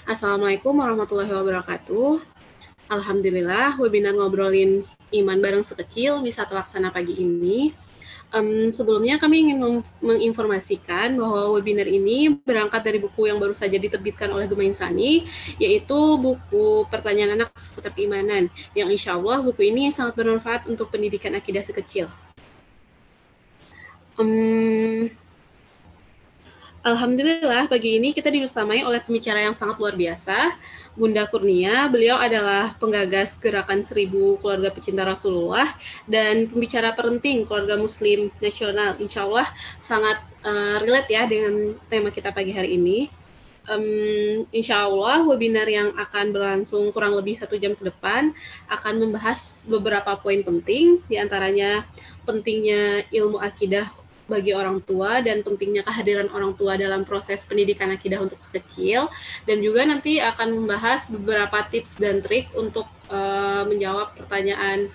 Assalamualaikum warahmatullahi wabarakatuh. Alhamdulillah, webinar ngobrolin iman bareng sekecil bisa terlaksana pagi ini. Sebelumnya kami ingin menginformasikan bahwa webinar ini berangkat dari buku yang baru saja diterbitkan oleh Gema Insani, yaitu buku Pertanyaan Anak Seputar Keimanan, yang insya Allah buku ini sangat bermanfaat untuk pendidikan akidah sekecil. Alhamdulillah, pagi ini kita dibersamai oleh pembicara yang sangat luar biasa, Bunda Kurnia. Beliau adalah penggagas Gerakan 1000 Keluarga Pecinta Rasulullah dan pembicara penting keluarga muslim nasional. Insya Allah sangat relate ya dengan tema kita pagi hari ini. Insya Allah webinar yang akan berlangsung kurang lebih 1 jam ke depan akan membahas beberapa poin penting, diantaranya pentingnya ilmu akidah bagi orang tua dan pentingnya kehadiran orang tua dalam proses pendidikan akidah untuk sekecil, dan juga nanti akan membahas beberapa tips dan trik untuk menjawab pertanyaan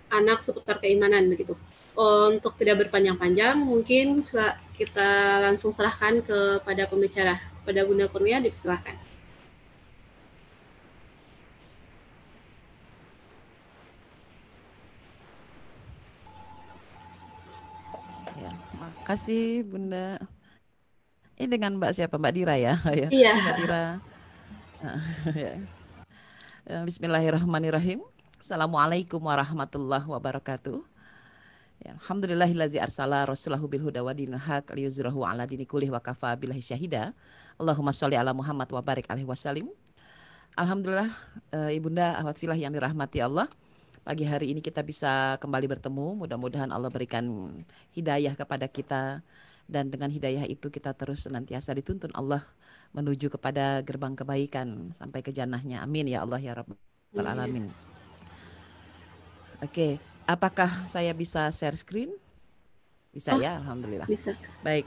anak seputar keimanan begitu. Untuk tidak berpanjang-panjang, mungkin kita langsung serahkan kepada pembicara. Pada Bunda Kurnia, dipersilakan. Ya, makasih Bunda. Ini dengan Mbak siapa? Mbak Dira ya? Ya, Iya. Mbak Dira. Ya. Bismillahirrahmanirrahim. Assalamualaikum warahmatullahi wabarakatuh. Ya, alhamdulillahillazi arsala rasulahu bil huda wa dinil haq liyuzhirahu ala dini kullih wa kafa billahi syahida. Allahumma sholli ala Muhammad wa barik alaihi wasallim. Alhamdulillah, Ibunda ahwat filah yang dirahmati Allah. Pagi hari ini kita bisa kembali bertemu. Mudah-mudahan Allah berikan hidayah kepada kita, dan dengan hidayah itu kita terus senantiasa dituntun Allah menuju kepada gerbang kebaikan sampai ke jannahnya. Amin ya Allah ya Rabbal alamin. Oke, apakah saya bisa share screen? Bisa Oh, ya, alhamdulillah. bisa. Baik.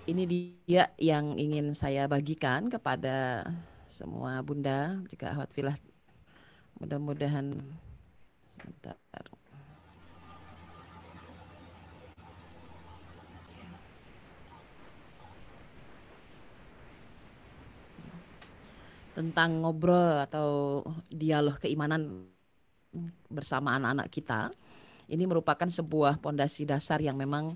Ini dia yang ingin saya bagikan kepada semua bunda juga ahwat filah. Mudah-mudahan sebentar. Tentang ngobrol atau dialog keimanan bersama anak-anak kita. Ini merupakan sebuah pondasi dasar yang memang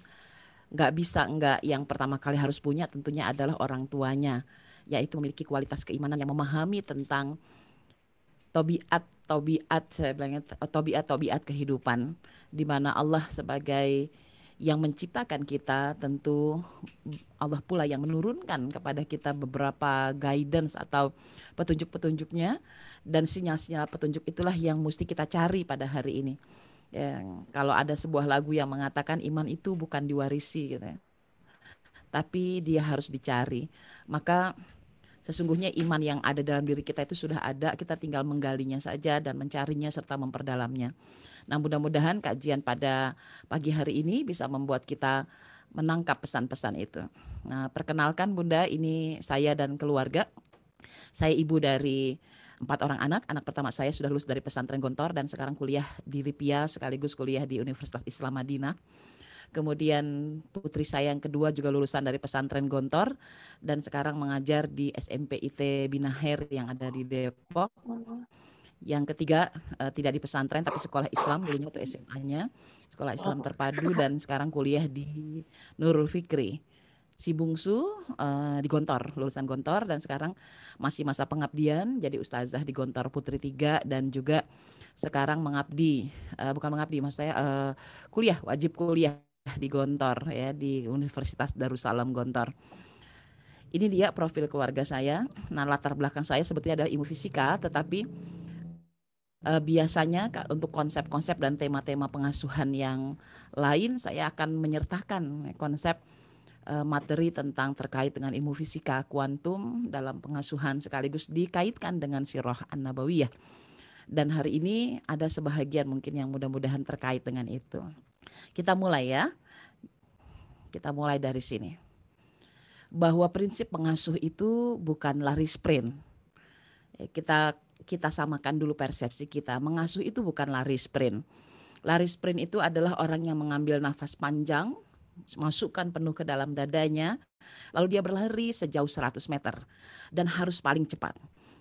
nggak bisa nggak yang pertama kali harus punya tentunya adalah orang tuanya, yaitu memiliki kualitas keimanan yang memahami tentang tobiat saya bilangnya tobiat kehidupan, di mana Allah sebagai yang menciptakan kita, tentu Allah pula yang menurunkan kepada kita beberapa guidance atau petunjuk-petunjuknya, dan sinyal-sinyal petunjuk itulah yang mesti kita cari pada hari ini. Ya, kalau ada sebuah lagu yang mengatakan iman itu bukan diwarisi gitu ya, tapi dia harus dicari. Maka sesungguhnya iman yang ada dalam diri kita itu sudah ada, kita tinggal menggalinya saja dan mencarinya serta memperdalamnya. Nah, mudah-mudahan kajian pada pagi hari ini bisa membuat kita menangkap pesan-pesan itu. Nah, perkenalkan Bunda, ini saya dan keluarga. Saya ibu dari 4 orang anak. Anak pertama saya sudah lulus dari pesantren Gontor dan sekarang kuliah di Lipia sekaligus kuliah di Universitas Islam Madinah. Kemudian putri saya yang kedua juga lulusan dari pesantren Gontor dan sekarang mengajar di SMP IT Binaher yang ada di Depok. Yang ketiga tidak di pesantren tapi sekolah Islam dulunya waktu SMA-nya, sekolah Islam terpadu, dan sekarang kuliah di Nurul Fikri. Si bungsu di Gontor, lulusan Gontor, dan sekarang masih masa pengabdian jadi ustazah di Gontor Putri 3, dan juga sekarang mengabdi, bukan mengabdi maksud saya, kuliah, wajib kuliah di Gontor ya, di Universitas Darussalam Gontor. Ini dia profil keluarga saya. Nah, latar belakang saya sebetulnya adalah ilmu fisika, tetapi biasanya untuk konsep-konsep dan tema-tema pengasuhan yang lain saya akan menyertakan konsep materi tentang terkait dengan ilmu fisika kuantum dalam pengasuhan sekaligus dikaitkan dengan sirah an-nabawiyah. Dan hari ini ada sebahagian mungkin yang mudah-mudahan terkait dengan itu. Kita mulai ya. Kita mulai dari sini. Bahwa prinsip pengasuh itu bukan lari sprint. Kita samakan dulu persepsi kita. Mengasuh itu bukan lari sprint. Lari sprint itu adalah orang yang mengambil nafas panjang, masukkan penuh ke dalam dadanya, lalu dia berlari sejauh 100 meter dan harus paling cepat.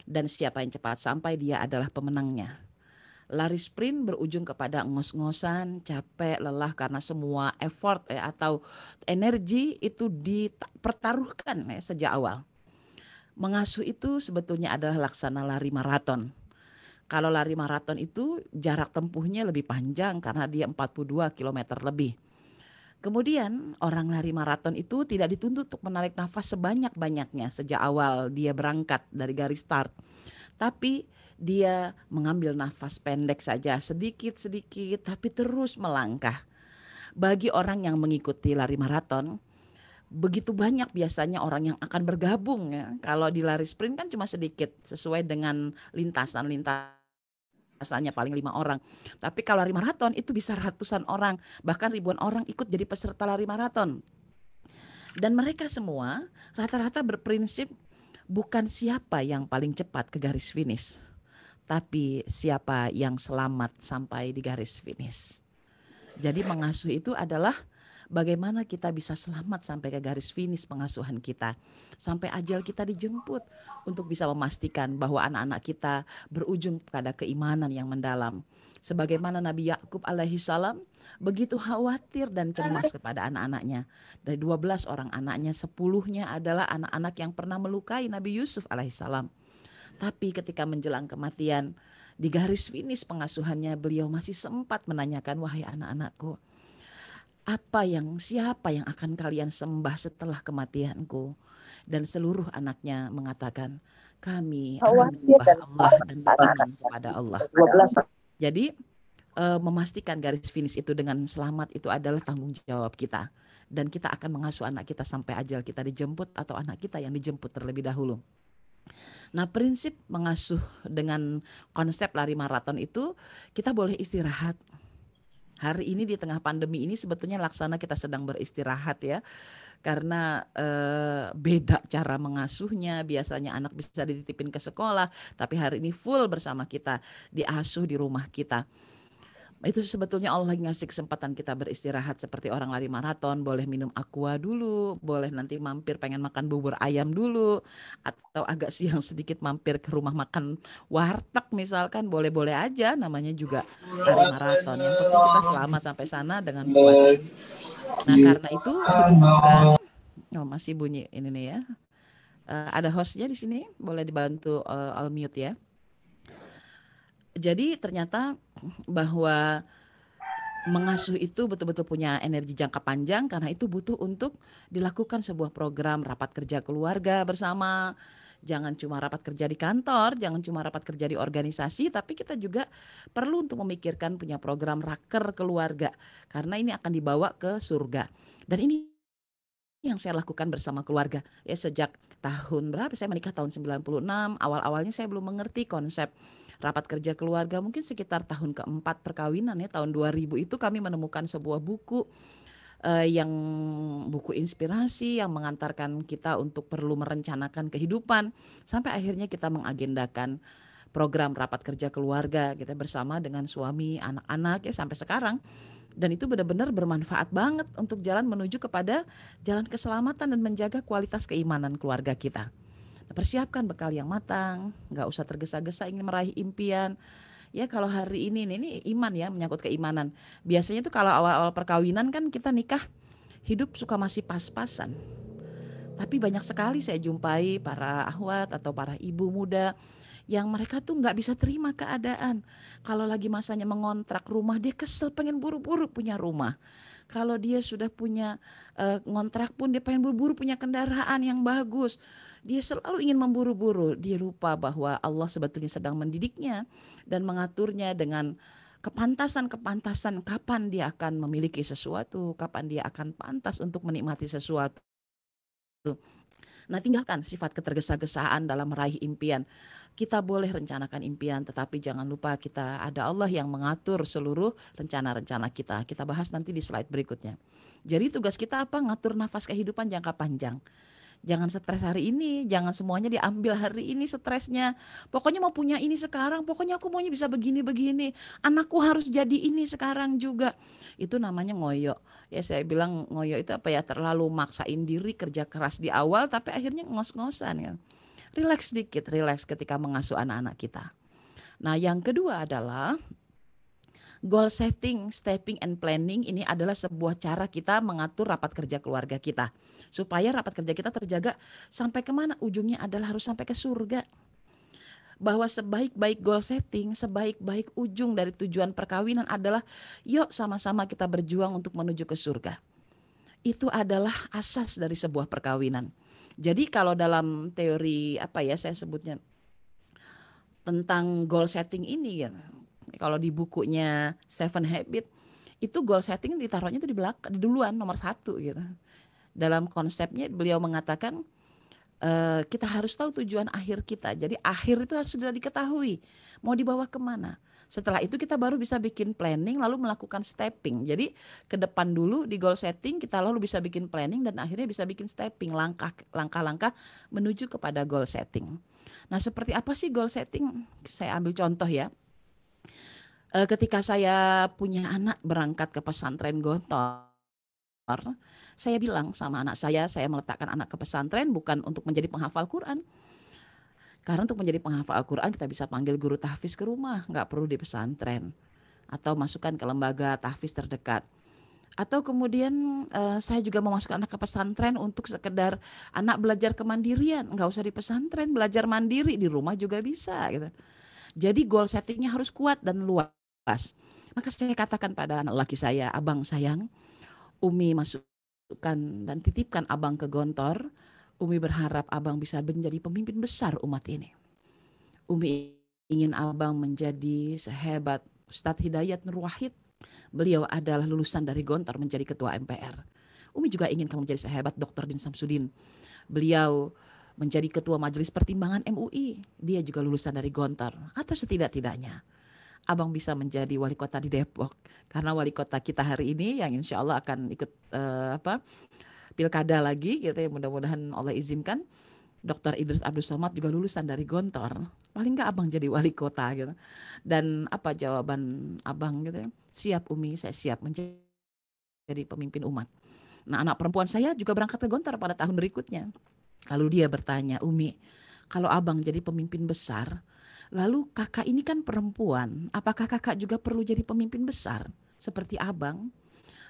Dan siapa yang cepat sampai dia adalah pemenangnya. Lari sprint berujung kepada ngos-ngosan, capek, lelah karena semua effort atau energi itu dipertaruhkan sejak awal. Mengasuh itu sebetulnya adalah laksana lari maraton. Kalau lari maraton itu jarak tempuhnya lebih panjang karena dia 42 kilometer lebih. Kemudian orang lari maraton itu tidak dituntut untuk menarik nafas sebanyak-banyaknya sejak awal dia berangkat dari garis start. Tapi dia mengambil nafas pendek saja sedikit-sedikit tapi terus melangkah. Bagi orang yang mengikuti lari maraton, begitu banyak biasanya orang yang akan bergabung ya. Kalau di lari sprint kan cuma sedikit sesuai dengan lintasannya paling 5 orang. Tapi kalau lari maraton itu bisa ratusan orang, bahkan ribuan orang ikut jadi peserta lari maraton. Dan mereka semua rata-rata berprinsip bukan siapa yang paling cepat ke garis finish, tapi siapa yang selamat sampai di garis finish. Jadi mengasuh itu adalah bagaimana kita bisa selamat sampai ke garis finish pengasuhan kita, sampai ajal kita dijemput, untuk bisa memastikan bahwa anak-anak kita berujung pada keimanan yang mendalam. Sebagaimana Nabi Yakub alaihi salam begitu khawatir dan cemas kepada anak-anaknya. Dari 12 orang anaknya, 10-nya adalah anak-anak yang pernah melukai Nabi Yusuf alaihi salam. Tapi ketika menjelang kematian, di garis finish pengasuhannya, beliau masih sempat menanyakan, wahai anak-anakku, siapa yang akan kalian sembah setelah kematianku? Dan seluruh anaknya mengatakan, kami akan menyembah Allah dan beriman kepada Allah. Jadi memastikan garis finish itu dengan selamat itu adalah tanggung jawab kita. Dan kita akan mengasuh anak kita sampai ajal kita dijemput atau anak kita yang dijemput terlebih dahulu. Nah, prinsip mengasuh dengan konsep lari maraton itu, kita boleh istirahat. Hari ini di tengah pandemi ini sebetulnya laksana kita sedang beristirahat ya. Karena beda cara mengasuhnya. Biasanya anak bisa dititipin ke sekolah, tapi hari ini full bersama kita, diasuh di rumah kita. Itu sebetulnya Allah lagi ngasih kesempatan kita beristirahat seperti orang lari maraton. Boleh minum aqua dulu, boleh nanti mampir pengen makan bubur ayam dulu, atau agak siang sedikit mampir ke rumah makan warteg misalkan, boleh-boleh aja, namanya juga lari maraton. Yang penting kita selamat sampai sana dengan kuat. Nah, karena itu dibutuhkan, masih bunyi ini nih ya. Ada hostnya di sini, boleh dibantu all mute ya. Jadi ternyata bahwa mengasuh itu betul-betul punya energi jangka panjang, karena itu butuh untuk dilakukan sebuah program rapat kerja keluarga bersama. Jangan cuma rapat kerja di kantor, jangan cuma rapat kerja di organisasi, tapi kita juga perlu untuk memikirkan punya program raker keluarga, karena ini akan dibawa ke surga. Dan ini yang saya lakukan bersama keluarga ya sejak tahun berapa, saya menikah tahun 96. Awal-awalnya saya belum mengerti konsep rapat kerja keluarga, mungkin sekitar tahun keempat perkawinan ya, tahun 2000 itu kami menemukan sebuah buku yang buku inspirasi yang mengantarkan kita untuk perlu merencanakan kehidupan, sampai akhirnya kita mengagendakan program rapat kerja keluarga kita bersama dengan suami, anak-anak ya sampai sekarang. Dan itu benar-benar bermanfaat banget untuk jalan menuju kepada jalan keselamatan dan menjaga kualitas keimanan keluarga kita. Nah, persiapkan bekal yang matang, gak usah tergesa-gesa ingin meraih impian. Ya kalau hari ini iman ya, menyangkut keimanan. Biasanya tuh kalau awal-awal perkawinan kan kita nikah, hidup suka masih pas-pasan. Tapi banyak sekali saya jumpai para ahwat atau para ibu muda yang mereka tuh nggak bisa terima keadaan. Kalau lagi masanya mengontrak rumah, dia kesel pengen buru-buru punya rumah. Kalau dia sudah punya ngontrak pun dia pengen buru-buru punya kendaraan yang bagus. Dia selalu ingin memburu-buru. Dia lupa bahwa Allah sebetulnya sedang mendidiknya dan mengaturnya dengan kepantasan-kepantasan kapan dia akan memiliki sesuatu, kapan dia akan pantas untuk menikmati sesuatu. Nah, tinggalkan sifat ketergesa-gesaan dalam meraih impian. Kita boleh rencanakan impian, tetapi jangan lupa kita ada Allah yang mengatur seluruh rencana-rencana kita. Kita bahas nanti di slide berikutnya. Jadi tugas kita apa? Ngatur nafas kehidupan jangka panjang. Jangan stres hari ini, jangan semuanya diambil hari ini stresnya. Pokoknya mau punya ini sekarang, pokoknya aku maunya bisa begini-begini. Anakku harus jadi ini sekarang juga. Itu namanya ngoyo. Ya saya bilang ngoyo itu apa ya, terlalu maksain diri kerja keras di awal tapi akhirnya ngos-ngosan ya. Relax sedikit, relax ketika mengasuh anak-anak kita. Nah, yang kedua adalah goal setting, stepping and planning ini adalah sebuah cara kita mengatur rapat kerja keluarga kita. Supaya rapat kerja kita terjaga sampai kemana? Ujungnya adalah harus sampai ke surga. Bahwa sebaik-baik goal setting, sebaik-baik ujung dari tujuan perkawinan adalah yuk sama-sama kita berjuang untuk menuju ke surga. Itu adalah asas dari sebuah perkawinan. Jadi kalau dalam teori apa ya saya sebutnya tentang goal setting ini ya, kalau di bukunya Seven Habits itu goal setting ditaruhnya itu di belakang, di duluan nomor 1 gitu. Dalam konsepnya beliau mengatakan kita harus tahu tujuan akhir kita. Jadi akhir itu harus sudah diketahui. Mau dibawa kemana? Setelah itu kita baru bisa bikin planning lalu melakukan stepping. Jadi ke depan dulu di goal setting kita lalu bisa bikin planning dan akhirnya bisa bikin stepping, langkah-langkah menuju kepada goal setting. Nah, seperti apa sih goal setting? Saya ambil contoh ya. Ketika saya punya anak berangkat ke pesantren Gontor, saya bilang sama anak saya meletakkan anak ke pesantren bukan untuk menjadi penghafal Quran. Karena untuk menjadi penghafal Al-Quran kita bisa panggil guru tahfiz ke rumah, nggak perlu di pesantren. Atau masukkan ke lembaga tahfiz terdekat. Atau kemudian saya juga memasukkan anak ke pesantren untuk sekedar anak belajar kemandirian. Nggak usah di pesantren, belajar mandiri, di rumah juga bisa gitu. Jadi goal settingnya harus kuat dan luas. Maka saya katakan pada anak laki saya, abang sayang, Umi masukkan dan titipkan abang ke Gontor. Umi berharap abang bisa menjadi pemimpin besar umat ini. Umi ingin abang menjadi sehebat Ustadz Hidayat Nur Wahid. Beliau adalah lulusan dari Gontor menjadi ketua MPR. Umi juga ingin kamu menjadi sehebat Dr. Din Samsudin. Beliau menjadi ketua majelis pertimbangan MUI. Dia juga lulusan dari Gontor. Atau setidak-tidaknya abang bisa menjadi wali kota di Depok. Karena wali kota kita hari ini yang insya Allah akan ikut pilkada lagi gitu ya, mudah-mudahan Allah izinkan. Dr. Idris Abdul Somad juga lulusan dari Gontor. Paling nggak abang jadi wali kota gitu. Dan apa jawaban abang gitu ya? Siap Umi, saya siap menjadi pemimpin umat. Nah, anak perempuan saya juga berangkat ke Gontor pada tahun berikutnya. Lalu dia bertanya, Umi, kalau abang jadi pemimpin besar, lalu kakak ini kan perempuan, apakah kakak juga perlu jadi pemimpin besar seperti abang?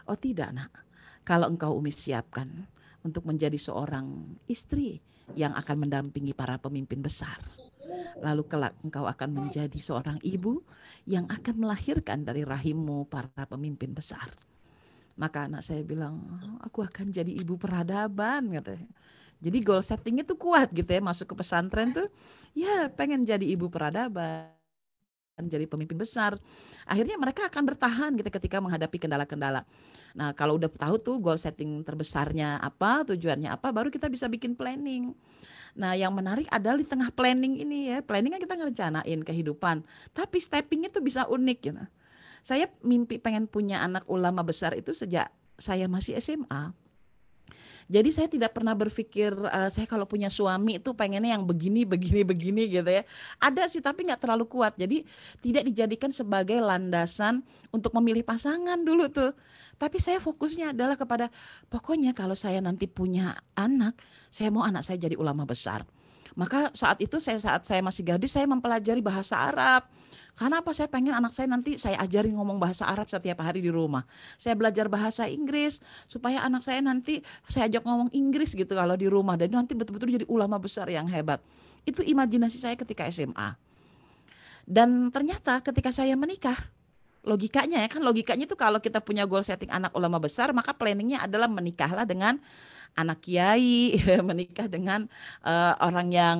Oh tidak nak, kalau engkau Umi siapkan untuk menjadi seorang istri yang akan mendampingi para pemimpin besar. Lalu kelak engkau akan menjadi seorang ibu yang akan melahirkan dari rahimmu para pemimpin besar. Maka anak saya bilang, aku akan jadi ibu peradaban katanya. Jadi goal settingnya tuh kuat gitu ya, masuk ke pesantren tuh ya pengen jadi ibu peradaban, jadi pemimpin besar. Akhirnya mereka akan bertahan gitu ketika menghadapi kendala-kendala. Nah, kalau udah tahu tuh goal setting terbesarnya apa, tujuannya apa, baru kita bisa bikin planning. Nah, yang menarik adalah di tengah planning ini ya, planning kan kita ngerencanain kehidupan, tapi steppingnya tuh bisa unik gitu. Saya mimpi pengen punya anak ulama besar itu sejak saya masih SMA. Jadi saya tidak pernah berpikir saya kalau punya suami itu pengennya yang begini gitu ya. Ada sih tapi nggak terlalu kuat. Jadi tidak dijadikan sebagai landasan untuk memilih pasangan dulu tuh. Tapi saya fokusnya adalah kepada pokoknya kalau saya nanti punya anak, saya mau anak saya jadi ulama besar. Maka saat itu saat saya masih gadis saya mempelajari bahasa Arab. Karena apa? Saya pengen anak saya nanti saya ajari ngomong bahasa Arab setiap hari di rumah. Saya belajar bahasa Inggris supaya anak saya nanti saya ajak ngomong Inggris gitu kalau di rumah. Dan nanti betul-betul jadi ulama besar yang hebat. Itu imajinasi saya ketika SMA. Dan ternyata ketika saya menikah, logikanya ya kan, logikanya itu kalau kita punya goal setting anak ulama besar, maka planningnya adalah menikahlah dengan anak kiai, menikah dengan orang yang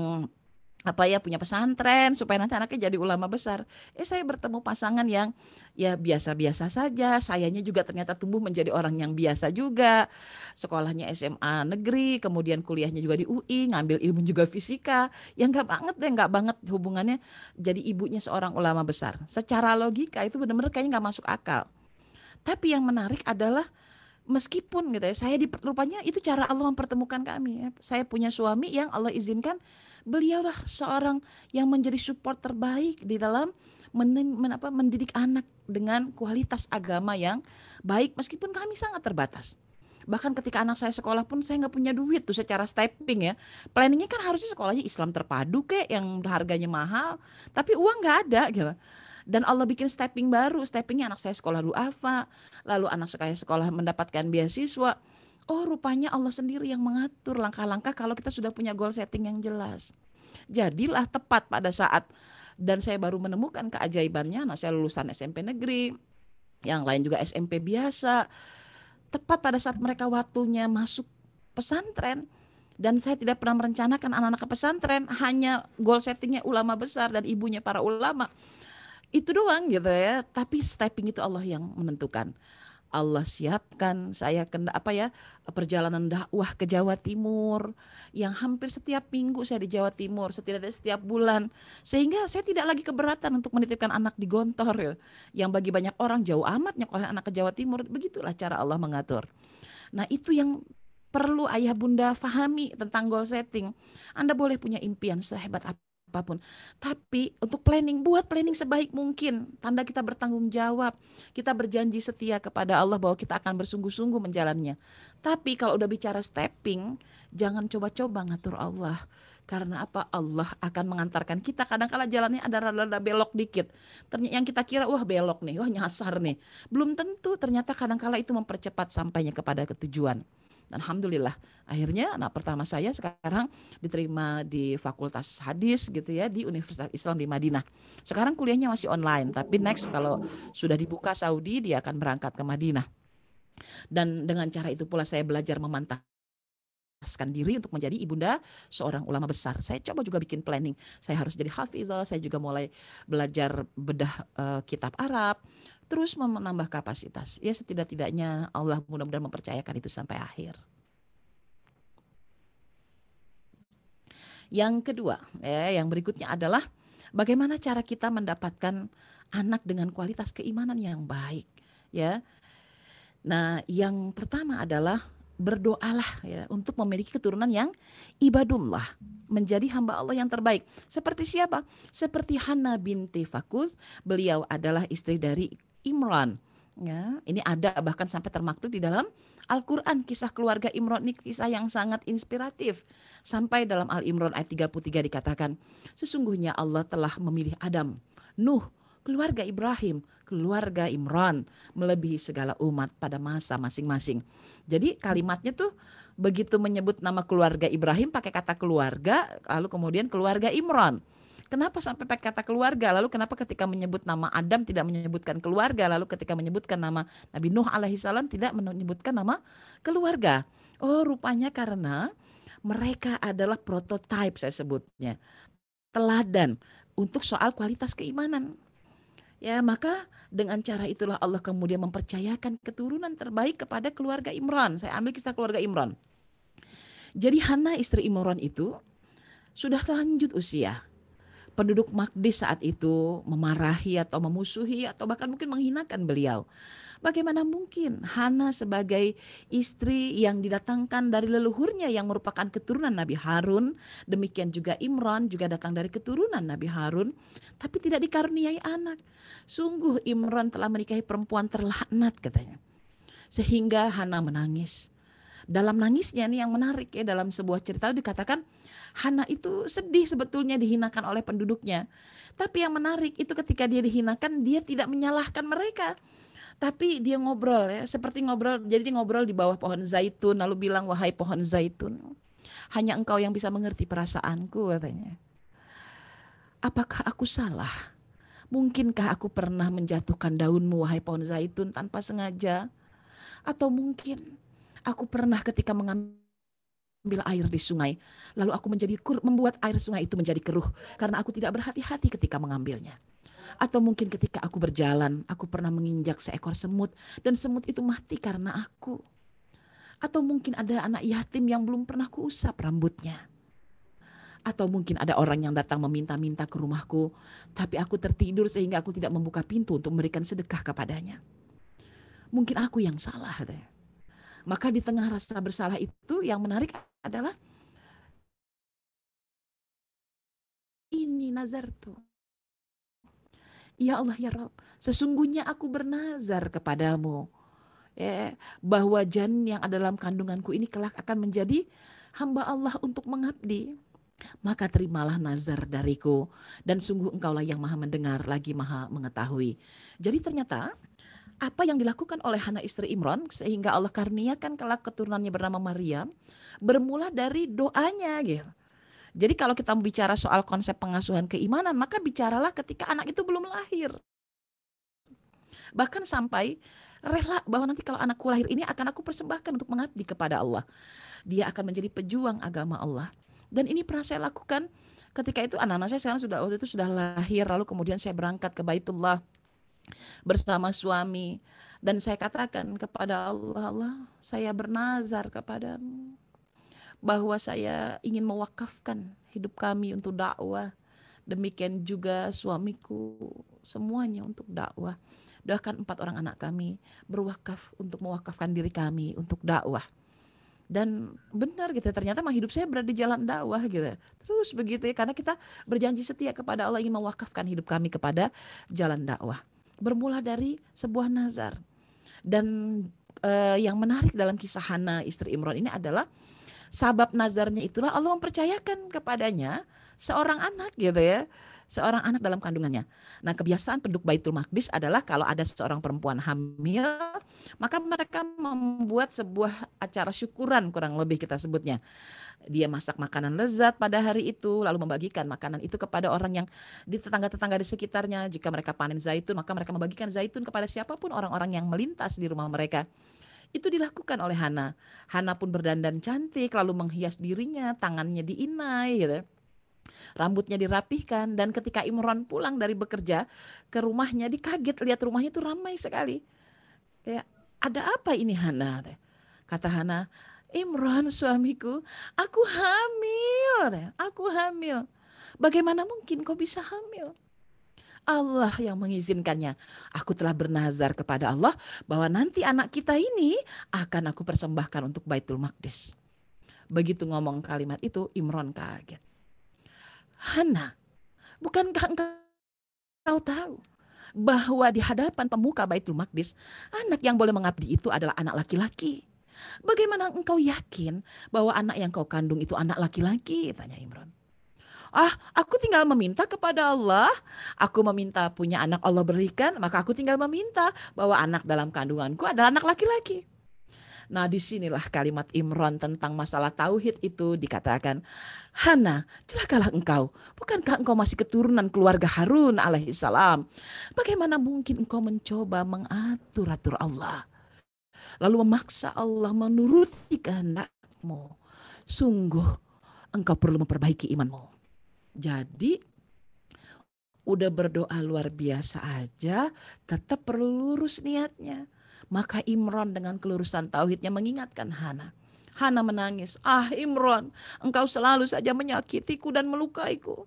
apa ya punya pesantren supaya nanti anaknya jadi ulama besar. Saya bertemu pasangan yang ya biasa-biasa saja. Sayanya juga ternyata tumbuh menjadi orang yang biasa juga. Sekolahnya SMA negeri, kemudian kuliahnya juga di UI, ngambil ilmu juga fisika. Yang nggak banget hubungannya jadi ibunya seorang ulama besar. Secara logika itu benar-benar kayaknya nggak masuk akal. Tapi yang menarik adalah Meskipun gitu ya, rupanya itu cara Allah mempertemukan kami ya. Saya punya suami yang Allah izinkan beliaulah seorang yang menjadi support terbaik di dalam mendidik anak dengan kualitas agama yang baik meskipun kami sangat terbatas. Bahkan ketika anak saya sekolah pun saya nggak punya duit tuh secara stepping ya. Planningnya kan harusnya sekolahnya Islam terpadu kayak yang harganya mahal, tapi uang nggak ada gitu. Dan Allah bikin stepping baru, steppingnya anak saya sekolah duafa, lalu anak saya sekolah mendapatkan beasiswa. Oh rupanya Allah sendiri yang mengatur langkah-langkah kalau kita sudah punya goal setting yang jelas. Jadilah tepat pada saat, dan saya baru menemukan keajaibannya, anak saya lulusan SMP negeri, yang lain juga SMP biasa. Tepat pada saat mereka waktunya masuk pesantren, dan saya tidak pernah merencanakan anak-anak ke pesantren, hanya goal settingnya ulama besar dan ibunya para ulama. Itu doang gitu ya, tapi stepping itu Allah yang menentukan. Allah siapkan saya perjalanan dakwah ke Jawa Timur yang hampir setiap minggu saya di Jawa Timur, setidaknya setiap bulan, sehingga saya tidak lagi keberatan untuk menitipkan anak di Gontor ya. Yang bagi banyak orang jauh amat nyekolahkan anak ke Jawa Timur. Begitulah cara Allah mengatur. Nah itu yang perlu ayah bunda fahami tentang goal setting. Anda boleh punya impian sehebat apapun, tapi untuk planning, buat planning sebaik mungkin. Tanda kita bertanggung jawab, kita berjanji setia kepada Allah bahwa kita akan bersungguh-sungguh menjalannya. Tapi kalau udah bicara stepping, jangan coba-coba ngatur Allah. Karena apa? Allah akan mengantarkan kita. Kadang-kala jalannya ada rada belok dikit. Ternyata yang kita kira wah belok nih, wah nyasar nih. Belum tentu, ternyata kadang-kala itu mempercepat sampainya kepada ketujuan. Dan alhamdulillah akhirnya anak pertama saya sekarang diterima di Fakultas Hadis gitu ya di Universitas Islam di Madinah. Sekarang kuliahnya masih online, tapi next kalau sudah dibuka Saudi dia akan berangkat ke Madinah. Dan dengan cara itu pula saya belajar memantapkan diri untuk menjadi ibunda seorang ulama besar. Saya coba juga bikin planning. Saya harus jadi hafizah, saya juga mulai belajar bedah kitab Arab, terus menambah kapasitas. Ya setidak-tidaknya Allah mudah-mudahan mempercayakan itu sampai akhir. Yang kedua, yang berikutnya adalah bagaimana cara kita mendapatkan anak dengan kualitas keimanan yang baik, ya. Nah, yang pertama adalah berdoalah ya untuk memiliki keturunan yang ibadullah, menjadi hamba Allah yang terbaik. Seperti siapa? Seperti Hana binti Fakus, beliau adalah istri dari Imran. Ya, ini ada bahkan sampai termaktub di dalam Al-Quran. Kisah keluarga Imran ini kisah yang sangat inspiratif. Sampai dalam Al-Imran ayat 33 dikatakan, sesungguhnya Allah telah memilih Adam, Nuh, keluarga Ibrahim, keluarga Imran melebihi segala umat pada masa masing-masing. Jadi kalimatnya tuh begitu menyebut nama keluarga Ibrahim pakai kata keluarga, lalu kemudian keluarga Imran. Kenapa sampai pakai kata keluarga? Lalu kenapa ketika menyebut nama Adam tidak menyebutkan keluarga? Lalu ketika menyebutkan nama Nabi Nuh alaihissalam tidak menyebutkan nama keluarga? Oh, rupanya karena mereka adalah prototipe saya sebutnya. Teladan untuk soal kualitas keimanan. Ya, maka dengan cara itulah Allah kemudian mempercayakan keturunan terbaik kepada keluarga Imran. Saya ambil kisah keluarga Imran. Jadi Hana istri Imran itu sudah lanjut usia. Penduduk Magdis saat itu memarahi atau memusuhi atau bahkan mungkin menghinakan beliau. Bagaimana mungkin Hana sebagai istri yang didatangkan dari leluhurnya yang merupakan keturunan Nabi Harun, demikian juga Imran juga datang dari keturunan Nabi Harun, tapi tidak dikaruniai anak. Sungguh Imran telah menikahi perempuan terlaknat katanya. Sehingga Hana menangis. Dalam nangisnya nih yang menarik ya, dalam sebuah cerita dikatakan Hana itu sedih sebetulnya dihinakan oleh penduduknya. Tapi yang menarik itu ketika dia dihinakan dia tidak menyalahkan mereka. Tapi dia ngobrol ya, seperti ngobrol, jadi dia ngobrol di bawah pohon zaitun lalu bilang, wahai pohon zaitun, hanya engkau yang bisa mengerti perasaanku katanya. Apakah aku salah? Mungkinkah aku pernah menjatuhkan daunmu wahai pohon zaitun tanpa sengaja? Atau mungkin aku pernah ketika mengambil air di sungai, lalu aku membuat air sungai itu menjadi keruh karena aku tidak berhati-hati ketika mengambilnya. Atau mungkin ketika aku berjalan, aku pernah menginjak seekor semut dan semut itu mati karena aku. Atau mungkin ada anak yatim yang belum pernah kuusap rambutnya. Atau mungkin ada orang yang datang meminta-minta ke rumahku, tapi aku tertidur sehingga aku tidak membuka pintu untuk memberikan sedekah kepadanya. Mungkin aku yang salah. Maka di tengah rasa bersalah itu yang menarik adalah ini nazar tuh. Ya Allah ya Rabb, sesungguhnya aku bernazar kepadamu, bahwa janin yang ada dalam kandunganku ini kelak akan menjadi hamba Allah untuk mengabdi. Maka terimalah nazar dariku, dan sungguh engkaulah yang maha mendengar lagi maha mengetahui. Jadi ternyata apa yang dilakukan oleh Hana istri Imran sehingga Allah karuniakan kelak keturunannya bernama Maryam bermula dari doanya gitu. Jadi kalau kita bicara soal konsep pengasuhan keimanan, maka bicaralah ketika anak itu belum lahir. Bahkan sampai rela bahwa nanti kalau anakku lahir ini akan aku persembahkan untuk mengabdi kepada Allah. Dia akan menjadi pejuang agama Allah. Dan ini pernah saya lakukan ketika itu anak-anak saya sekarang sudah waktu itu sudah lahir, lalu kemudian saya berangkat ke Baitullah bersama suami dan saya katakan kepada Allah, Allah, saya bernazar kepadamu bahwa saya ingin mewakafkan hidup kami untuk dakwah. Demikian juga suamiku, semuanya untuk dakwah. Doakan 4 orang anak kami berwakaf untuk mewakafkan diri kami untuk dakwah. Dan benar gitu, ternyata mah hidup saya berada di jalan dakwah gitu. Terus begitu ya, karena kita berjanji setia kepada Allah ingin mewakafkan hidup kami kepada jalan dakwah. Bermula dari sebuah nazar. Dan yang menarik dalam kisah Hana istri Imran ini adalah sabab nazarnya itulah Allah mempercayakan kepadanya seorang anak gitu ya. Seorang anak dalam kandungannya. Nah, kebiasaan penduduk Baitul Maqdis adalah kalau ada seorang perempuan hamil, maka mereka membuat sebuah acara syukuran kurang lebih kita sebutnya. Dia masak makanan lezat pada hari itu, lalu membagikan makanan itu kepada orang yang di tetangga-tetangga di sekitarnya. Jika mereka panen zaitun, maka mereka membagikan zaitun kepada siapapun orang-orang yang melintas di rumah mereka. Itu dilakukan oleh Hana. Hana pun berdandan cantik, lalu menghias dirinya, tangannya diinai gitu. Rambutnya dirapihkan, dan ketika Imran pulang dari bekerja ke rumahnya, dikaget lihat rumahnya itu ramai sekali. Kayak, ada apa ini Hana? Kata Hana, Imran suamiku, aku hamil. Aku hamil. Bagaimana mungkin kau bisa hamil? Allah yang mengizinkannya. Aku telah bernazar kepada Allah bahwa nanti anak kita ini akan aku persembahkan untuk Baitul Maqdis. Begitu ngomong kalimat itu, Imran kaget. Hana, bukankah engkau tahu bahwa di hadapan pemuka Baitul Maqdis, anak yang boleh mengabdi itu adalah anak laki-laki? Bagaimana engkau yakin bahwa anak yang kau kandung itu anak laki-laki? Tanya Imran. Aku tinggal meminta kepada Allah. Aku meminta punya anak Allah berikan, maka aku tinggal meminta bahwa anak dalam kandunganku adalah anak laki-laki. Nah, disinilah kalimat Imran tentang masalah tauhid itu dikatakan, Hana, celakalah engkau. Bukankah engkau masih keturunan keluarga Harun alaihissalam? Bagaimana mungkin engkau mencoba mengatur-atur Allah, lalu memaksa Allah menuruti kehendakmu? Sungguh engkau perlu memperbaiki imanmu. Jadi udah berdoa luar biasa aja, tetap perlu lurus niatnya. Maka Imran dengan kelurusan tauhidnya mengingatkan Hana. Hana menangis, Imran, engkau selalu saja menyakitiku dan melukaiku.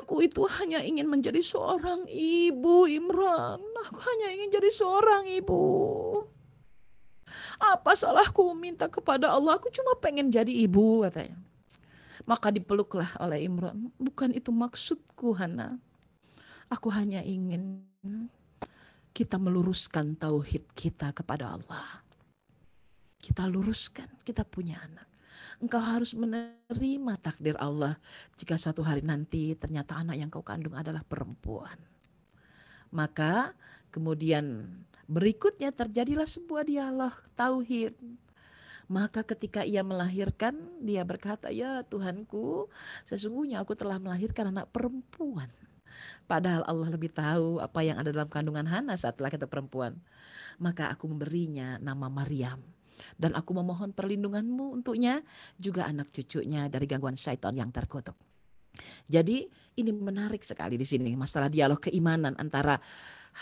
Aku itu hanya ingin menjadi seorang ibu, Imran. Aku hanya ingin jadi seorang ibu. Apa salahku meminta kepada Allah? Aku cuma pengen jadi ibu, katanya. Maka dipeluklah oleh Imran. Bukan itu maksudku, Hana. Aku hanya ingin kita meluruskan tauhid kita kepada Allah. Kita luruskan, kita punya anak. Engkau harus menerima takdir Allah jika suatu hari nanti ternyata anak yang kau kandung adalah perempuan. Maka kemudian berikutnya terjadilah sebuah dialog tauhid. Maka ketika ia melahirkan, dia berkata, ya Tuhanku, sesungguhnya aku telah melahirkan anak perempuan. Padahal Allah lebih tahu apa yang ada dalam kandungan Hana saat laki atau perempuan. Maka aku memberinya nama Maryam. Dan aku memohon perlindunganmu untuknya, juga anak cucunya dari gangguan syaitan yang terkutuk. Jadi ini menarik sekali di sini, masalah dialog keimanan antara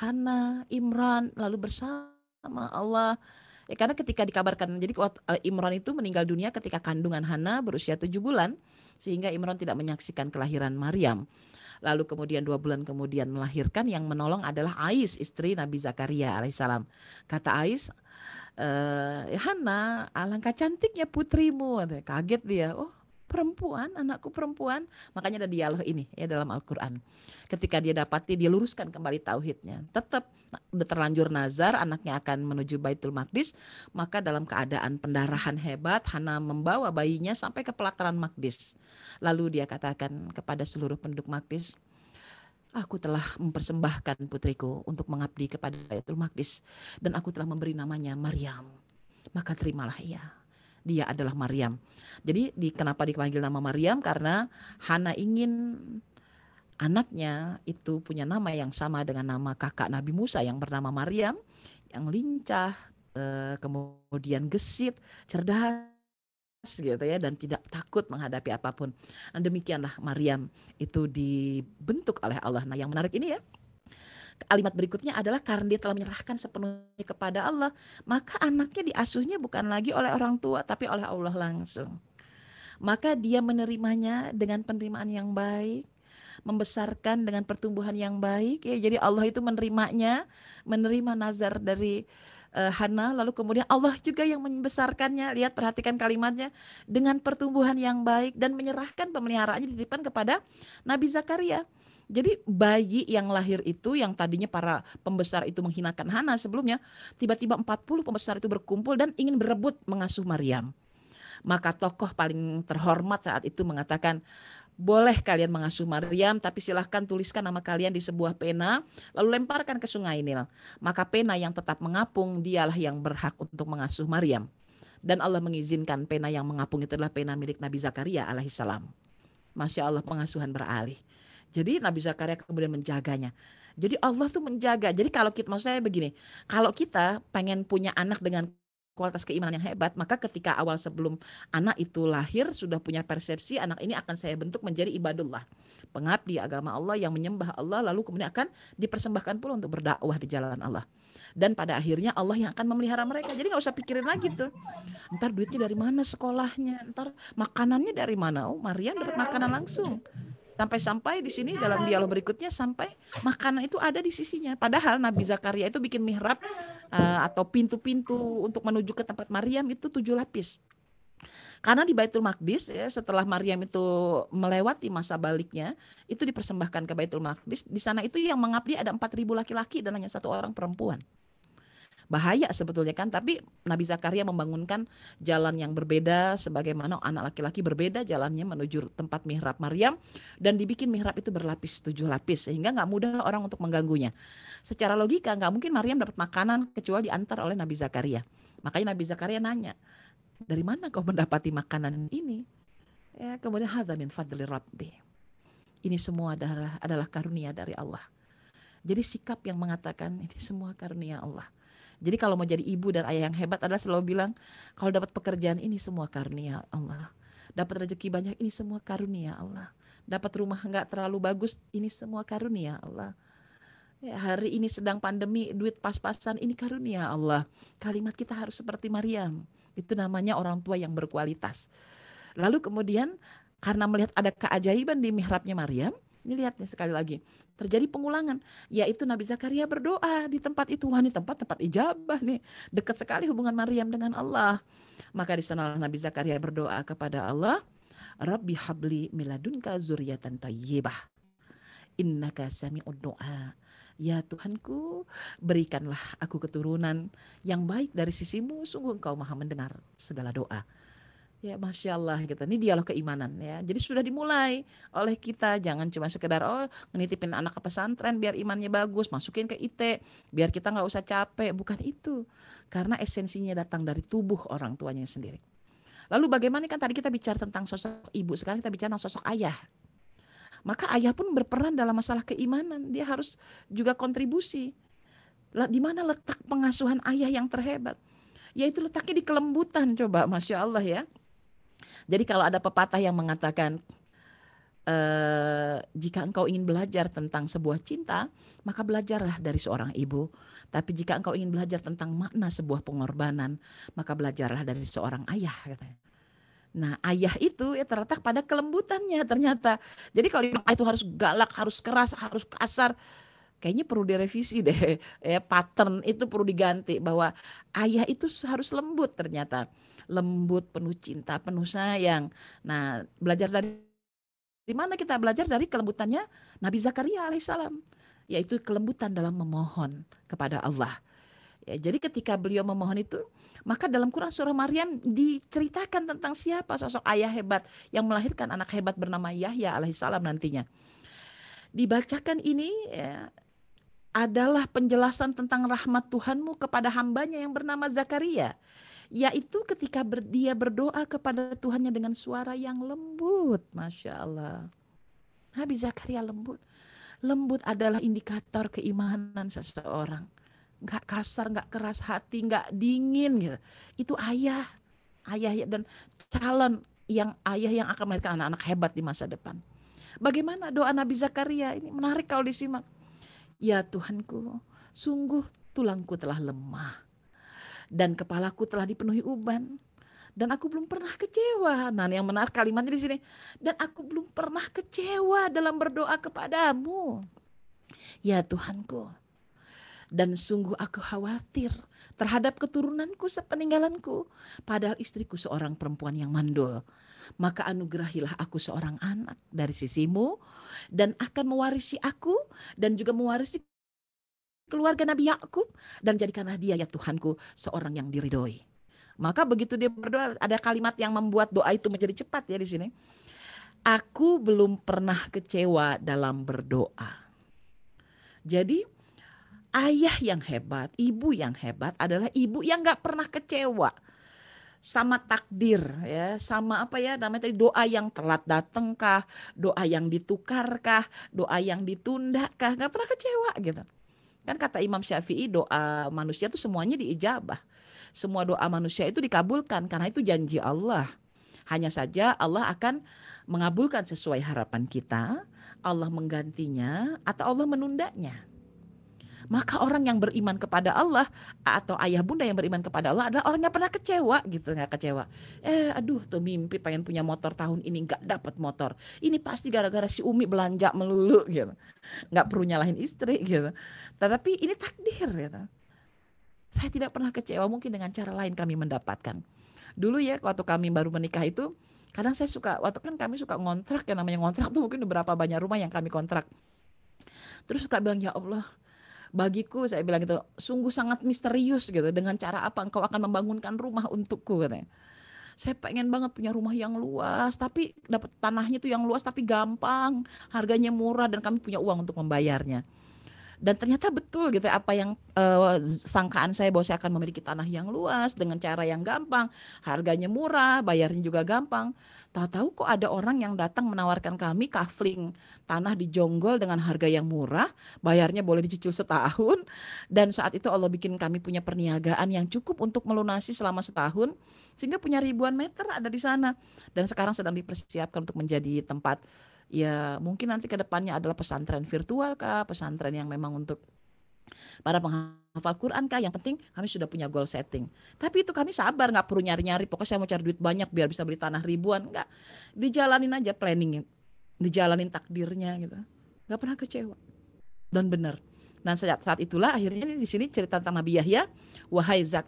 Hana, Imran, lalu bersama Allah. Ya, karena ketika dikabarkan, jadi Imran itu meninggal dunia ketika kandungan Hana berusia 7 bulan, sehingga Imran tidak menyaksikan kelahiran Maryam. Lalu kemudian 2 bulan kemudian melahirkan, yang menolong adalah Ais, istri Nabi Zakaria alaihissalam. Kata Ais, Hana, alangkah cantiknya putrimu. Kaget dia. Oh, perempuan, anakku perempuan. Makanya ada dialog ini ya dalam Al-Quran. Ketika dia dapati, dia luruskan kembali tauhidnya. Tetap udah terlanjur nazar, anaknya akan menuju Baitul Maqdis. Maka dalam keadaan pendarahan hebat, Hana membawa bayinya sampai ke pelataran Maqdis. Lalu dia katakan kepada seluruh penduduk Maqdis, aku telah mempersembahkan putriku untuk mengabdi kepada Baitul Maqdis, dan aku telah memberi namanya Maryam. Maka terimalah ia. Dia adalah Maryam. Jadi kenapa dipanggil nama Maryam? Karena Hana ingin anaknya itu punya nama yang sama dengan nama kakak Nabi Musa yang bernama Maryam, yang lincah, kemudian gesit, cerdas gitu ya, dan tidak takut menghadapi apapun. Dan demikianlah Maryam itu dibentuk oleh Allah. Nah, yang menarik ini ya, kalimat berikutnya adalah karena dia telah menyerahkan sepenuhnya kepada Allah, maka anaknya diasuhnya bukan lagi oleh orang tua tapi oleh Allah langsung. Maka dia menerimanya dengan penerimaan yang baik, membesarkan dengan pertumbuhan yang baik ya. Jadi Allah itu menerima nazar dari Hana, lalu kemudian Allah juga yang membesarkannya. Lihat, perhatikan kalimatnya, dengan pertumbuhan yang baik dan menyerahkan pemeliharaannya dititipkan kepada Nabi Zakaria. Jadi bayi yang lahir itu, yang tadinya para pembesar itu menghinakan Hana sebelumnya, tiba-tiba 40 pembesar itu berkumpul dan ingin berebut mengasuh Maryam. Maka tokoh paling terhormat saat itu mengatakan, boleh kalian mengasuh Maryam, tapi silahkan tuliskan nama kalian di sebuah pena, lalu lemparkan ke sungai Nil. Maka pena yang tetap mengapung, dialah yang berhak untuk mengasuh Maryam. Dan Allah mengizinkan pena yang mengapung itu adalah pena milik Nabi Zakaria alaihissalam. Masya Allah, pengasuhan beralih. Jadi Nabi Zakaria kemudian menjaganya. Jadi Allah tuh menjaga. Jadi kalau kita, maksud saya begini, kalau kita pengen punya anak dengan kualitas keimanan yang hebat, maka ketika awal sebelum anak itu lahir sudah punya persepsi, anak ini akan saya bentuk menjadi ibadullah, pengabdi agama Allah yang menyembah Allah, lalu kemudian akan dipersembahkan pula untuk berdakwah di jalan Allah. Dan pada akhirnya Allah yang akan memelihara mereka. Jadi nggak usah pikirin lagi tuh, ntar duitnya dari mana sekolahnya, ntar makanannya dari mana. Oh, Maryam dapat makanan langsung. Sampai-sampai di sini dalam dialog berikutnya sampai makanan itu ada di sisinya. Padahal Nabi Zakaria itu bikin mihrab atau pintu-pintu untuk menuju ke tempat Maryam itu 7 lapis. Karena di Baitul Maqdis ya, setelah Maryam itu melewati masa baliknya, itu dipersembahkan ke Baitul Maqdis. Di sana itu yang mengabdi ada 4.000 laki-laki dan hanya 1 orang perempuan. Bahaya sebetulnya kan, tapi Nabi Zakaria membangunkan jalan yang berbeda, sebagaimana anak laki-laki berbeda jalannya menuju tempat mihrab Maryam, dan dibikin mihrab itu berlapis 7 lapis sehingga nggak mudah orang untuk mengganggunya. Secara logika nggak mungkin Maryam dapat makanan kecuali diantar oleh Nabi Zakaria. Makanya Nabi Zakaria nanya, dari mana kau mendapati makanan ini? Ya, kemudian hadza min fadli rabbi. Ini semua adalah karunia dari Allah. Jadi sikap yang mengatakan ini semua karunia Allah. Jadi kalau mau jadi ibu dan ayah yang hebat adalah selalu bilang, kalau dapat pekerjaan ini semua karunia Allah. Dapat rezeki banyak ini semua karunia Allah. Dapat rumah nggak terlalu bagus ini semua karunia Allah. Ya, hari ini sedang pandemi, duit pas-pasan ini karunia Allah. Kalimat kita harus seperti Maryam. Itu namanya orang tua yang berkualitas. Lalu kemudian karena melihat ada keajaiban di mihrabnya Maryam, ini lihat nih sekali lagi, terjadi pengulangan, yaitu Nabi Zakaria berdoa di tempat itu. Wah, ini tempat ijabah nih, dekat sekali hubungan Maryam dengan Allah. Maka di sana Nabi Zakaria berdoa kepada Allah, Rabbi habli miladunka zuriyatan thayyibah, innaka sami'ud du'a. Ya Tuhanku, berikanlah aku keturunan yang baik dari sisimu, sungguh Engkau maha mendengar segala doa. Ya, Masya Allah gitu. Ini dialog keimanan ya. Jadi sudah dimulai oleh kita. Jangan cuma sekedar nitipin anak ke pesantren biar imannya bagus, masukin ke IT biar kita nggak usah capek. Bukan itu. Karena esensinya datang dari tubuh orang tuanya sendiri. Lalu bagaimana, kan tadi kita bicara tentang sosok ibu, sekarang kita bicara tentang sosok ayah. Maka ayah pun berperan dalam masalah keimanan. Dia harus juga kontribusi. Di mana letak pengasuhan ayah yang terhebat? Yaitu letaknya di kelembutan. Coba, Masya Allah ya. Jadi kalau ada pepatah yang mengatakan jika engkau ingin belajar tentang sebuah cinta, maka belajarlah dari seorang ibu. Tapi jika engkau ingin belajar tentang makna sebuah pengorbanan, maka belajarlah dari seorang ayah, katanya. Nah, ayah itu ya terletak pada kelembutannya ternyata. Jadi kalau itu harus galak, harus keras, harus kasar, kayaknya perlu direvisi deh ya, pattern itu perlu diganti bahwa ayah itu harus lembut, ternyata lembut, penuh cinta, penuh sayang. Nah, belajar dari mana kita belajar? Dari kelembutannya Nabi Zakaria alaihissalam, yaitu kelembutan dalam memohon kepada Allah. Ya, jadi ketika beliau memohon itu, maka dalam Quran surah Maryam diceritakan tentang siapa sosok ayah hebat yang melahirkan anak hebat bernama Yahya alaihissalam nantinya. Dibacakan ini ya, adalah penjelasan tentang rahmat Tuhanmu kepada hambanya yang bernama Zakaria. Yaitu ketika dia berdoa kepada Tuhannya dengan suara yang lembut. Masya Allah. Nabi Zakaria lembut. Lembut adalah indikator keimanan seseorang. Nggak kasar, nggak keras hati, nggak dingin gitu. Itu ayah. Ayah dan calon ayah yang akan melahirkan anak-anak hebat di masa depan. Bagaimana doa Nabi Zakaria ini? Menarik kalau disimak. Ya Tuhanku, sungguh tulangku telah lemah dan kepalaku telah dipenuhi uban dan aku belum pernah kecewa. Nah, yang menarik kalimatnya di sini. Dan aku belum pernah kecewa dalam berdoa kepadamu. Ya Tuhanku, dan sungguh aku khawatir terhadap keturunanku sepeninggalanku, padahal istriku seorang perempuan yang mandul. Maka anugerahilah aku seorang anak dari sisimu dan akan mewarisi aku dan juga mewarisi keluarga Nabi Yakub, dan jadikanlah dia ya Tuhanku seorang yang diridhoi. Maka begitu dia berdoa, ada kalimat yang membuat doa itu menjadi cepat ya di sini. Aku belum pernah kecewa dalam berdoa. Jadi ayah yang hebat, ibu yang hebat adalah ibu yang gak pernah kecewa sama takdir ya, sama apa ya namanya tadi, doa yang telat datang kah, doa yang ditukar kah, doa yang ditunda kah, gak pernah kecewa gitu. Kan kata Imam Syafi'i, doa manusia itu semuanya diijabah. Semua doa manusia itu dikabulkan karena itu janji Allah. Hanya saja Allah akan mengabulkan sesuai harapan kita, Allah menggantinya atau Allah menundanya. Maka orang yang beriman kepada Allah atau ayah bunda yang beriman kepada Allah adalah orang yang pernah kecewa gitu, nggak kecewa. Aduh tuh mimpi pengen punya motor tahun ini nggak dapat motor. Ini pasti gara-gara si Umi belanja melulu gitu. Nggak perlu nyalahin istri gitu. Tetapi ini takdir gitu. Saya tidak pernah kecewa, mungkin dengan cara lain kami mendapatkan. Dulu ya waktu kami baru menikah itu, kadang saya suka, waktu kan kami suka ngontrak, yang namanya ngontrak tuh mungkin berapa banyak rumah yang kami kontrak. Terus suka bilang, ya Allah, bagiku saya bilang gitu, sungguh sangat misterius gitu, dengan cara apa engkau akan membangunkan rumah untukku katanya. Saya pengen banget punya rumah yang luas, tapi dapat tanahnya tuh yang luas tapi gampang, harganya murah dan kami punya uang untuk membayarnya. Dan ternyata betul gitu apa yang sangkaan saya bahwa saya akan memiliki tanah yang luas dengan cara yang gampang, harganya murah, bayarnya juga gampang. Tahu-tahu kok ada orang yang datang menawarkan kami kafling tanah di Jonggol dengan harga yang murah, bayarnya boleh dicicil setahun, dan saat itu Allah bikin kami punya perniagaan yang cukup untuk melunasi selama setahun, sehingga punya ribuan meter ada di sana, dan sekarang sedang dipersiapkan untuk menjadi tempat. Ya mungkin nanti ke depannya adalah pesantren virtual kah, pesantren yang memang untuk para penghafal Quran kah, yang penting kami sudah punya goal setting. Tapi itu kami sabar, gak perlu nyari-nyari, pokoknya saya mau cari duit banyak biar bisa beli tanah ribuan. Enggak, dijalanin aja planningnya, dijalanin takdirnya gitu. Gak pernah kecewa. Dan benar. Dan saat itulah akhirnya di sini cerita tentang Nabi Yahya,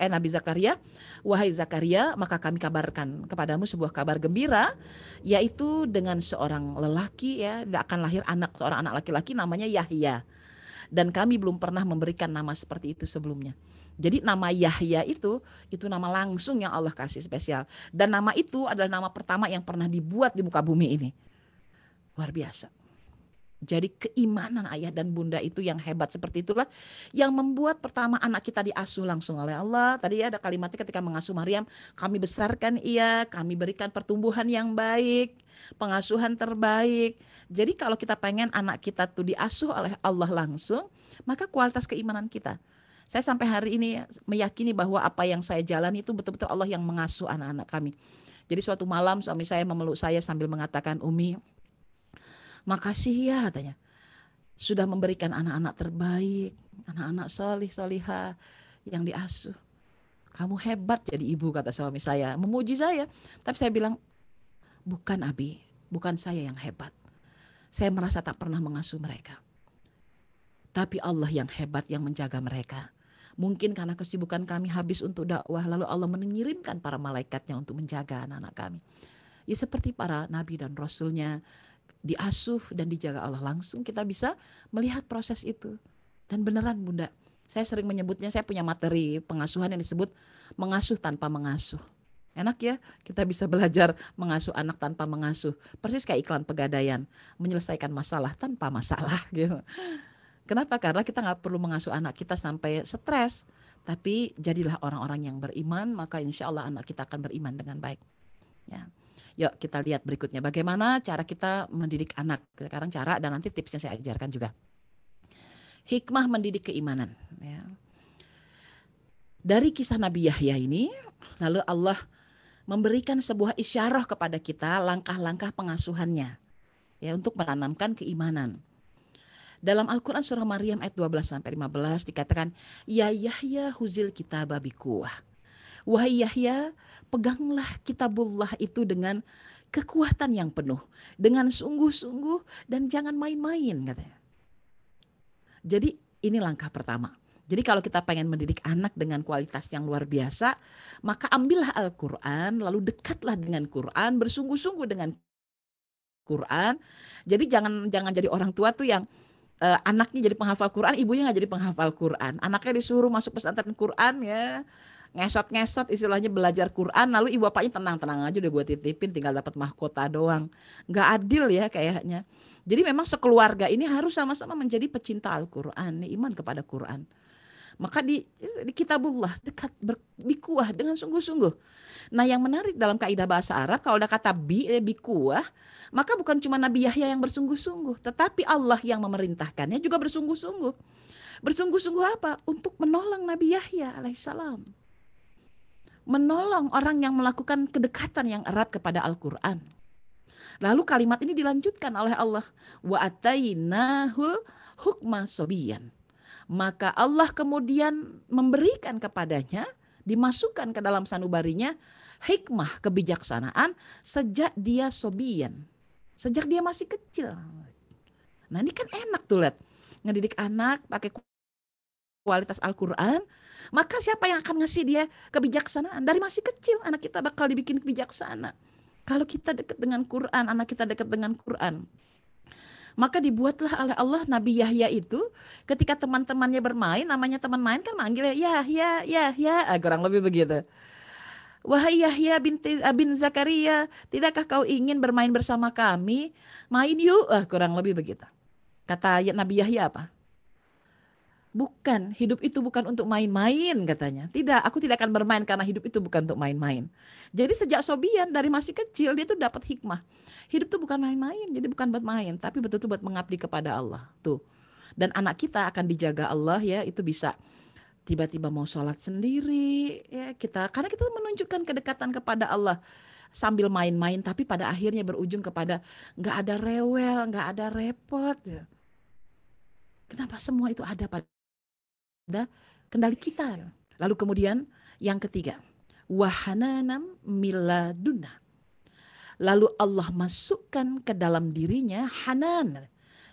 Nabi Zakaria, wahai Zakaria, maka kami kabarkan kepadamu sebuah kabar gembira, yaitu dengan seorang lelaki ya, akan lahir seorang anak laki-laki namanya Yahya. Dan kami belum pernah memberikan nama seperti itu sebelumnya. Jadi nama Yahya itu nama langsung yang Allah kasih spesial. Dan nama itu adalah nama pertama yang pernah dibuat di muka bumi ini. Luar biasa. Jadi keimanan ayah dan bunda itu yang hebat, seperti itulah yang membuat pertama anak kita diasuh langsung oleh Allah. Tadi ya ada kalimatnya ketika mengasuh Maryam, kami besarkan ia, kami berikan pertumbuhan yang baik, pengasuhan terbaik. Jadi kalau kita pengen anak kita tuh diasuh oleh Allah langsung, maka kualitas keimanan kita. Saya sampai hari ini meyakini bahwa apa yang saya jalani itu betul-betul Allah yang mengasuh anak-anak kami. Jadi suatu malam suami saya memeluk saya sambil mengatakan, Umi, makasih ya katanya, sudah memberikan anak-anak terbaik, anak-anak solih solihah yang diasuh. Kamu hebat jadi ibu, kata suami saya, memuji saya. Tapi saya bilang, bukan Abi, bukan saya yang hebat. Saya merasa tak pernah mengasuh mereka. Tapi Allah yang hebat yang menjaga mereka. Mungkin karena kesibukan kami habis untuk dakwah, lalu Allah mengirimkan para malaikatnya untuk menjaga anak-anak kami. Ya seperti para nabi dan rasulnya diasuh dan dijaga Allah, langsung kita bisa melihat proses itu. Dan beneran Bunda, saya sering menyebutnya, saya punya materi pengasuhan yang disebut mengasuh tanpa mengasuh. Enak ya, kita bisa belajar mengasuh anak tanpa mengasuh. Persis kayak iklan Pegadaian, menyelesaikan masalah tanpa masalah gitu. Kenapa? Karena kita nggak perlu mengasuh anak kita sampai stres. Tapi jadilah orang-orang yang beriman, maka insya Allah anak kita akan beriman dengan baik. Ya. Yuk kita lihat berikutnya bagaimana cara kita mendidik anak. Sekarang cara dan nanti tipsnya saya ajarkan juga. Hikmah mendidik keimanan. Ya. Dari kisah Nabi Yahya ini, lalu Allah memberikan sebuah isyarah kepada kita langkah-langkah pengasuhannya. Ya, untuk menanamkan keimanan. Dalam Al-Quran surah Maryam ayat 12-15 dikatakan, Ya Yahya huzil kitaba bikuwah. Wahai Yahya, peganglah kitabullah itu dengan kekuatan yang penuh. Dengan sungguh-sungguh dan jangan main-main katanya. Jadi ini langkah pertama. Jadi kalau kita pengen mendidik anak dengan kualitas yang luar biasa, maka ambillah Al-Quran, lalu dekatlah dengan Quran, bersungguh-sungguh dengan Quran. Jadi jangan jadi orang tua tuh yang anaknya jadi penghafal Quran, ibunya nggak jadi penghafal Quran. Anaknya disuruh masuk pesantren Quran ya, ngesot-ngesot istilahnya belajar Quran, lalu ibu bapaknya tenang-tenang aja udah gue titipin tinggal dapat mahkota doang. Nggak adil ya kayaknya. Jadi memang sekeluarga ini harus sama-sama menjadi pecinta Al-Quran, iman kepada Quran. Maka di kitabullah dekat bikuah dengan sungguh-sungguh. Nah yang menarik dalam kaidah bahasa Arab, kalau ada kata bikuah, maka bukan cuma Nabi Yahya yang bersungguh-sungguh, tetapi Allah yang memerintahkannya juga bersungguh-sungguh. Bersungguh-sungguh apa? Untuk menolong Nabi Yahya alaihissalam. Menolong orang yang melakukan kedekatan yang erat kepada Al-Quran. Lalu kalimat ini dilanjutkan oleh Allah. Wa atainahul hukma sobiyan. Maka Allah kemudian memberikan kepadanya, dimasukkan ke dalam sanubarinya hikmah kebijaksanaan sejak dia sobian, sejak dia masih kecil. Nah ini kan enak tuh lihat, ngedidik anak pakai kualitas Al-Quran, maka siapa yang akan ngasih dia kebijaksanaan? Dari masih kecil anak kita bakal dibikin bijaksana. Kalau kita dekat dengan Quran, anak kita dekat dengan Quran. Maka dibuatlah oleh Allah Nabi Yahya itu ketika teman-temannya bermain, namanya teman main kan manggilnya Yahya, kurang lebih begitu. Wahai Yahya bin Zakaria, tidakkah kau ingin bermain bersama kami? Main yuk, kurang lebih begitu. Kata Nabi Yahya apa? Bukan, hidup itu bukan untuk main-main katanya. Tidak, aku tidak akan bermain karena hidup itu bukan untuk main-main. Jadi sejak sobian dari masih kecil dia tuh dapat hikmah. Hidup itu bukan main-main, jadi bukan buat main, tapi betul-betul buat mengabdi kepada Allah. Tuh. Dan anak kita akan dijaga Allah ya, itu bisa tiba-tiba mau sholat sendiri ya kita, karena kita menunjukkan kedekatan kepada Allah sambil main-main, tapi pada akhirnya berujung kepada nggak ada rewel, nggak ada repot. Ya. Kenapa semua itu ada pada kendali kita. Lalu kemudian yang ketiga, wahananam miladuna. Lalu Allah masukkan ke dalam dirinya hanan,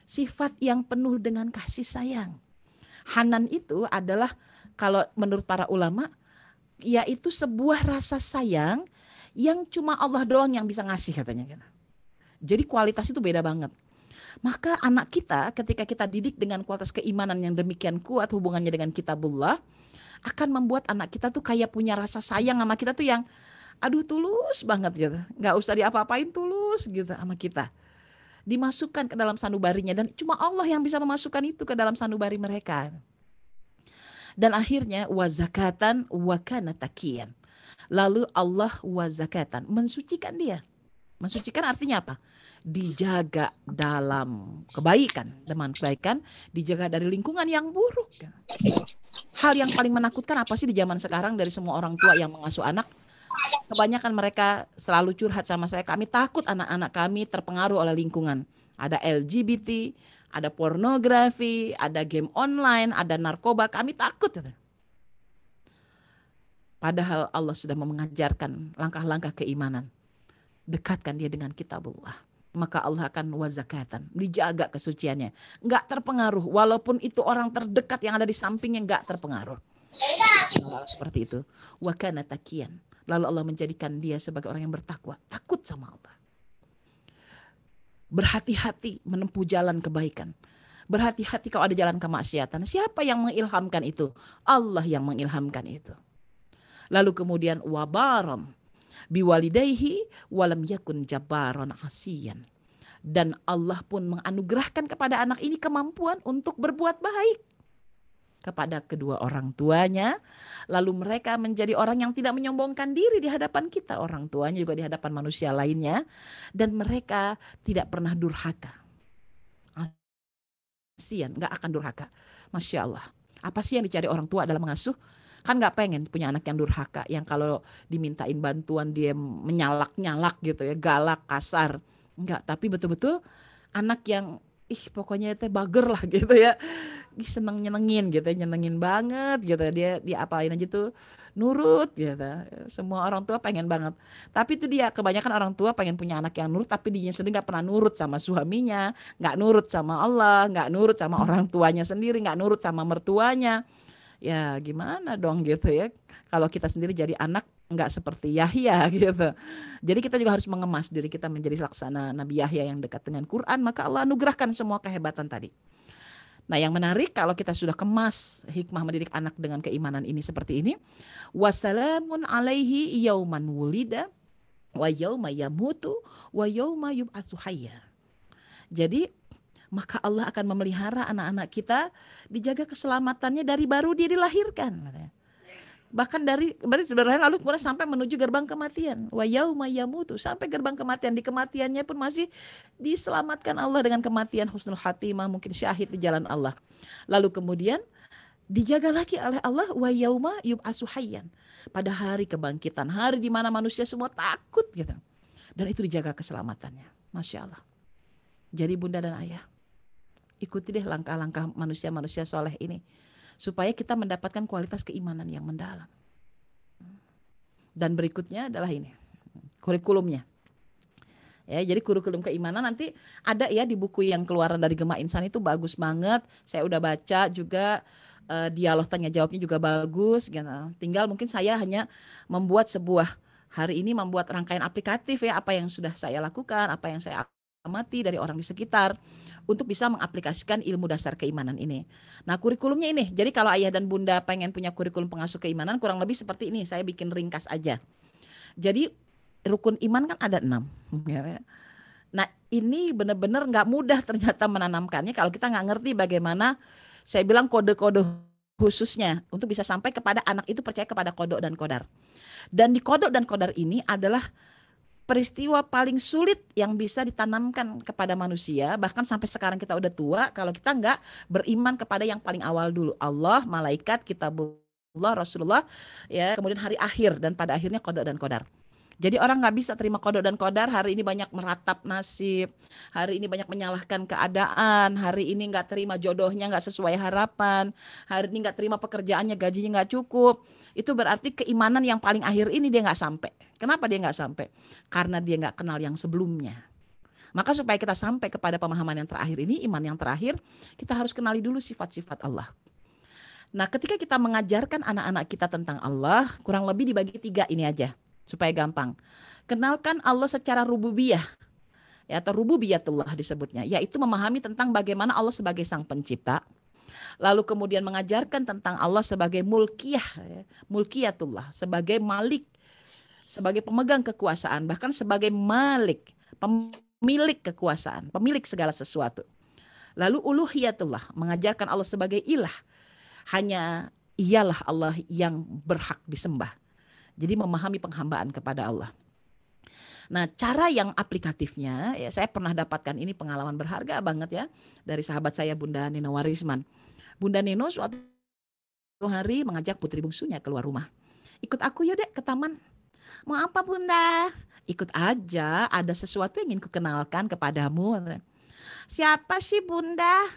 sifat yang penuh dengan kasih sayang. Hanan itu adalah kalau menurut para ulama yaitu sebuah rasa sayang yang cuma Allah doang yang bisa ngasih katanya. Jadi kualitas itu beda banget. Maka anak kita ketika kita didik dengan kualitas keimanan yang demikian kuat hubungannya dengan kitabullah, akan membuat anak kita tuh kayak punya rasa sayang sama kita tuh yang aduh tulus banget gitu. Gak usah diapa-apain, tulus gitu sama kita. Dimasukkan ke dalam sanubarinya dan cuma Allah yang bisa memasukkan itu ke dalam sanubari mereka. Dan akhirnya wazakatan wakana takian. Lalu Allah wazakatan mensucikan dia. Mensucikan artinya apa? Dijaga dalam kebaikan, teman kebaikan, dijaga dari lingkungan yang buruk. Hal yang paling menakutkan apa sih di zaman sekarang dari semua orang tua yang mengasuh anak? Kebanyakan mereka selalu curhat sama saya, kami takut anak-anak kami terpengaruh oleh lingkungan. Ada LGBT, ada pornografi, ada game online, ada narkoba, kami takut. Padahal Allah sudah mengajarkan langkah-langkah keimanan. Dekatkan dia dengan kitabullah. maka Allah akan wazakatan, dijaga kesuciannya, nggak terpengaruh, walaupun itu orang terdekat yang ada di sampingnya nggak terpengaruh. Seperti itu. Wa kana taqiyan. Lalu Allah menjadikan dia sebagai orang yang bertakwa, takut sama Allah. Berhati-hati menempuh jalan kebaikan. Berhati-hati kalau ada jalan kemaksiatan. Siapa yang mengilhamkan itu? Allah yang mengilhamkan itu. Lalu kemudian wabaram biwalidayhi walam yakun jabbaran asiyan. Dan Allah pun menganugerahkan kepada anak ini kemampuan untuk berbuat baik kepada kedua orang tuanya. Lalu mereka menjadi orang yang tidak menyombongkan diri di hadapan kita, orang tuanya juga di hadapan manusia lainnya. Dan mereka tidak pernah durhaka. Asian, gak akan durhaka. Masya Allah. Apa sih yang dicari orang tua dalam mengasuh? Kan gak pengen punya anak yang durhaka, yang kalau dimintain bantuan dia menyalak-nyalak gitu ya, galak, kasar. Enggak, tapi betul-betul anak yang pokoknya teh bager lah gitu ya, seneng-nyenengin gitu, nyenengin banget gitu, dia apain aja tuh nurut gitu. Semua orang tua pengen banget, tapi itu dia kebanyakan orang tua pengen punya anak yang nurut, tapi dia sendiri nggak pernah nurut sama suaminya, nggak nurut sama Allah, nggak nurut sama orang tuanya sendiri, nggak nurut sama mertuanya. Ya gimana dong gitu ya, kalau kita sendiri jadi anak nggak seperti Yahya gitu. Jadi kita juga harus mengemas diri kita menjadi laksana Nabi Yahya yang dekat dengan Quran, maka Allah anugerahkan semua kehebatan tadi. Nah yang menarik kalau kita sudah kemas hikmah mendidik anak dengan keimanan ini seperti ini. Wassalamun alaihi yauman wulida wa yauma yamutu wa yauma yub'atsu hayya. Jadi maka Allah akan memelihara anak-anak kita, dijaga keselamatannya dari baru dia dilahirkan. Bahkan berarti sebenarnya lalu kemudian sampai menuju gerbang kematian. Wa yauma yamutu, sampai gerbang kematian, di kematiannya pun masih diselamatkan Allah dengan kematian husnul khatimah, mungkin syahid di jalan Allah. Lalu kemudian dijaga lagi oleh Allah wa yauma yub'atsu hayyan, pada hari kebangkitan, hari di mana manusia semua takut gitu. Dan itu dijaga keselamatannya. Masya Allah. Jadi bunda dan ayah, ikuti deh langkah-langkah manusia-manusia soleh ini, supaya kita mendapatkan kualitas keimanan yang mendalam. Dan berikutnya adalah ini, kurikulumnya. Ya, jadi kurikulum keimanan nanti ada ya di buku yang keluaran dari Gema Insan, itu bagus banget. Saya udah baca juga, dialog tanya jawabnya juga bagus gitu. Tinggal mungkin saya hanya membuat hari ini membuat rangkaian aplikatif ya, apa yang sudah saya lakukan, apa yang saya amati dari orang di sekitar, untuk bisa mengaplikasikan ilmu dasar keimanan ini. Nah kurikulumnya ini, jadi kalau ayah dan bunda pengen punya kurikulum pengasuh keimanan, kurang lebih seperti ini, saya bikin ringkas aja. Jadi rukun iman kan ada 6. Nah ini benar-benar gak mudah ternyata menanamkannya kalau kita gak ngerti bagaimana, saya bilang kode-kode khususnya untuk bisa sampai kepada anak itu percaya kepada kodok dan kodar. Dan di kodok dan kodar ini adalah peristiwa paling sulit yang bisa ditanamkan kepada manusia, bahkan sampai sekarang kita udah tua, kalau kita nggak beriman kepada yang paling awal dulu, Allah, malaikat, kitabullah, Rasulullah, ya, kemudian hari akhir, dan pada akhirnya qada dan qadar. Jadi orang nggak bisa terima qada dan qadar, hari ini banyak meratap nasib, hari ini banyak menyalahkan keadaan, hari ini nggak terima jodohnya nggak sesuai harapan, hari ini nggak terima pekerjaannya, gajinya nggak cukup. Itu berarti keimanan yang paling akhir ini dia nggak sampai. Kenapa dia nggak sampai? Karena dia nggak kenal yang sebelumnya. Maka supaya kita sampai kepada pemahaman yang terakhir ini, iman yang terakhir, kita harus kenali dulu sifat-sifat Allah. Nah ketika kita mengajarkan anak-anak kita tentang Allah, kurang lebih dibagi 3 ini aja, supaya gampang. Kenalkan Allah secara rububiyah, ya, atau rububiyatullah disebutnya, yaitu memahami tentang bagaimana Allah sebagai sang pencipta. Lalu kemudian mengajarkan tentang Allah sebagai mulkiyah, ya, mulkiyatullah, sebagai malik, sebagai pemegang kekuasaan, bahkan sebagai malik, pemilik kekuasaan, pemilik segala sesuatu. Lalu uluhiyatullah, mengajarkan Allah sebagai ilah, hanya ialah Allah yang berhak disembah. Jadi memahami penghambaan kepada Allah. Nah cara yang aplikatifnya, ya saya pernah dapatkan ini pengalaman berharga banget ya, dari sahabat saya Bunda Nino Warisman. Bunda Nino suatu hari mengajak putri bungsunya keluar rumah. Ikut aku ya dek ke taman. Mau apa bunda? Ikut aja, ada sesuatu yang ingin kukenalkan kepadamu. Siapa sih bunda?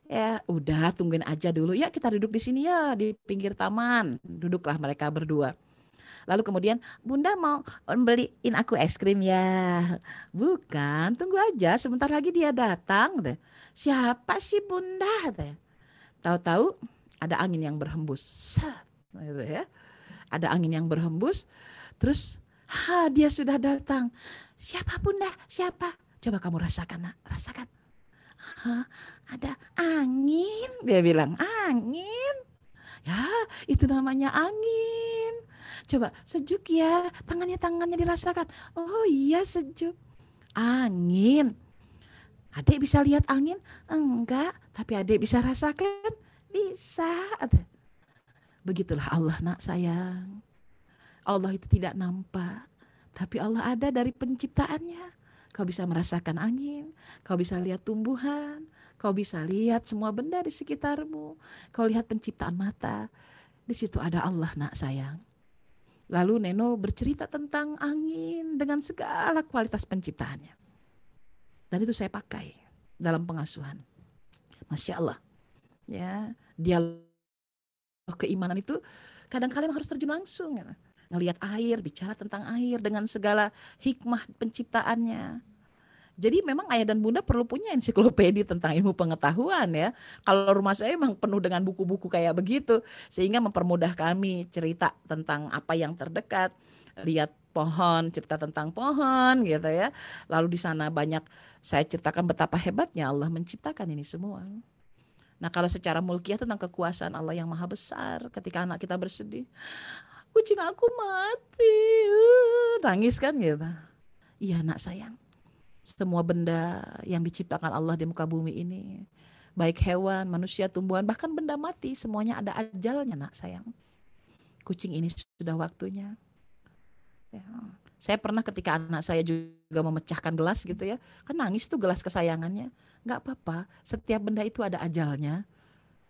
Ya udah tungguin aja dulu ya, kita duduk di sini ya di pinggir taman. Duduklah mereka berdua. Lalu kemudian, Bunda mau beliin aku es krim ya? Bukan, tunggu aja sebentar lagi dia datang deh. Siapa sih Bunda deh? Tahu-tahu ada angin yang berhembus. Set, gitu ya. Ada angin yang berhembus, terus dia sudah datang. Siapa Bunda? Siapa? Coba kamu rasakan, Nak. Rasakan. Hah, ada angin, dia bilang. Angin. Ya, itu namanya angin. Coba sejuk ya, tangannya dirasakan. Oh iya sejuk. Angin. Adik bisa lihat angin? Enggak, tapi adik bisa rasakan? Bisa. Begitulah Allah nak sayang. Allah itu tidak nampak, tapi Allah ada dari penciptaannya. Kau bisa merasakan angin, kau bisa lihat tumbuhan, kau bisa lihat semua benda di sekitarmu. Kau lihat penciptaan mata, di situ ada Allah nak sayang. Lalu Neno bercerita tentang angin dengan segala kualitas penciptaannya. Dan itu saya pakai dalam pengasuhan. Masya Allah. Ya, dialog keimanan itu kadang-kadang harus terjun langsung. Ya. Ngelihat air, bicara tentang air dengan segala hikmah penciptaannya. Jadi memang ayah dan bunda perlu punya ensiklopedia tentang ilmu pengetahuan ya. Kalau rumah saya memang penuh dengan buku-buku kayak begitu. Sehingga mempermudah kami cerita tentang apa yang terdekat. Lihat pohon, cerita tentang pohon gitu ya. Lalu di sana banyak saya ceritakan betapa hebatnya Allah menciptakan ini semua. Nah kalau secara mulkiyah tentang kekuasaan Allah yang maha besar. Ketika anak kita bersedih, kucing aku mati, nangis kan gitu. Iya nak sayang. Semua benda yang diciptakan Allah di muka bumi ini, baik hewan, manusia, tumbuhan, bahkan benda mati, semuanya ada ajalnya nak sayang. Kucing ini sudah waktunya. Ya. Saya pernah ketika anak saya juga memecahkan gelas gitu ya, kan nangis tuh gelas kesayangannya. Nggak apa-apa, setiap benda itu ada ajalnya.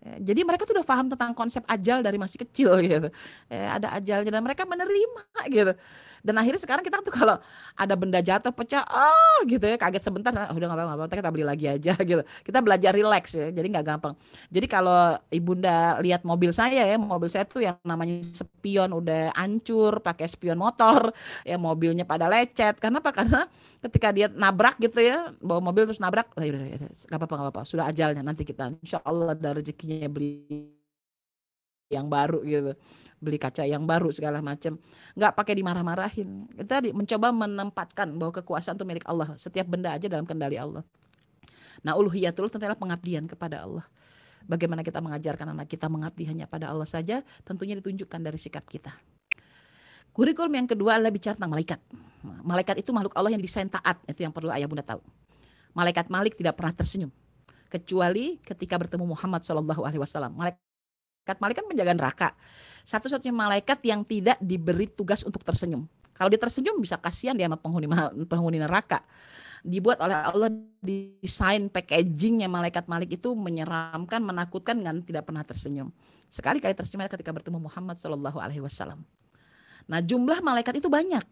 Jadi mereka tuh udah paham tentang konsep ajal dari masih kecil gitu. Ada ajalnya dan mereka menerima gitu. Dan akhirnya sekarang kita tuh kalau ada benda jatuh pecah, oh gitu ya kaget sebentar, udah nggak apa-apa, kita beli lagi aja gitu. Kita belajar relax ya, jadi nggak gampang. Jadi kalau ibunda lihat mobil saya ya, mobil saya tuh yang namanya spion udah hancur, pakai spion motor, ya mobilnya pada lecet. Karena apa? Karena ketika dia nabrak gitu ya, bawa mobil terus nabrak, nggak apa-apa, sudah ajalnya nanti kita, insya Allah ada rezekinya beli yang baru gitu, beli kaca yang baru segala macam, nggak pakai dimarah-marahin. Kita mencoba menempatkan bahwa kekuasaan itu milik Allah, setiap benda aja dalam kendali Allah. Nah uluhiyatul adalah pengabdian kepada Allah. Bagaimana kita mengajarkan anak kita mengabdi hanya pada Allah saja, tentunya ditunjukkan dari sikap kita. Kurikulum yang kedua adalah bicara tentang malaikat. Malaikat itu makhluk Allah yang didesain taat, itu yang perlu ayah bunda tahu. Malaikat Malik tidak pernah tersenyum, kecuali ketika bertemu Muhammad SAW. Malaikat Malik kan penjaga neraka. Satu-satunya malaikat yang tidak diberi tugas untuk tersenyum. Kalau dia tersenyum bisa kasihan dia sama penghuni neraka. Dibuat oleh Allah desain packagingnya malaikat Malik itu menyeramkan, menakutkan dengan tidak pernah tersenyum. Sekali-kali tersenyum ketika bertemu Muhammad SAW. Nah jumlah malaikat itu banyak.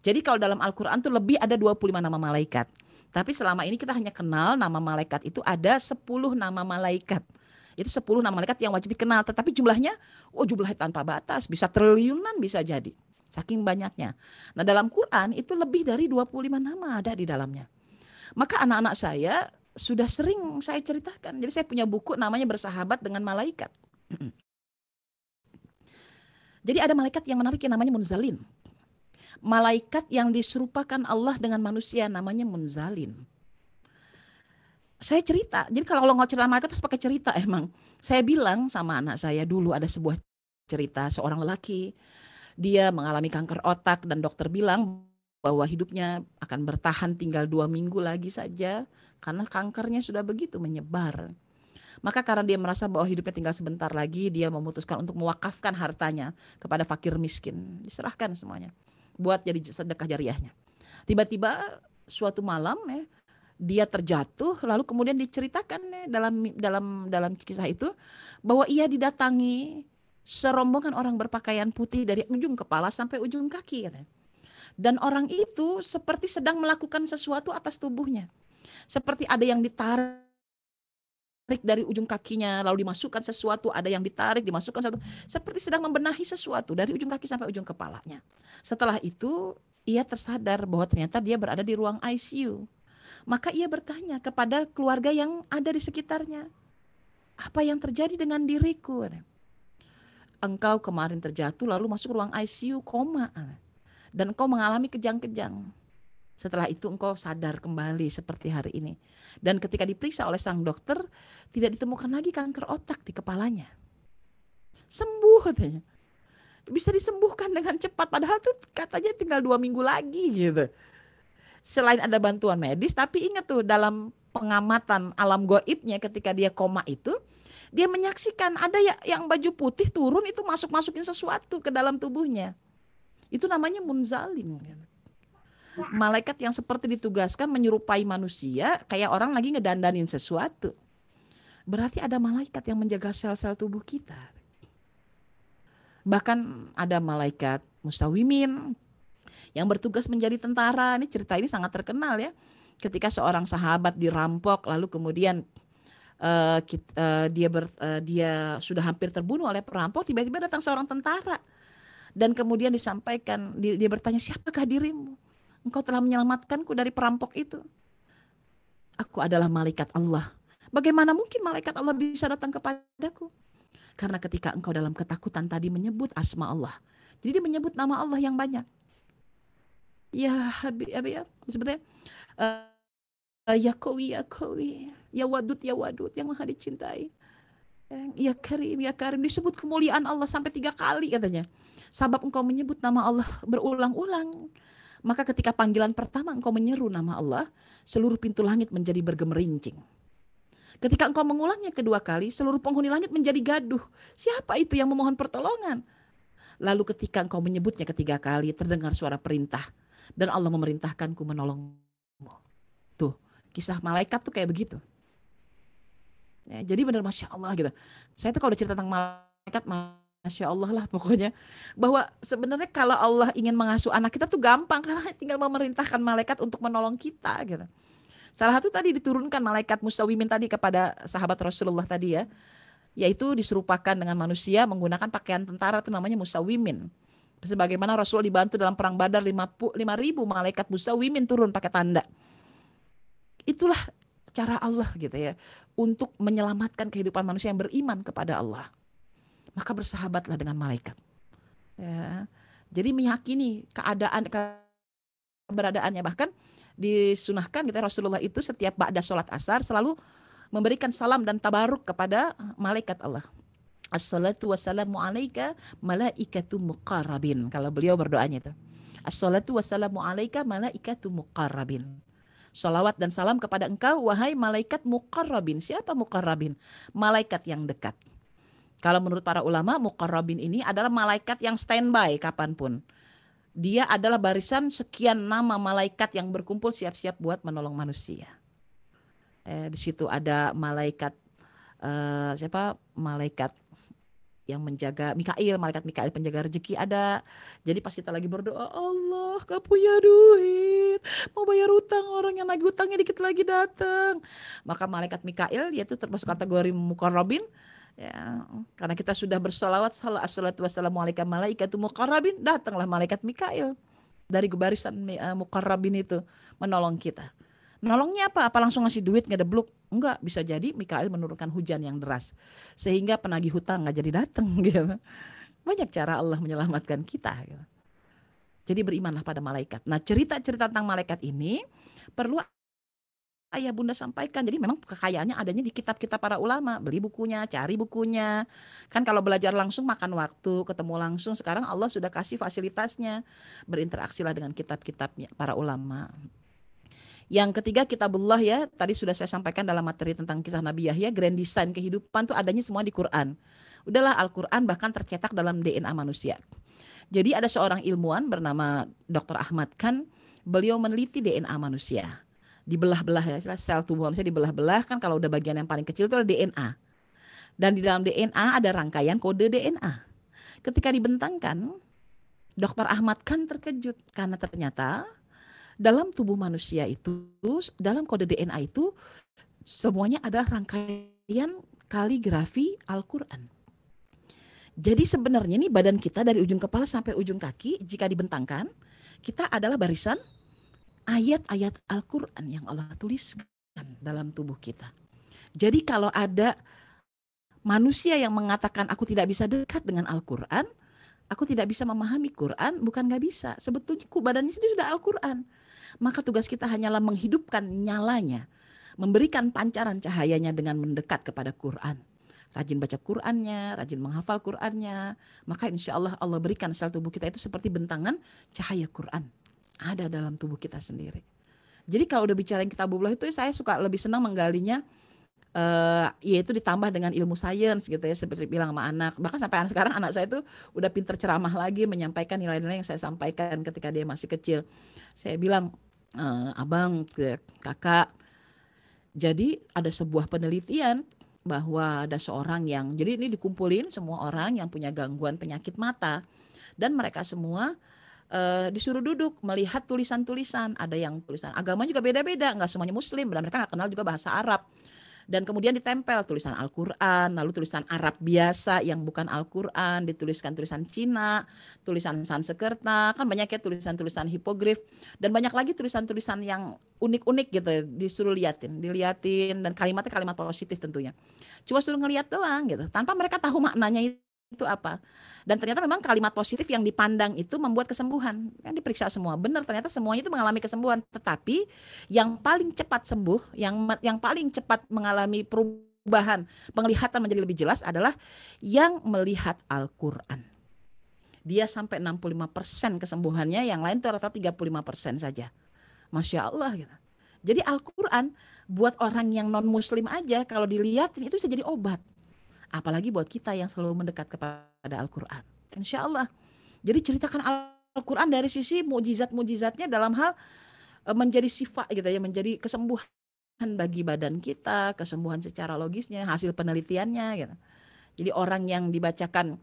Jadi kalau dalam Al-Quran tuh lebih ada 25 nama malaikat. Tapi selama ini kita hanya kenal nama malaikat itu ada 10 nama malaikat. Itu 10 nama malaikat yang wajib dikenal. Tetapi jumlahnya, jumlahnya tanpa batas. Bisa triliunan bisa jadi. Saking banyaknya. Nah dalam Quran itu lebih dari 25 nama ada di dalamnya. Maka anak-anak saya sudah sering saya ceritakan. Jadi saya punya buku namanya Bersahabat dengan Malaikat. Jadi ada malaikat yang menarik yang namanya Munzalin. Malaikat yang diserupakan Allah dengan manusia namanya Munzalin. Saya cerita, jadi kalau Allah cerita malaikat harus pakai cerita emang. Saya bilang sama anak saya dulu ada sebuah cerita seorang lelaki, dia mengalami kanker otak dan dokter bilang bahwa hidupnya akan bertahan tinggal 2 minggu lagi saja karena kankernya sudah begitu menyebar. Maka karena dia merasa bahwa hidupnya tinggal sebentar lagi, dia memutuskan untuk mewakafkan hartanya kepada fakir miskin. Diserahkan semuanya buat jadi sedekah jariahnya. Tiba-tiba suatu malam dia terjatuh, lalu kemudian diceritakan dalam kisah itu bahwa ia didatangi serombongan orang berpakaian putih dari ujung kepala sampai ujung kaki. Dan orang itu seperti sedang melakukan sesuatu atas tubuhnya. Seperti ada yang ditarik dari ujung kakinya, lalu dimasukkan sesuatu, ada yang ditarik, dimasukkan satu, seperti sedang membenahi sesuatu dari ujung kaki sampai ujung kepalanya. Setelah itu, ia tersadar bahwa ternyata dia berada di ruang ICU. Maka ia bertanya kepada keluarga yang ada di sekitarnya, apa yang terjadi dengan diriku? Engkau kemarin terjatuh lalu masuk ruang ICU koma, dan engkau mengalami kejang-kejang. Setelah itu engkau sadar kembali seperti hari ini. Dan ketika diperiksa oleh sang dokter, tidak ditemukan lagi kanker otak di kepalanya. Sembuh katanya. Bisa disembuhkan dengan cepat. Padahal tuh katanya tinggal 2 minggu lagi gitu. Selain ada bantuan medis, tapi ingat tuh dalam pengamatan alam goibnya ketika dia koma itu, dia menyaksikan ada yang baju putih turun itu masukin sesuatu ke dalam tubuhnya. Itu namanya munzalin. Malaikat yang seperti ditugaskan menyerupai manusia, kayak orang lagi ngedandanin sesuatu. Berarti ada malaikat yang menjaga sel-sel tubuh kita. Bahkan ada malaikat musawimin yang bertugas menjadi tentara. Ini cerita ini sangat terkenal ya. Ketika seorang sahabat dirampok, lalu kemudian dia sudah hampir terbunuh oleh perampok, tiba-tiba datang seorang tentara. Dan kemudian disampaikan, dia bertanya, siapakah dirimu? Engkau telah menyelamatkanku dari perampok itu. Aku adalah malaikat Allah. Bagaimana mungkin malaikat Allah bisa datang kepadaku? Karena ketika engkau dalam ketakutan tadi menyebut asma Allah. Jadi dia menyebut nama Allah yang banyak. Ya Habib, ya, sebetulnya ya Qawi, ya Qawi, ya Wadud, ya Wadud, yang maha dicintai. Ya Karim, ya Karim, disebut kemuliaan Allah sampai 3 kali katanya. Sebab engkau menyebut nama Allah berulang-ulang. Maka ketika panggilan pertama engkau menyeru nama Allah, seluruh pintu langit menjadi bergemerincing. Ketika engkau mengulangnya kedua kali, seluruh penghuni langit menjadi gaduh. Siapa itu yang memohon pertolongan? Lalu ketika engkau menyebutnya ketiga kali, terdengar suara perintah. Dan Allah memerintahkanku menolongmu. Tuh, kisah malaikat tuh kayak begitu. Ya, jadi benar Masya Allah gitu. Saya tuh kalau udah cerita tentang malaikat, Masya Allah lah pokoknya. Bahwa sebenarnya kalau Allah ingin mengasuh anak kita tuh gampang. Karena tinggal memerintahkan malaikat untuk menolong kita gitu. Salah satu tadi diturunkan malaikat musawimin tadi kepada sahabat Rasulullah tadi ya. Yaitu diserupakan dengan manusia menggunakan pakaian tentara, itu namanya musawimin. Sebagaimana Rasul dibantu dalam perang Badar 5.000 malaikat musawimin turun pakai tanda. Itulah cara Allah gitu ya. Untuk menyelamatkan kehidupan manusia yang beriman kepada Allah. Maka bersahabatlah dengan malaikat. Ya. Jadi meyakini keberadaannya. Bahkan disunahkan gitu Rasulullah itu setiap ba'da sholat asar selalu memberikan salam dan tabaruk kepada malaikat Allah. Assalatu wassalamu alaika malaikatu muqarrabin. Kalau beliau berdoanya itu. Assalatu wassalamu alaika malaikatu muqarrabin. Salawat dan salam kepada engkau wahai malaikat muqarrabin. Siapa muqarrabin? Malaikat yang dekat. Kalau menurut para ulama, muqarrabin ini adalah malaikat yang standby kapanpun. Dia adalah barisan sekian nama malaikat yang berkumpul siap-siap buat menolong manusia. Di situ ada malaikat malaikat yang menjaga Mikail, malaikat Mikail penjaga rezeki ada. Jadi pas kita lagi berdoa, Allah gak punya duit, mau bayar utang, orang yang lagi utangnya dikit lagi datang. Maka malaikat Mikail yaitu termasuk kategori muqarrabin. Ya, karena kita sudah bersolawat assalatu wassalamu alaika malaikatu muqarrabin, datanglah malaikat Mikail dari barisan muqarrabin itu menolong kita. Nolongnya apa? Apa langsung ngasih duit ngedebluk? Enggak, bisa jadi Mikail menurunkan hujan yang deras sehingga penagih hutang nggak jadi datang gitu. Banyak cara Allah menyelamatkan kita gitu. Jadi berimanlah pada malaikat. Nah, cerita-cerita tentang malaikat ini perlu ayah bunda sampaikan. Jadi memang kekayaannya adanya di kitab-kitab para ulama. Beli bukunya, cari bukunya. Kan kalau belajar langsung makan waktu, ketemu langsung. Sekarang Allah sudah kasih fasilitasnya. Berinteraksilah dengan kitab-kitabnya para ulama. Yang ketiga kitabullah ya. Tadi sudah saya sampaikan dalam materi tentang kisah Nabi Yahya. Grand design kehidupan tuh adanya semua di Quran. Udahlah Al-Quran bahkan tercetak dalam DNA manusia. Jadi ada seorang ilmuwan bernama Dr. Ahmad Khan. Beliau meneliti DNA manusia. Dibelah-belah ya, sel tubuh manusia dibelah-belah kan kalau udah bagian yang paling kecil itu adalah DNA. Dan di dalam DNA ada rangkaian kode DNA. Ketika dibentangkan, Dr. Ahmad Khan terkejut karena ternyata dalam tubuh manusia itu, dalam kode DNA itu semuanya adalah rangkaian penilaian kaligrafi Al-Quran. Jadi sebenarnya nih badan kita dari ujung kepala sampai ujung kaki jika dibentangkan, kita adalah barisan ayat-ayat Al-Quran yang Allah tuliskan dalam tubuh kita. Jadi kalau ada manusia yang mengatakan aku tidak bisa dekat dengan Al-Quran, aku tidak bisa memahami Quran, bukan gak bisa. Sebetulnya badannya sendiri sudah Al-Quran. Maka tugas kita hanyalah menghidupkan nyalanya, memberikan pancaran cahayanya dengan mendekat kepada Quran. Rajin baca Qurannya, rajin menghafal Qurannya, maka insya Allah Allah berikan sel tubuh kita itu seperti bentangan cahaya Quran. Ada dalam tubuh kita sendiri. Jadi kalau udah bicara yang kitabullah itu saya suka lebih senang menggalinya yaitu ditambah dengan ilmu sains gitu ya, seperti bilang sama anak. Bahkan sampai sekarang anak saya itu udah pinter ceramah lagi menyampaikan nilai-nilai yang saya sampaikan ketika dia masih kecil. Saya bilang, abang, kakak, jadi ada sebuah penelitian bahwa ada seorang yang, jadi ini dikumpulin semua orang yang punya gangguan penyakit mata dan mereka semua disuruh duduk melihat tulisan-tulisan. Ada yang tulisan agama juga beda-beda, nggak semuanya Muslim dan mereka nggak kenal juga bahasa Arab. Dan kemudian ditempel tulisan Al-Quran, lalu tulisan Arab biasa yang bukan Al-Quran, dituliskan tulisan Cina, tulisan Sanskerta, kan banyak ya tulisan-tulisan hipogrif, dan banyak lagi tulisan-tulisan yang unik-unik gitu, disuruh diliatin, dan kalimatnya kalimat positif tentunya. Cuma suruh ngeliat doang gitu, tanpa mereka tahu maknanya itu apa. Dan ternyata memang kalimat positif yang dipandang itu membuat kesembuhan. Kan diperiksa semua, benar ternyata semuanya itu mengalami kesembuhan. Tetapi yang paling cepat sembuh, yang paling cepat mengalami perubahan, penglihatan menjadi lebih jelas adalah yang melihat Al-Quran. Dia sampai 65% kesembuhannya, yang lain itu rata-rata 35% saja. Masya Allah gitu. Jadi Al-Quran buat orang yang non muslim aja kalau dilihatin itu bisa jadi obat. Apalagi buat kita yang selalu mendekat kepada Al-Quran. Insya Allah. Jadi ceritakan Al-Quran dari sisi mukjizat-mukjizatnya dalam hal menjadi sifat gitu ya, menjadi kesembuhan bagi badan kita, kesembuhan secara logisnya, hasil penelitiannya gitu. Jadi orang yang dibacakan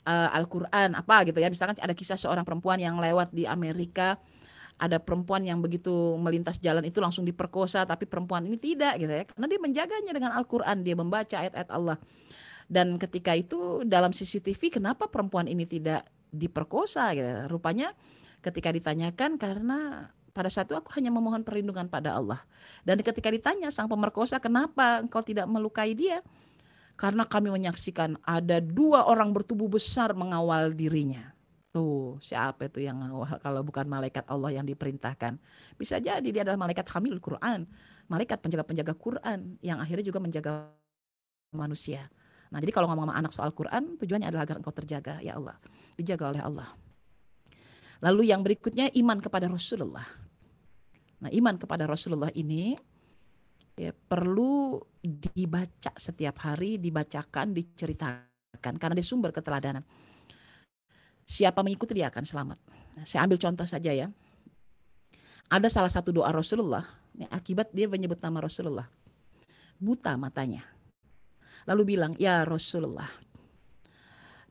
Al-Quran apa gitu ya, misalkan ada kisah seorang perempuan yang lewat di Amerika, ada perempuan yang begitu melintas jalan itu langsung diperkosa, tapi perempuan ini tidak gitu ya, karena dia menjaganya dengan Al-Quran, dia membaca ayat-ayat Allah. Dan ketika itu dalam CCTV kenapa perempuan ini tidak diperkosa gitu. Rupanya ketika ditanyakan karena pada saat itu aku hanya memohon perlindungan pada Allah. Dan ketika ditanya sang pemerkosa kenapa engkau tidak melukai dia? Karena kami menyaksikan ada 2 orang bertubuh besar mengawal dirinya. Tuh siapa itu yang ngawal kalau bukan malaikat Allah yang diperintahkan. Bisa jadi dia adalah malaikat hamil Quran. Malaikat penjaga-penjaga Quran yang akhirnya juga menjaga manusia. Nah, jadi kalau ngomong sama anak soal Quran, tujuannya adalah agar engkau terjaga, ya Allah. Dijaga oleh Allah. Lalu yang berikutnya iman kepada Rasulullah. Nah, iman kepada Rasulullah ini ya, perlu dibaca setiap hari, dibacakan, diceritakan. Karena dia sumber keteladanan. Siapa mengikuti dia akan selamat. Nah, saya ambil contoh saja ya. Ada salah satu doa Rasulullah, ya, akibat dia menyebut nama Rasulullah. Buta matanya. Lalu bilang, ya Rasulullah,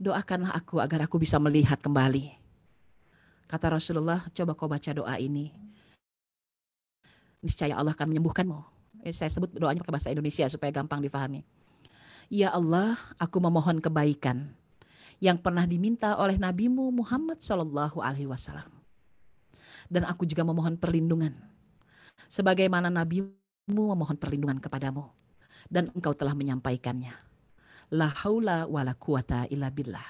doakanlah aku agar aku bisa melihat kembali. Kata Rasulullah, coba kau baca doa ini. Niscaya Allah akan menyembuhkanmu. Saya sebut doanya pakai bahasa Indonesia supaya gampang difahami. Ya Allah, aku memohon kebaikan yang pernah diminta oleh Nabimu Muhammad SAW. Dan aku juga memohon perlindungan. Sebagaimana Nabimu memohon perlindungan kepadamu. Dan engkau telah menyampaikannya. La haula wala quwata illa billah.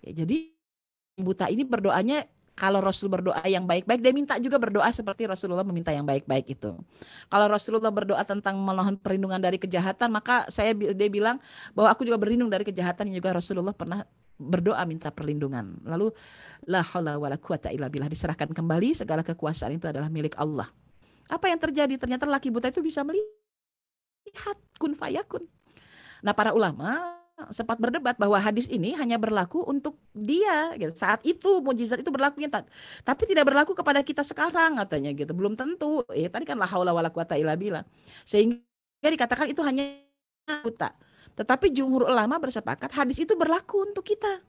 Ya, jadi buta ini berdoanya, kalau Rasul berdoa yang baik-baik, dia minta juga berdoa seperti Rasulullah meminta yang baik-baik itu. Kalau Rasulullah berdoa tentang memohon perlindungan dari kejahatan, maka dia bilang bahwa aku juga berlindung dari kejahatan, yang juga Rasulullah pernah berdoa minta perlindungan. Lalu la haula wala quwata illa billah, diserahkan kembali, segala kekuasaan itu adalah milik Allah. Apa yang terjadi? Ternyata laki buta itu bisa melihat, kun fayakun. Nah, para ulama sempat berdebat bahwa hadis ini hanya berlaku untuk dia gitu. Saat itu mukjizat itu berlakunya, tapi tidak berlaku kepada kita sekarang katanya gitu. Belum tentu. Tadi kan la haula wala quwata illa billah. Sehingga dikatakan itu hanya buta. Tetapi jumhur ulama bersepakat hadis itu berlaku untuk kita.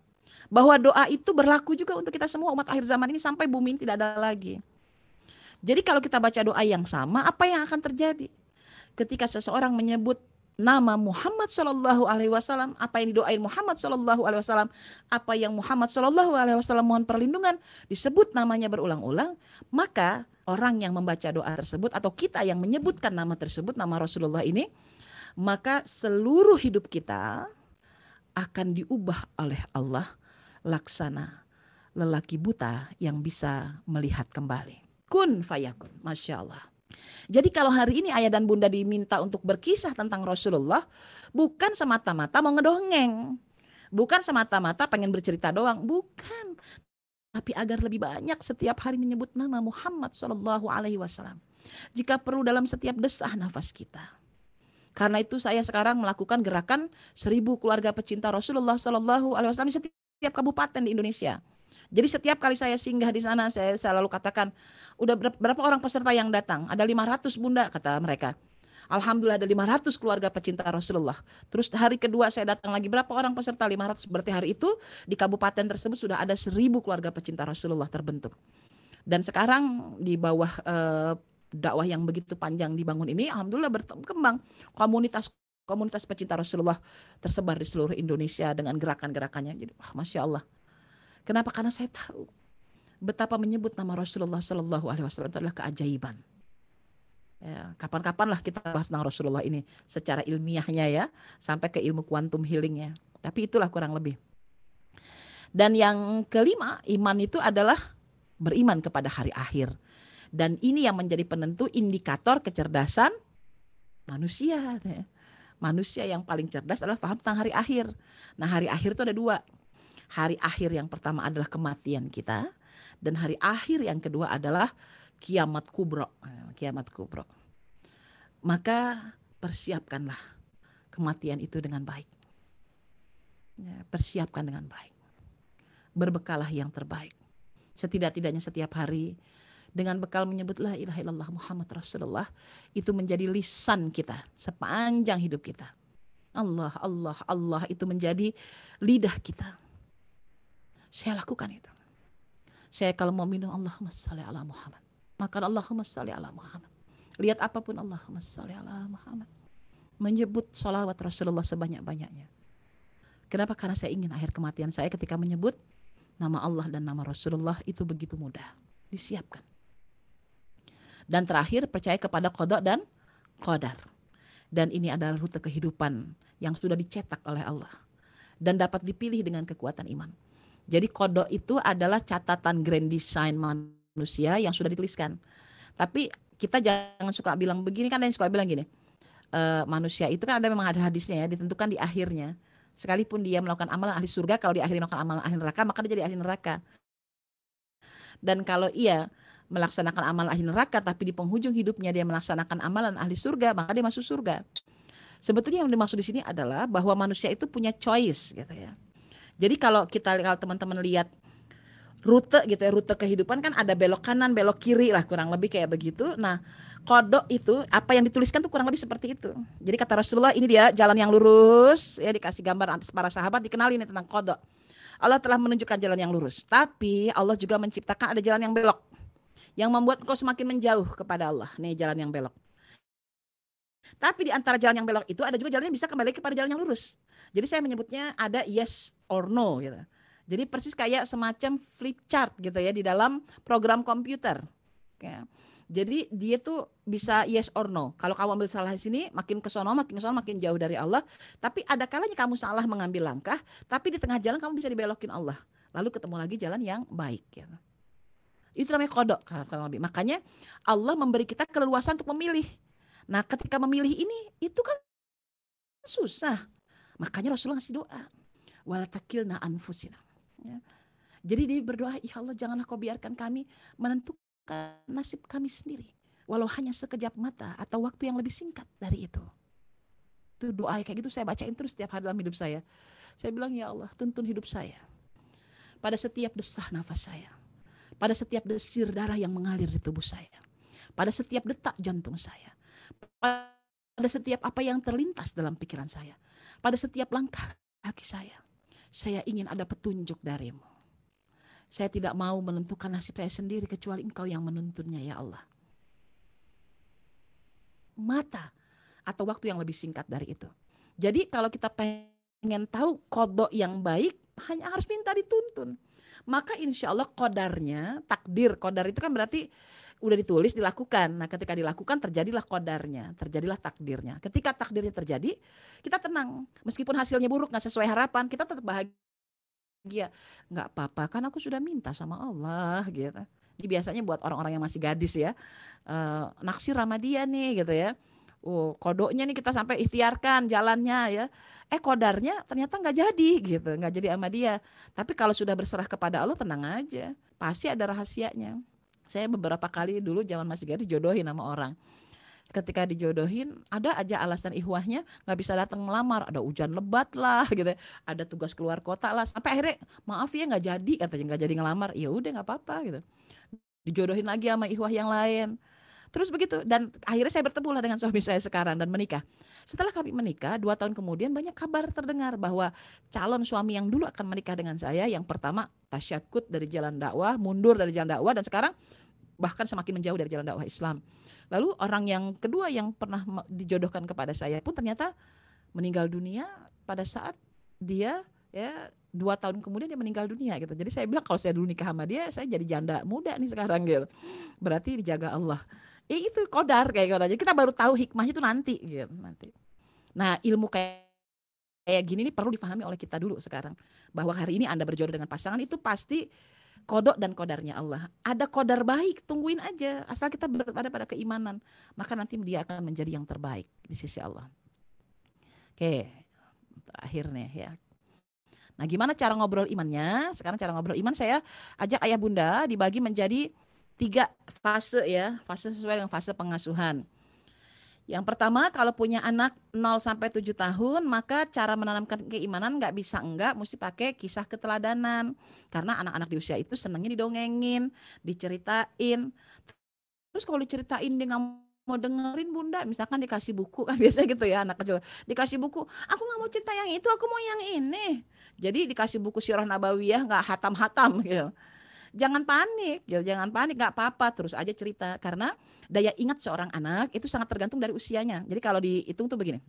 Bahwa doa itu berlaku juga untuk kita semua umat akhir zaman ini sampai bumi ini tidak ada lagi. Jadi kalau kita baca doa yang sama, apa yang akan terjadi? ketika seseorang menyebut nama Muhammad Shallallahu Alaihi Wasallam, apa yang didoain Muhammad Shallallahu Alaihi Wasallam, apa yang Muhammad Shallallahu Alaihi Wasallam mohon perlindungan, disebut namanya berulang-ulang, maka orang yang membaca doa tersebut atau kita yang menyebutkan nama tersebut, nama Rasulullah ini, maka seluruh hidup kita akan diubah oleh Allah laksana lelaki buta yang bisa melihat kembali. Kun fayakun, Masya Allah. Jadi kalau hari ini ayah dan bunda diminta untuk berkisah tentang Rasulullah, bukan semata-mata mau ngedongeng, bukan semata-mata pengen bercerita doang, bukan. Tapi agar lebih banyak setiap hari menyebut nama Muhammad Shallallahu Alaihi Wasallam. Jika perlu dalam setiap desah nafas kita. Karena itu saya sekarang melakukan gerakan 1000 keluarga pecinta Rasulullah Shallallahu Alaihi Wasallam di setiap kabupaten di Indonesia. Jadi setiap kali saya singgah di sana, saya selalu katakan, udah berapa orang peserta yang datang? Ada 500 bunda, kata mereka. Alhamdulillah ada 500 keluarga pecinta Rasulullah. Terus hari kedua saya datang lagi, berapa orang peserta? 500. Berarti hari itu di kabupaten tersebut sudah ada 1000 keluarga pecinta Rasulullah terbentuk. Dan sekarang di bawah dakwah yang begitu panjang dibangun ini, alhamdulillah berkembang komunitas pecinta Rasulullah tersebar di seluruh Indonesia dengan gerakan-gerakannya. Jadi Masya Allah. Kenapa? Karena saya tahu betapa menyebut nama Rasulullah Sallallahu Alaihi Wasallam itu adalah keajaiban. Ya, kapan-kapan lah kita bahas tentang Rasulullah ini secara ilmiahnya ya, sampai ke ilmu quantum healingnya. Tapi itulah kurang lebih. Dan yang kelima, iman itu adalah beriman kepada hari akhir. Dan ini yang menjadi penentu indikator kecerdasan manusia. Manusia yang paling cerdas adalah paham tentang hari akhir. Nah, hari akhir itu ada dua. Hari akhir yang pertama adalah kematian kita, dan hari akhir yang kedua adalah kiamat kubro. Kiamat kubro. Maka persiapkanlah kematian itu dengan baik. Ya, persiapkan dengan baik. Berbekalah yang terbaik. Setidak-tidaknya setiap hari dengan bekal menyebut la ilaha illallah Muhammad Rasulullah, itu menjadi lisan kita sepanjang hidup kita. Allah, Allah, Allah itu menjadi lidah kita. Saya lakukan itu. Saya kalau mau minum Allahumma shalli ala Muhammad, makan Allahumma shalli ala Muhammad, lihat apapun Allahumma shalli ala Muhammad, menyebut sholawat Rasulullah sebanyak-banyaknya. Kenapa? Karena saya ingin akhir kematian saya ketika menyebut nama Allah dan nama Rasulullah itu begitu mudah disiapkan. Dan terakhir, percaya kepada qada dan qadar. Dan ini adalah rute kehidupan yang sudah dicetak oleh Allah dan dapat dipilih dengan kekuatan iman. Jadi qada itu adalah catatan grand design manusia yang sudah dituliskan. Tapi kita jangan suka bilang begini, kan ada yang suka bilang gini, manusia itu kan memang ada hadisnya ya, ditentukan di akhirnya. Sekalipun dia melakukan amalan ahli surga, kalau di akhirnya melakukan amalan ahli neraka, maka dia jadi ahli neraka. Dan kalau ia melaksanakan amalan ahli neraka, tapi di penghujung hidupnya dia melaksanakan amalan ahli surga, maka dia masuk surga. Sebetulnya yang dimaksud di sini adalah bahwa manusia itu punya choice gitu ya. Jadi kalau teman-teman lihat rute gitu ya, rute kehidupan kan ada belok kanan, belok kiri lah, kurang lebih kayak begitu. Nah, kodok itu apa yang dituliskan tuh kurang lebih seperti itu. Jadi kata Rasulullah, ini dia jalan yang lurus, ya dikasih gambar para sahabat, dikenalin tentang kodok. Allah telah menunjukkan jalan yang lurus, tapi Allah juga menciptakan ada jalan yang belok, yang membuat engkau semakin menjauh kepada Allah. Nih jalan yang belok. Tapi di antara jalan yang belok itu ada juga jalan yang bisa kembali kepada jalan yang lurus. Jadi saya menyebutnya ada yes or no gitu. Jadi persis kayak semacam flip chart gitu ya di dalam program komputer. Ya. Jadi dia tuh bisa yes or no. Kalau kamu ambil salah di sini, makin ke sono, makin jauh dari Allah. Tapi ada kalanya kamu salah mengambil langkah, tapi di tengah jalan kamu bisa dibelokin Allah. Lalu ketemu lagi jalan yang baik. Gitu. Itu namanya kodok. Makanya Allah memberi kita keleluasan untuk memilih. Nah ketika memilih ini, itu kan susah. Makanya Rasulullah ngasih doa. Wala takilna anfusina. Ya. Jadi dia berdoa, ya Allah janganlah kau biarkan kami menentukan nasib kami sendiri. Walau hanya sekejap mata atau waktu yang lebih singkat dari itu. Itu doa kayak gitu saya bacain terus setiap hari dalam hidup saya. Saya bilang, ya Allah tuntun hidup saya. Pada setiap desah nafas saya. Pada setiap desir darah yang mengalir di tubuh saya. Pada setiap detak jantung saya. Pada setiap apa yang terlintas dalam pikiran saya. Pada setiap langkah kaki saya. Saya ingin ada petunjuk darimu. Saya tidak mau menentukan nasib saya sendiri kecuali engkau yang menuntunnya ya Allah. Mata atau waktu yang lebih singkat dari itu. Jadi kalau kita pengen tahu qada yang baik, hanya harus minta dituntun. Maka insya Allah qadarnya, takdir, qadar itu kan berarti udah ditulis, dilakukan. Nah ketika dilakukan terjadilah qadarnya, terjadilah takdirnya. Ketika takdirnya terjadi, kita tenang. Meskipun hasilnya buruk, gak sesuai harapan, kita tetap bahagia. Gak apa-apa, kan aku sudah minta sama Allah gitu. Ini biasanya buat orang-orang yang masih gadis ya, naksir sama dia nih gitu ya. Kodoknya nih kita sampai ikhtiarkan jalannya ya. Kodarnya ternyata nggak jadi gitu, nggak jadi sama dia. Tapi kalau sudah berserah kepada Allah, tenang aja, pasti ada rahasianya. Saya beberapa kali dulu zaman masih gadis jodohin sama orang. Ketika dijodohin, ada aja alasan ihwahnya nggak bisa datang melamar, ada hujan lebat lah gitu, ada tugas keluar kota lah, sampai akhirnya maaf ya nggak jadi, katanya nggak jadi ngelamar. Ya udah nggak apa-apa gitu, dijodohin lagi sama ihwah yang lain. Terus begitu, dan akhirnya saya bertemu lah dengan suami saya sekarang dan menikah. Setelah kami menikah 2 tahun kemudian, banyak kabar terdengar bahwa calon suami yang dulu akan menikah dengan saya, yang pertama tasyakut dari jalan dakwah, mundur dari jalan dakwah, dan sekarang bahkan semakin menjauh dari jalan dakwah Islam. Lalu orang yang kedua yang pernah dijodohkan kepada saya pun ternyata meninggal dunia pada saat dia ya 2 tahun kemudian dia meninggal dunia gitu. Jadi saya bilang kalau saya dulu nikah sama dia, saya jadi janda muda nih sekarang gitu. Berarti dijaga Allah. Itu qadar kayak gitu aja. Kita baru tahu hikmahnya itu nanti gitu, nanti. Nah, ilmu kayak gini nih perlu difahami oleh kita dulu sekarang. Bahwa hari ini Anda berjodoh dengan pasangan itu pasti kodok dan kodarnya Allah. Ada kodar baik, tungguin aja. Asal kita berada pada keimanan, maka nanti dia akan menjadi yang terbaik di sisi Allah. Oke, terakhir nih ya. Nah, gimana cara ngobrol imannya? Sekarang cara ngobrol iman saya ajak ayah bunda dibagi menjadi 3 fase ya, fase sesuai dengan fase pengasuhan. Yang pertama, kalau punya anak 0 sampai 7 tahun, maka cara menanamkan keimanan nggak bisa enggak, mesti pakai kisah keteladanan. Karena anak-anak di usia itu senangnya didongengin, diceritain. Terus kalau diceritain dia nggak mau dengerin bunda, misalkan dikasih buku, kan biasa gitu ya anak kecil. Dikasih buku, aku nggak mau cerita yang itu, aku mau yang ini. Jadi dikasih buku Sirah Nabawiyah nggak hatam-hatam gitu. Jangan panik, jangan panik, nggak apa-apa, terus aja cerita. Karena daya ingat seorang anak itu sangat tergantung dari usianya. Jadi kalau dihitung tuh begini,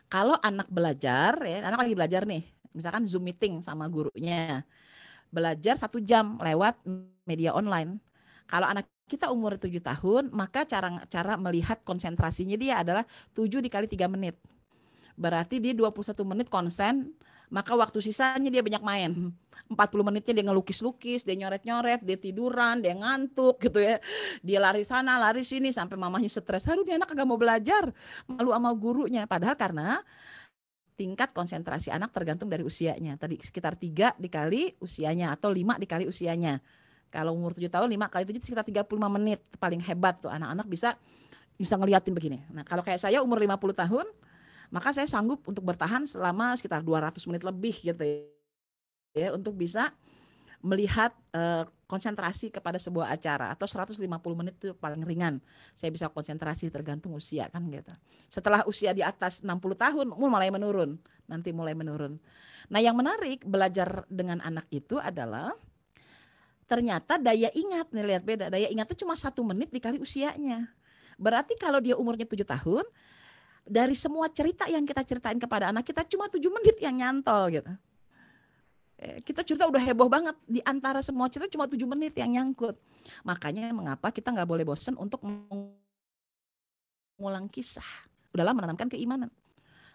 kalau anak belajar, ya, anak lagi belajar nih, misalkan Zoom meeting sama gurunya, belajar 1 jam lewat media online. Kalau anak kita umur 7 tahun, maka cara melihat konsentrasinya dia adalah 7 dikali 3 menit. Berarti dia 21 menit konsen, maka waktu sisanya dia banyak main. 40 menitnya dia ngelukis-lukis, dia nyoret-nyoret, dia tiduran, dia ngantuk gitu ya. Dia lari sana, lari sini sampai mamahnya stres. Aduh, dia anak kagak mau belajar, malu sama gurunya. Padahal karena tingkat konsentrasi anak tergantung dari usianya. Tadi sekitar 3 dikali usianya atau 5 dikali usianya. Kalau umur 7 tahun 5 kali 7 sekitar 35 menit. Paling hebat tuh anak-anak bisa ngeliatin begini. Nah, kalau kayak saya umur 50 tahun, maka saya sanggup untuk bertahan selama sekitar 200 menit lebih gitu ya, untuk bisa melihat konsentrasi kepada sebuah acara, atau 150 menit itu paling ringan. Saya bisa konsentrasi tergantung usia kan gitu. Setelah usia di atas 60 tahun mulai menurun, nanti mulai menurun. Nah, yang menarik belajar dengan anak itu adalah ternyata daya ingat, nih lihat beda. Daya ingat itu cuma 1 menit dikali usianya. Berarti kalau dia umurnya 7 tahun, dari semua cerita yang kita ceritain kepada anak kita cuma 7 menit yang nyantol gitu. Kita cerita udah heboh banget, di antara semua cerita cuma 7 menit yang nyangkut. Makanya mengapa kita nggak boleh bosan untuk mengulang kisah dalam menanamkan keimanan.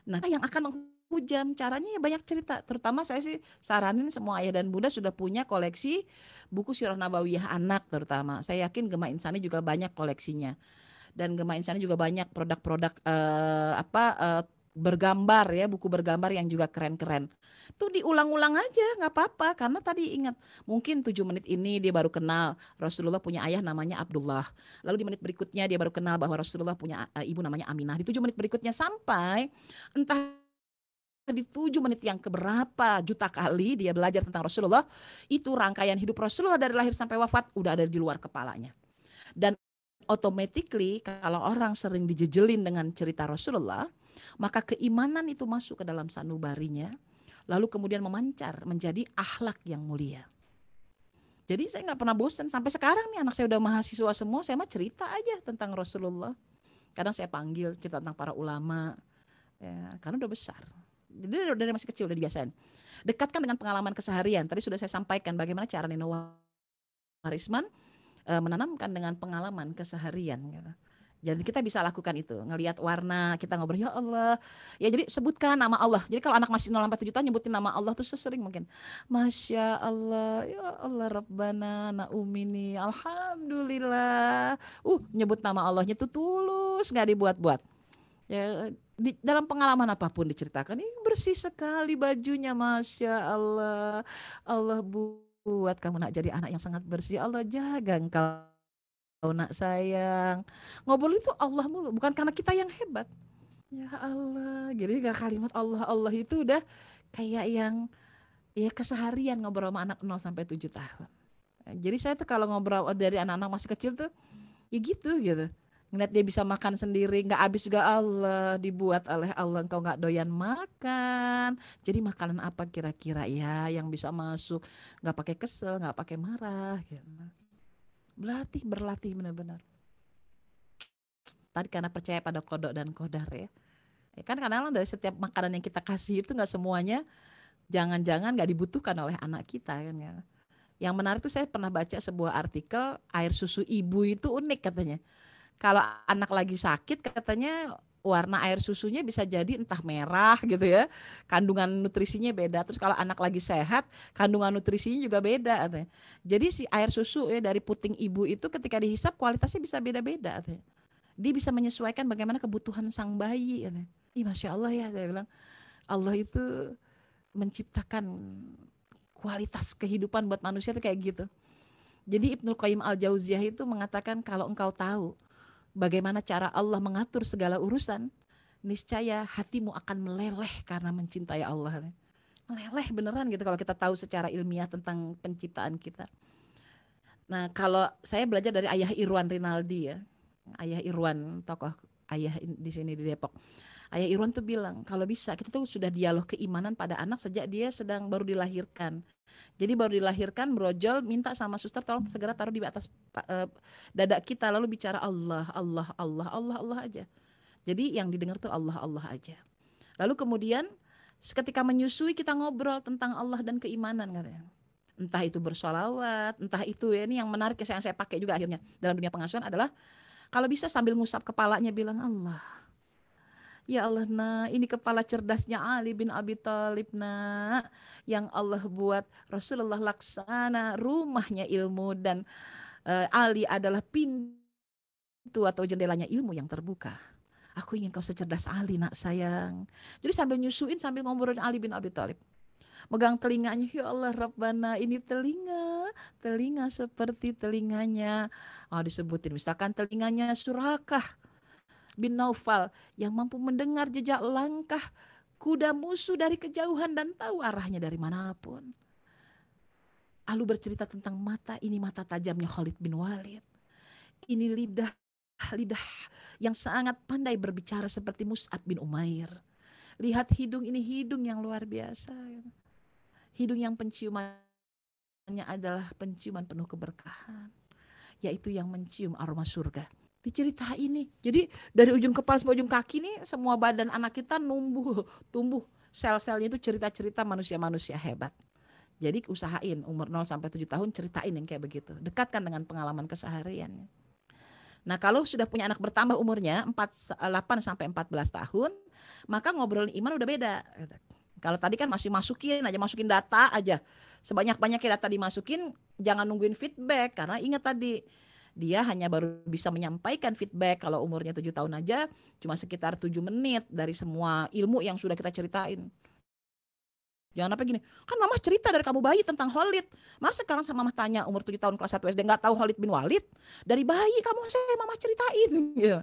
Nah, yang akan menghujam caranya ya banyak cerita. Terutama saya sih saranin semua ayah dan bunda sudah punya koleksi buku Sirah Nabawiyah anak terutama. Saya yakin Gema Insani juga banyak koleksinya. Dan Gema Insani juga banyak produk-produk bergambar ya, buku bergambar yang juga keren-keren. Tuh diulang-ulang aja nggak apa-apa, karena tadi ingat mungkin 7 menit ini dia baru kenal Rasulullah punya ayah namanya Abdullah. Lalu di menit berikutnya dia baru kenal bahwa Rasulullah punya ibu namanya Aminah. Di 7 menit berikutnya sampai entah di 7 menit yang keberapa juta kali dia belajar tentang Rasulullah, itu rangkaian hidup Rasulullah dari lahir sampai wafat udah ada di luar kepalanya. Dan automatically kalau orang sering dijejelin dengan cerita Rasulullah, maka keimanan itu masuk ke dalam sanubarinya, lalu kemudian memancar menjadi akhlak yang mulia. Jadi saya nggak pernah bosan sampai sekarang nih, anak saya udah mahasiswa semua, saya mah cerita aja tentang Rasulullah. Kadang saya panggil cerita tentang para ulama, ya, karena udah besar. Jadi dari masih kecil udah dibiasain. Dekatkan dengan pengalaman keseharian. Tadi sudah saya sampaikan bagaimana cara Nino Warisman menanamkan dengan pengalaman keseharian gitu. Jadi kita bisa lakukan itu, ngelihat warna, kita ngobrol ya Allah. Ya jadi sebutkan nama Allah. Jadi kalau anak masih 0 sampai 7 tahun nyebutin nama Allah tuh sesering mungkin. Masya Allah, ya Allah Rabbana naumini, alhamdulillah. Nyebut nama Allahnya tuh tulus, nggak dibuat-buat. Ya, dalam pengalaman apapun diceritakan, ini bersih sekali bajunya, Masya Allah. Allah buat kamu nak jadi anak yang sangat bersih. Allah jaga engkau nak sayang. Ngobrol itu Allah mulu, bukan karena kita yang hebat. Ya Allah, jadi kalimat Allah Allah itu udah kayak yang ya keseharian ngobrol sama anak 0 sampai 7 tahun. Jadi saya tuh kalau ngobrol dari anak-anak masih kecil tuh ya gitu. Ngeliat dia bisa makan sendiri, nggak habis juga Allah dibuat oleh Allah, engkau nggak doyan makan. Jadi makanan apa kira-kira ya yang bisa masuk, nggak pakai kesel, nggak pakai marah gitu. Berlatih benar-benar. Tadi karena percaya pada kodok dan kodar ya. Kan kadang-kadang dari setiap makanan yang kita kasih itu nggak semuanya, jangan-jangan nggak dibutuhkan oleh anak kita kan ya. Yang menarik tuh saya pernah baca sebuah artikel, air susu ibu itu unik katanya. Kalau anak lagi sakit katanya warna air susunya bisa jadi entah merah gitu ya. Kandungan nutrisinya beda. Terus kalau anak lagi sehat, kandungan nutrisinya juga beda katanya. Jadi si air susu ya dari puting ibu itu ketika dihisap kualitasnya bisa beda-beda katanya. Dia bisa menyesuaikan bagaimana kebutuhan sang bayi katanya. Ih, Masya Allah ya, saya bilang Allah itu menciptakan kualitas kehidupan buat manusia itu kayak gitu. Jadi Ibnu Qayyim Al-Jauziyah itu mengatakan kalau engkau tahu bagaimana cara Allah mengatur segala urusan, niscaya hatimu akan meleleh karena mencintai Allah. Meleleh beneran gitu kalau kita tahu secara ilmiah tentang penciptaan kita. Nah, kalau saya belajar dari Ayah Irwan Rinaldi ya. Ayah Irwan, tokoh ayah di sini di Depok. Ayah Irwan tuh bilang, kalau bisa kita tuh sudah dialog keimanan pada anak sejak dia sedang baru dilahirkan. Jadi baru dilahirkan brojol minta sama suster tolong segera taruh di atas dada kita lalu bicara Allah, Allah, Allah, Allah, Allah aja. Jadi yang didengar tuh Allah, Allah aja. Lalu kemudian ketika menyusui kita ngobrol tentang Allah dan keimanan katanya. Entah itu bersolawat, entah itu ya ini yang menarik yang saya pakai juga akhirnya dalam dunia pengasuhan adalah kalau bisa sambil ngusap kepalanya bilang Allah. Ya Allah nah ini kepala cerdasnya Ali bin Abi Thalib nah yang Allah buat Rasulullah laksana rumahnya ilmu dan Ali adalah pintu atau jendelanya ilmu yang terbuka. Aku ingin kau secerdas Ali nak sayang. Jadi sambil nyusuin sambil ngobrolin Ali bin Abi Thalib. Megang telinganya, ya Allah Rabbana ini telinga seperti telinganya. Disebutin misalkan telinganya Surakah bin Naufal yang mampu mendengar jejak langkah kuda musuh dari kejauhan dan tahu arahnya dari manapun. Lalu bercerita tentang mata, ini mata tajamnya Khalid bin Walid. Ini lidah yang sangat pandai berbicara seperti Mus'ab bin Umair. Lihat hidung, ini hidung yang luar biasa. Hidung yang penciumannya adalah penciuman penuh keberkahan, yaitu yang mencium aroma surga. Dicerita ini. Jadi dari ujung kepala sampai ujung kaki nih semua badan anak kita tumbuh sel-selnya itu cerita-cerita manusia-manusia hebat. Jadi usahain umur 0 sampai 7 tahun ceritain yang kayak begitu. Dekatkan dengan pengalaman keseharian. Nah, kalau sudah punya anak bertambah umurnya 8 sampai 14 tahun, maka ngobrolin iman udah beda. Kalau tadi kan masih masukin data aja. Sebanyak-banyaknya data dimasukin, jangan nungguin feedback karena ingat tadi dia hanya baru bisa menyampaikan feedback kalau umurnya 7 tahun aja cuma sekitar 7 menit dari semua ilmu yang sudah kita ceritain. Jangan apa gini, kan mama cerita dari kamu bayi tentang Khalid. Masa sekarang sama mama tanya umur 7 tahun kelas 1 SD nggak tahu Khalid bin Walid? Dari bayi kamu saya mama ceritain gitu.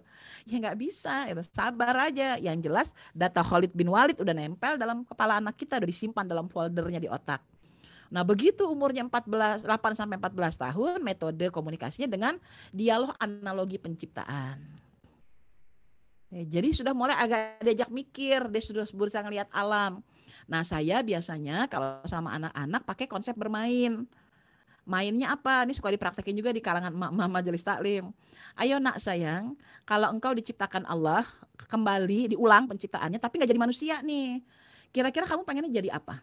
Ya nggak bisa, ya, sabar aja. Yang jelas data Khalid bin Walid udah nempel dalam kepala anak kita, udah disimpan dalam foldernya di otak. Nah, begitu umurnya 8 sampai 14 tahun, metode komunikasinya dengan dialog analogi penciptaan. Jadi sudah mulai agak diajak mikir, dia sudah berusaha ngelihat alam. Nah, saya biasanya kalau sama anak-anak pakai konsep bermain. Mainnya apa? Ini suka dipraktekin juga di kalangan emak-emak majelis taklim. Ayo nak sayang, kalau engkau diciptakan Allah, kembali diulang penciptaannya, tapi nggak jadi manusia nih. Kira-kira kamu pengennya jadi apa?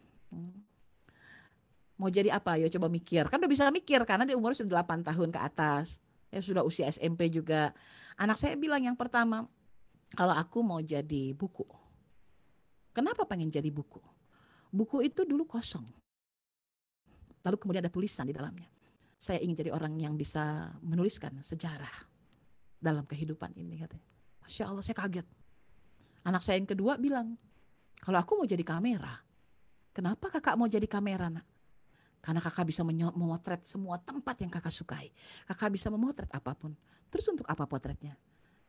Mau jadi apa? Ayo coba mikir. Kan udah bisa mikir karena dia umur sudah 8 tahun ke atas. Ya sudah usia SMP juga. Anak saya bilang yang pertama, kalau aku mau jadi buku. Kenapa pengen jadi buku? Buku itu dulu kosong. Lalu kemudian ada tulisan di dalamnya. Saya ingin jadi orang yang bisa menuliskan sejarah dalam kehidupan ini katanya. Masya Allah, saya kaget. Anak saya yang kedua bilang, kalau aku mau jadi kamera. Kenapa kakak mau jadi kamera, nak? Karena kakak bisa memotret semua tempat yang kakak sukai. Kakak bisa memotret apapun. Terus untuk apa potretnya?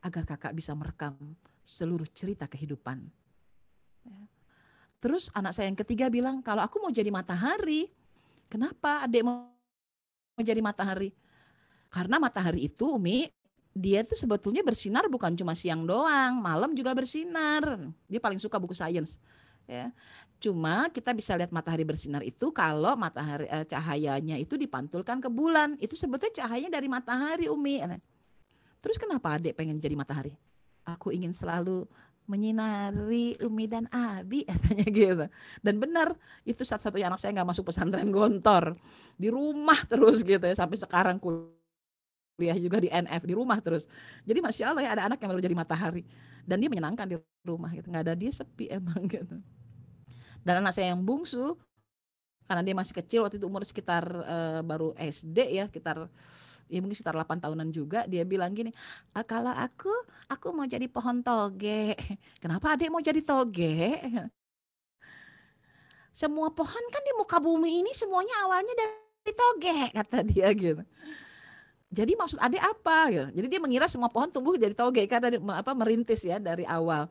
Agar kakak bisa merekam seluruh cerita kehidupan. Ya. Terus anak saya yang ketiga bilang, kalau aku mau jadi matahari. Kenapa adik mau jadi matahari? Karena matahari itu, Umi, dia tuh sebetulnya bersinar bukan cuma siang doang, malam juga bersinar. Dia paling suka buku sains. Ya. Cuma kita bisa lihat matahari bersinar itu kalau matahari cahayanya itu dipantulkan ke bulan. Itu sebetulnya cahayanya dari matahari, Umi. Terus kenapa Adek pengen jadi matahari? Aku ingin selalu menyinari Umi dan Abi katanya gitu. Dan benar, itu satu-satunya anak saya nggak masuk pesantren Gontor. Di rumah terus gitu ya sampai sekarang kuliah juga di NF di rumah terus. Jadi Masya Allah ya ada anak yang baru jadi matahari dan dia menyenangkan di rumah gitu. Nggak ada dia sepi emang gitu. Dan anak saya yang bungsu karena dia masih kecil waktu itu umur sekitar baru SD ya sekitar ya mungkin sekitar 8 tahunan juga dia bilang gini, kalau aku mau jadi pohon toge. Kenapa adik mau jadi toge? Semua pohon kan di muka bumi ini semuanya awalnya dari toge kata dia gitu. Jadi maksud adik apa gitu. Jadi dia mengira semua pohon tumbuh jadi toge kata apa merintis ya dari awal.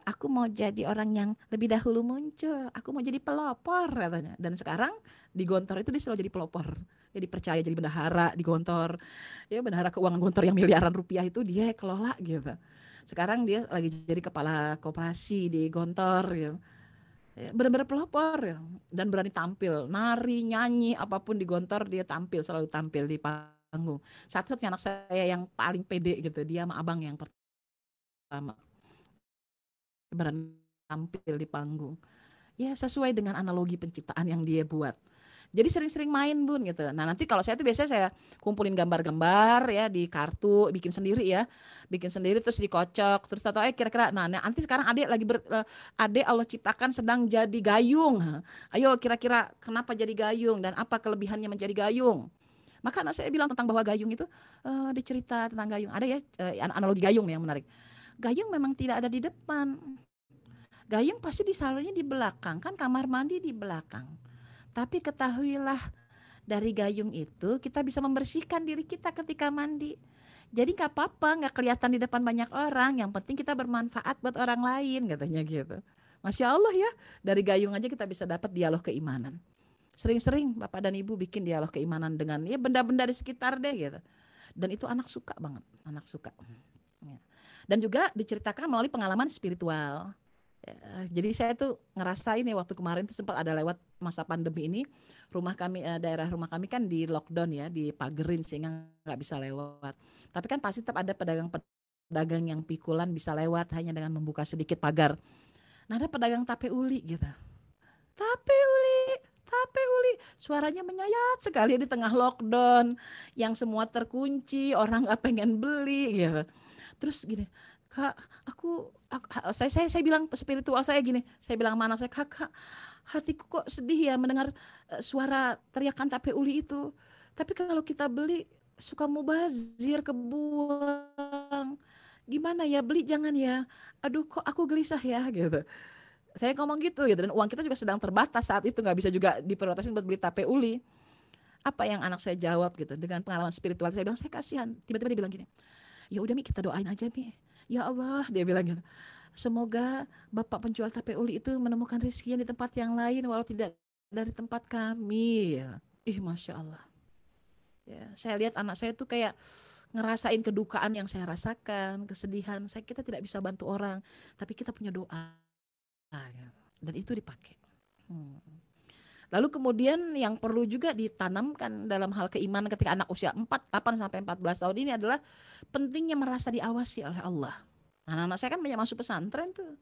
Aku mau jadi orang yang lebih dahulu muncul. Aku mau jadi pelopor katanya. Dan sekarang di Gontor itu dia selalu jadi pelopor. Dia dipercaya jadi bendahara di Gontor. Ya bendahara keuangan Gontor yang miliaran rupiah itu dia kelola gitu. Sekarang dia lagi jadi kepala koperasi di Gontor gitu. Ya, benar-benar pelopor ya. Dan berani tampil, nari, nyanyi, apapun di Gontor dia tampil, selalu tampil di panggung. Satu-satunya anak saya yang paling pede gitu, dia sama abang yang pertama berani tampil di panggung. Ya sesuai dengan analogi penciptaan yang dia buat. Jadi sering-sering main Bun gitu. Nah nanti kalau saya tuh biasanya saya kumpulin gambar-gambar ya di kartu, bikin sendiri ya. Bikin sendiri terus dikocok. Terus tahu kira-kira, nah nanti sekarang adik lagi adik Allah ciptakan sedang jadi gayung. Ayo kira-kira kenapa jadi gayung dan apa kelebihannya menjadi gayung. Maka anak saya bilang tentang bahwa gayung itu dicerita tentang gayung. Ada ya analogi gayung yang menarik. Gayung memang tidak ada di depan. Gayung pasti disalurnya di belakang, kan kamar mandi di belakang. Tapi ketahuilah dari gayung itu kita bisa membersihkan diri kita ketika mandi. Jadi nggak apa-apa, nggak kelihatan di depan banyak orang. Yang penting kita bermanfaat buat orang lain, katanya gitu. Masya Allah ya, dari gayung aja kita bisa dapat dialog keimanan. Sering-sering Bapak dan Ibu bikin dialog keimanan dengan ya benda-benda di sekitar deh gitu. Dan itu anak suka banget, anak suka. Ya. Dan juga diceritakan melalui pengalaman spiritual. Ya, jadi saya tuh ngerasain ya waktu kemarin tuh sempat ada lewat masa pandemi ini rumah kami daerah rumah kami kan di lockdown ya dipagerin sehingga nggak bisa lewat. Tapi kan pasti tetap ada pedagang-pedagang yang pikulan bisa lewat hanya dengan membuka sedikit pagar. Nah ada pedagang tape uli gitu. Tape uli, tape uli, suaranya menyayat sekali di tengah lockdown yang semua terkunci orang nggak pengen beli gitu. Terus gini, Kak, saya bilang spiritual saya gini, saya bilang sama anak saya, Kakak, hatiku kok sedih ya mendengar suara teriakan tape uli itu. Tapi kalau kita beli suka mubazir kebuang. Gimana ya beli jangan ya. Aduh kok aku gelisah ya gitu. Saya ngomong gitu dan uang kita juga sedang terbatas saat itu nggak bisa juga diprioritasin buat beli tape uli. Apa yang anak saya jawab gitu dengan pengalaman spiritual saya bilang saya kasihan. Tiba-tiba dia bilang gini, ya udah Mi kita doain aja Mi. Ya Allah dia bilang gitu. Semoga Bapak penjual tape uli itu menemukan rezeki di tempat yang lain walau tidak dari tempat kami. Ya. Masya Allah. Ya, saya lihat anak saya tuh kayak ngerasain kedukaan yang saya rasakan, kesedihan. Kita tidak bisa bantu orang, tapi kita punya doa. Ya. Dan itu dipakai. Hmm. Lalu kemudian yang perlu juga ditanamkan dalam hal keimanan ketika anak usia 8 sampai 14 tahun ini adalah pentingnya merasa diawasi oleh Allah. Anak-anak saya kan banyak masuk pesantren tuh.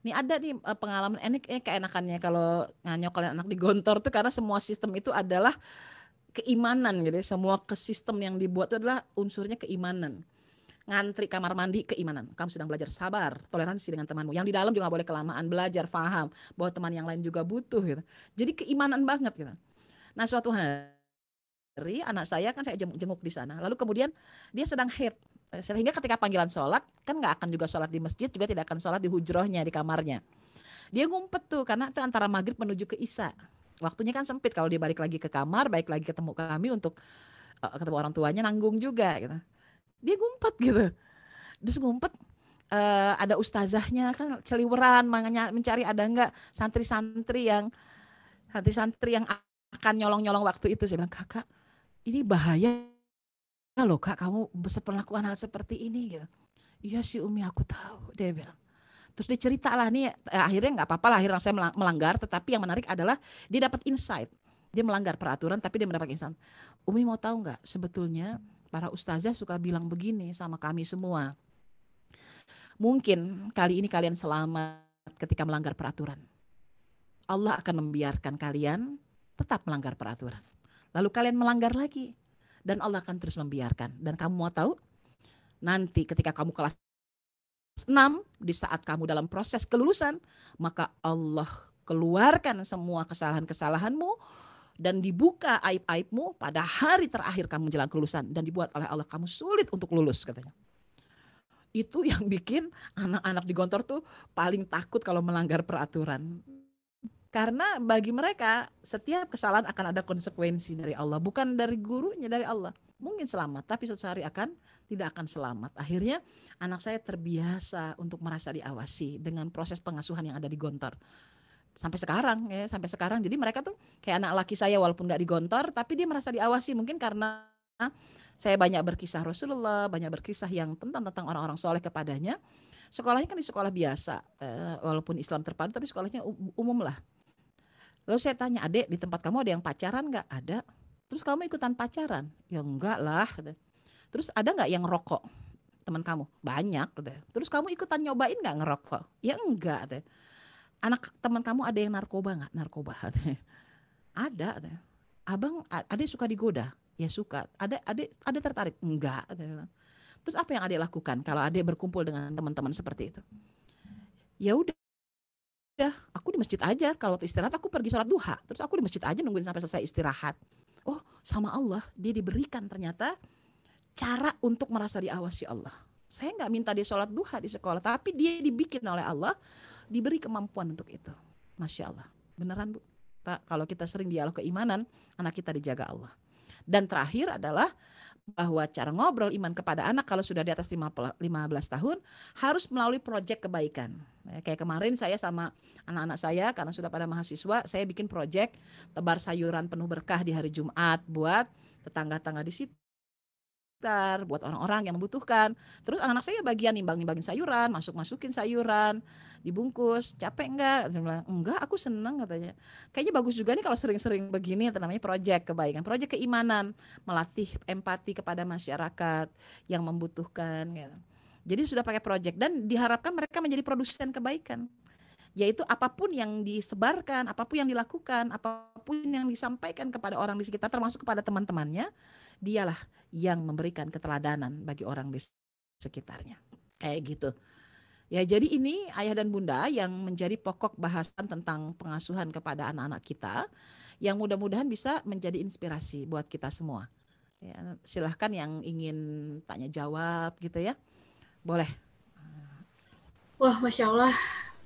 Nih ada nih pengalaman ini keenakannya kalau nyokolin anak di gontor tuh karena semua sistem itu adalah keimanan gitu. Semua ke sistem yang dibuat itu adalah unsurnya keimanan. Ngantri kamar mandi keimanan. Kamu sedang belajar sabar, toleransi dengan temanmu. Yang di dalam juga gak boleh kelamaan, belajar, paham bahwa teman yang lain juga butuh gitu. Jadi keimanan banget gitu. Nah suatu hari anak saya kan saya jenguk di sana. Lalu kemudian dia sedang haid. Sehingga ketika panggilan sholat kan nggak akan juga sholat di masjid, juga tidak akan sholat di hujrohnya, di kamarnya. Dia ngumpet tuh karena itu antara maghrib menuju ke isya. Waktunya kan sempit kalau dia balik lagi ke kamar, balik lagi ketemu kami untuk ketemu orang tuanya nanggung juga gitu. Dia ngumpet gitu. Terus ngumpet ada ustazahnya kan celiweran mencari ada enggak santri-santri yang akan nyolong-nyolong waktu itu. Saya bilang, "Kakak, ini bahaya loh Kak, kamu perlakuan hal seperti ini gitu." "Iya sih Umi, aku tahu," dia bilang. Terus dia cerita lah nih, akhirnya nggak apa-apa lah, akhirnya saya melanggar, tetapi yang menarik adalah dia dapat insight. Dia melanggar peraturan tapi dia mendapat insight. "Umi mau tahu nggak, sebetulnya para ustazah suka bilang begini sama kami semua. Mungkin kali ini kalian selamat ketika melanggar peraturan. Allah akan membiarkan kalian tetap melanggar peraturan. Lalu kalian melanggar lagi dan Allah akan terus membiarkan. Dan kamu mau tahu? Nanti ketika kamu kelas 6, di saat kamu dalam proses kelulusan, maka Allah keluarkan semua kesalahan-kesalahanmu dan dibuka aib-aibmu pada hari terakhir kamu menjelang kelulusan dan dibuat oleh Allah kamu sulit untuk lulus," katanya. Itu yang bikin anak-anak di Gontor tuh paling takut kalau melanggar peraturan. Karena bagi mereka setiap kesalahan akan ada konsekuensi dari Allah, bukan dari gurunya, dari Allah. Mungkin selamat, tapi suatu hari tidak akan selamat. Akhirnya anak saya terbiasa untuk merasa diawasi dengan proses pengasuhan yang ada di Gontor. Sampai sekarang ya, sampai sekarang. Jadi mereka tuh kayak anak laki saya walaupun nggak di Gontor, tapi dia merasa diawasi. Mungkin karena saya banyak berkisah Rasulullah, banyak berkisah yang tentang orang-orang soleh kepadanya. Sekolahnya kan di sekolah biasa, walaupun Islam terpadu, tapi sekolahnya umum lah. Lalu saya tanya, "Adek, di tempat kamu ada yang pacaran nggak?" "Ada." "Terus kamu ikutan pacaran?" "Ya enggak lah." "Terus ada nggak yang rokok teman kamu?" "Banyak." "Terus kamu ikutan nyobain nggak ngerokok?" "Ya enggak." "Anak teman kamu ada yang narkoba nggak?" "Narkoba." "Ada." "Abang, adek suka digoda?" "Ya suka." Ada tertarik?" "Enggak." "Terus apa yang adek lakukan kalau adek berkumpul dengan teman-teman seperti itu?" "Ya udah, aku di masjid aja. Kalau waktu istirahat aku pergi sholat duha. Terus aku di masjid aja nungguin sampai selesai istirahat." Oh, sama Allah dia diberikan ternyata cara untuk merasa diawasi Allah. Saya nggak minta dia sholat duha di sekolah, tapi dia dibikin oleh Allah, diberi kemampuan untuk itu. Masya Allah. Beneran Bu, Pak, kalau kita sering dialog keimanan, anak kita dijaga Allah. Dan terakhir adalah bahwa cara ngobrol iman kepada anak kalau sudah di atas 15 tahun harus melalui proyek kebaikan. Kayak kemarin saya sama anak-anak saya karena sudah pada mahasiswa, saya bikin proyek tebar sayuran penuh berkah di hari Jumat buat tetangga-tetangga di situ, buat orang-orang yang membutuhkan. Terus anak-anak saya bagian nimbang-nimbangin sayuran, masukin sayuran, dibungkus. "Capek enggak?" Saya bilang, "Enggak, aku seneng," katanya. Kayaknya bagus juga nih kalau sering-sering begini, itu namanya proyek kebaikan, proyek keimanan, melatih empati kepada masyarakat yang membutuhkan gitu. Jadi sudah pakai proyek dan diharapkan mereka menjadi produsen kebaikan. Yaitu apapun yang disebarkan, apapun yang dilakukan, apapun yang disampaikan kepada orang di sekitar termasuk kepada teman-temannya, dialah yang memberikan keteladanan bagi orang di sekitarnya. Kayak gitu. Ya, jadi ini ayah dan bunda yang menjadi pokok bahasan tentang pengasuhan kepada anak-anak kita yang mudah-mudahan bisa menjadi inspirasi buat kita semua. Ya, silahkan yang ingin tanya jawab gitu ya. Boleh. Wah, Masya Allah,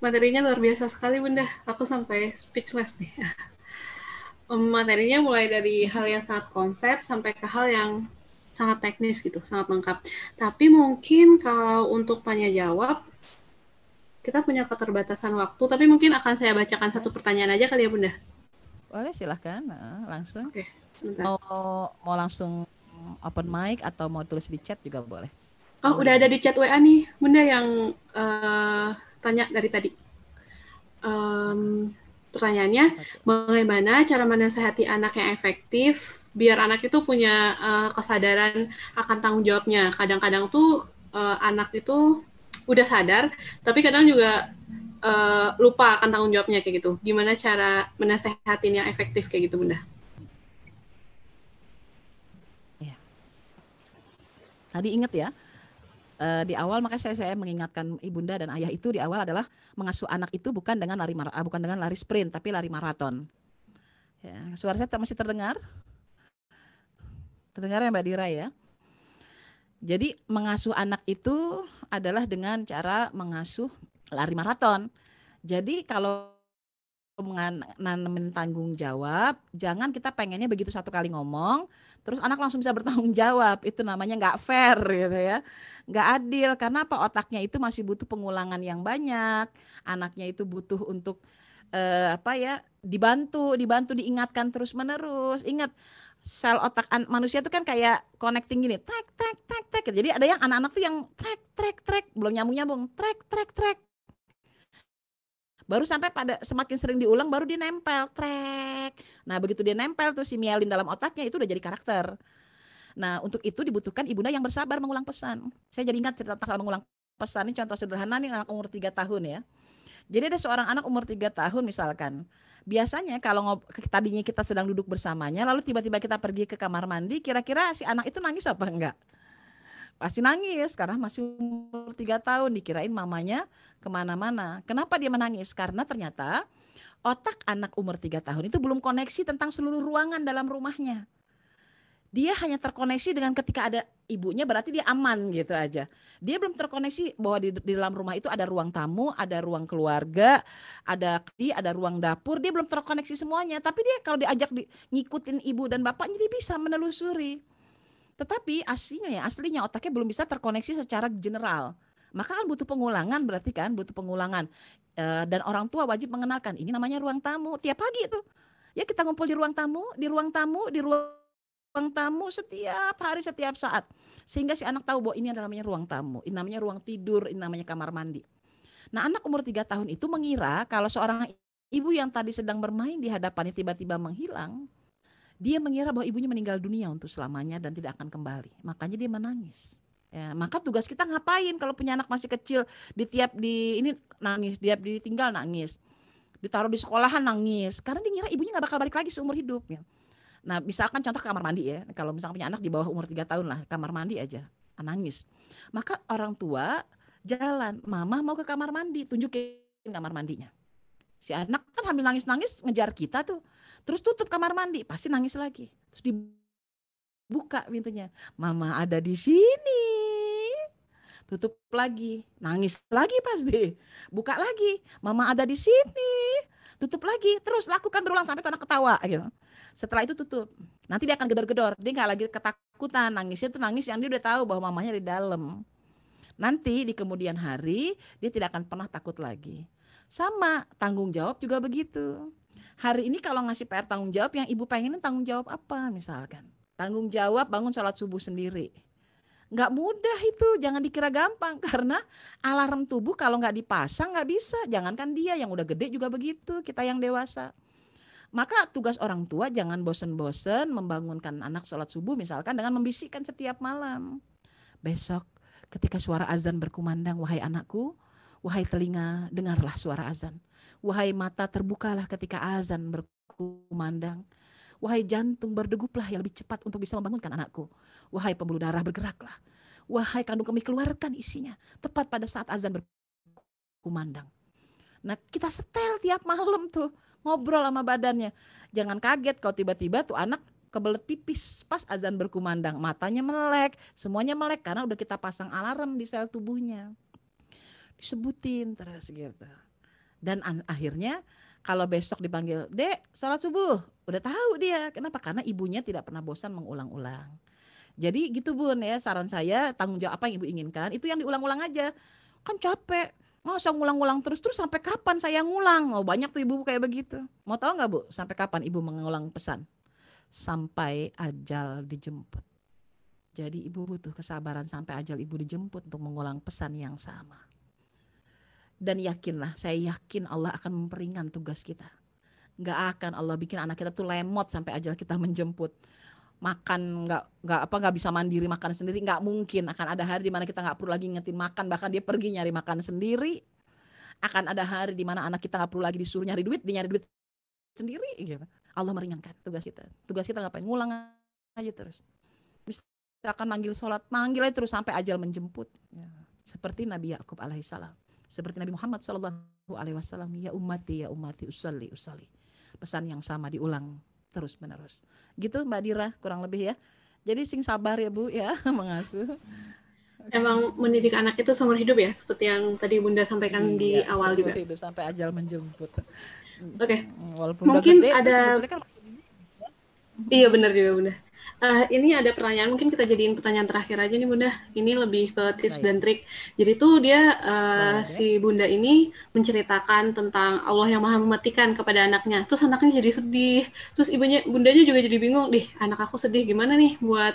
materinya luar biasa sekali Bunda. Aku sampai speechless nih. Materinya mulai dari hal yang sangat konsep sampai ke hal yang sangat teknis gitu, sangat lengkap. Tapi mungkin kalau untuk tanya jawab, kita punya keterbatasan waktu, tapi mungkin akan saya bacakan satu pertanyaan aja kali ya Bunda. Boleh silahkan langsung. Oke, sebentar. Mau langsung open mic atau mau tulis di chat juga boleh. Oh, udah ada di chat WA nih, Bunda yang tanya dari tadi. Pertanyaannya, Apa tuh? bagaimana cara menasehati anak yang efektif biar anak itu punya kesadaran akan tanggung jawabnya. Kadang-kadang tuh anak itu udah sadar, tapi kadang juga lupa akan tanggung jawabnya kayak gitu. Gimana cara menasehatin yang efektif kayak gitu, Bunda? Ya. Tadi ingat ya, di awal makanya saya mengingatkan ibunda dan ayah itu di awal adalah mengasuh anak itu bukan dengan bukan dengan lari sprint tapi lari maraton. Ya, suara saya masih terdengar? Terdengar ya Mbak Dira ya? Jadi mengasuh anak itu adalah dengan cara mengasuh lari maraton. Jadi kalau nanemin tanggung jawab, jangan kita pengennya begitu satu kali ngomong, terus anak langsung bisa bertanggung jawab. Itu namanya nggak fair gitu ya. Nggak adil, karena apa? Otaknya itu masih butuh pengulangan yang banyak. Anaknya itu butuh untuk apa ya, dibantu diingatkan terus menerus. Ingat, sel otak manusia itu kan kayak connecting gini, trek trek trek trek. Jadi ada yang anak-anak tuh yang trek trek trek, belum nyambung nyambung, trek trek trek. Baru sampai pada semakin sering diulang baru dia nempel, trek. Nah begitu dia nempel tuh si mielin dalam otaknya itu udah jadi karakter. Nah untuk itu dibutuhkan ibunda yang bersabar mengulang pesan. Saya jadi ingat cerita tentang mengulang pesan, ini contoh sederhana nih, anak umur 3 tahun ya. Jadi ada seorang anak umur 3 tahun misalkan. Biasanya kalau tadinya kita sedang duduk bersamanya, lalu tiba-tiba kita pergi ke kamar mandi, kira-kira si anak itu nangis apa enggak? Pasti nangis karena masih umur 3 tahun, dikirain mamanya kemana-mana. Kenapa dia menangis? Karena ternyata otak anak umur 3 tahun itu belum koneksi tentang seluruh ruangan dalam rumahnya. Dia hanya terkoneksi dengan ketika ada ibunya, berarti dia aman gitu aja. Dia belum terkoneksi bahwa di dalam rumah itu ada ruang tamu, ada ruang keluarga, ada ruang dapur. Dia belum terkoneksi semuanya. Tapi dia kalau diajak ngikutin ibu dan bapaknya, dia bisa menelusuri. Tetapi aslinya otaknya belum bisa terkoneksi secara general. Maka kan butuh pengulangan, berarti kan butuh pengulangan. Dan orang tua wajib mengenalkan, ini namanya ruang tamu. Tiap pagi itu, ya kita ngumpul di ruang tamu, di ruang tamu, di ruang tamu setiap hari, setiap saat. Sehingga si anak tahu bahwa ini adalah namanya ruang tamu, ini namanya ruang tidur, ini namanya kamar mandi. Nah anak umur 3 tahun itu mengira kalau seorang ibu yang tadi sedang bermain di hadapannya tiba-tiba menghilang, dia mengira bahwa ibunya meninggal dunia untuk selamanya dan tidak akan kembali. Makanya dia menangis. Ya, maka tugas kita ngapain kalau punya anak masih kecil, di ini nangis, dia ditinggal nangis, ditaruh di sekolahan nangis, karena dia ngira ibunya nggak bakal balik lagi seumur hidup. Ya. Nah, misalkan contoh kamar mandi ya, kalau misalkan punya anak di bawah umur 3 tahun lah, kamar mandi aja, nangis. Maka orang tua jalan, mama mau ke kamar mandi, tunjukin kamar mandinya. Si anak kan sambil nangis-nangis ngejar kita tuh. Terus tutup kamar mandi, pasti nangis lagi. Terus dibuka pintunya. Mama ada di sini. Tutup lagi, nangis lagi pasti. Buka lagi, mama ada di sini. Tutup lagi, terus lakukan berulang sampai anak ketawa gitu. Setelah itu tutup. Nanti dia akan gedor-gedor. Dia nggak lagi ketakutan, nangisnya tuh nangis yang dia udah tahu bahwa mamanya di dalam. Nanti di kemudian hari dia tidak akan pernah takut lagi. Sama, tanggung jawab juga begitu. Hari ini kalau ngasih PR tanggung jawab, yang ibu pengenin tanggung jawab apa misalkan? Tanggung jawab bangun sholat subuh sendiri. Nggak mudah itu, jangan dikira gampang. Karena alarm tubuh kalau nggak dipasang nggak bisa. Jangankan dia yang udah gede juga begitu, kita yang dewasa. Maka tugas orang tua jangan bosen-bosen membangunkan anak sholat subuh misalkan dengan membisikkan setiap malam. Besok ketika suara azan berkumandang, wahai anakku, wahai telinga, dengarlah suara azan. Wahai mata, terbukalah ketika azan berkumandang. Wahai jantung, berdeguplah yang lebih cepat untuk bisa membangunkan anakku. Wahai pembuluh darah, bergeraklah. Wahai kandung kemih, keluarkan isinya tepat pada saat azan berkumandang. Nah, kita setel tiap malam tuh, ngobrol sama badannya. Jangan kaget kalau tiba-tiba tuh anak kebelet pipis pas azan berkumandang, matanya melek, semuanya melek karena udah kita pasang alarm di sel tubuhnya. Disebutin terus gitu. Dan akhirnya kalau besok dipanggil, "Dek, salat subuh." Udah tahu dia. Kenapa? Karena ibunya tidak pernah bosan mengulang-ulang. Jadi gitu Bun ya, saran saya tanggung jawab apa yang ibu inginkan, itu yang diulang-ulang aja. Kan capek. Masa ngulang-ngulang terus sampai kapan saya ngulang? Oh, banyak tuh ibu kayak begitu. Mau tahu nggak Bu, sampai kapan ibu mengulang pesan? Sampai ajal dijemput. Jadi ibu butuh kesabaran sampai ajal ibu dijemput untuk mengulang pesan yang sama. Dan yakinlah, saya yakin Allah akan memperingan tugas kita. Nggak akan Allah bikin anak kita tuh lemot sampai ajal kita menjemput. Makan nggak bisa mandiri makan sendiri, nggak mungkin. Akan ada hari di mana kita nggak perlu lagi ngingetin makan, bahkan dia pergi nyari makan sendiri. Akan ada hari di mana anak kita nggak perlu lagi disuruh nyari duit, dia nyari duit sendiri gitu. Allah meringankan tugas kita. Tugas kita ngapain? Ngulang aja terus. Misalkan manggil sholat, manggil aja terus sampai ajal menjemput. Ya. Seperti Nabi Yakub alaihissalam, seperti Nabi Muhammad sallallahu alaihi wasallam, ya ummati usalli usalli. Pesan yang sama diulang terus menerus. Gitu Mbak Dira kurang lebih ya. Jadi sing sabar ya Bu ya mengasuh. Emang mendidik anak itu seumur hidup ya, seperti yang tadi Bunda sampaikan di awal juga. Hidup sampai ajal menjemput. Oke. Walaupun Mungkin udah gede ada tuh sebetulnya kan masih iya benar juga Bunda. Ini ada pertanyaan, mungkin kita jadiin pertanyaan terakhir aja nih Bunda. Ini lebih ke tips baik. dan trik. Jadi tuh dia Boleh. si Bunda ini menceritakan tentang Allah yang Maha mematikan kepada anaknya. Terus anaknya jadi sedih. Terus bundanya juga jadi bingung, "Dih, anak aku sedih, gimana nih buat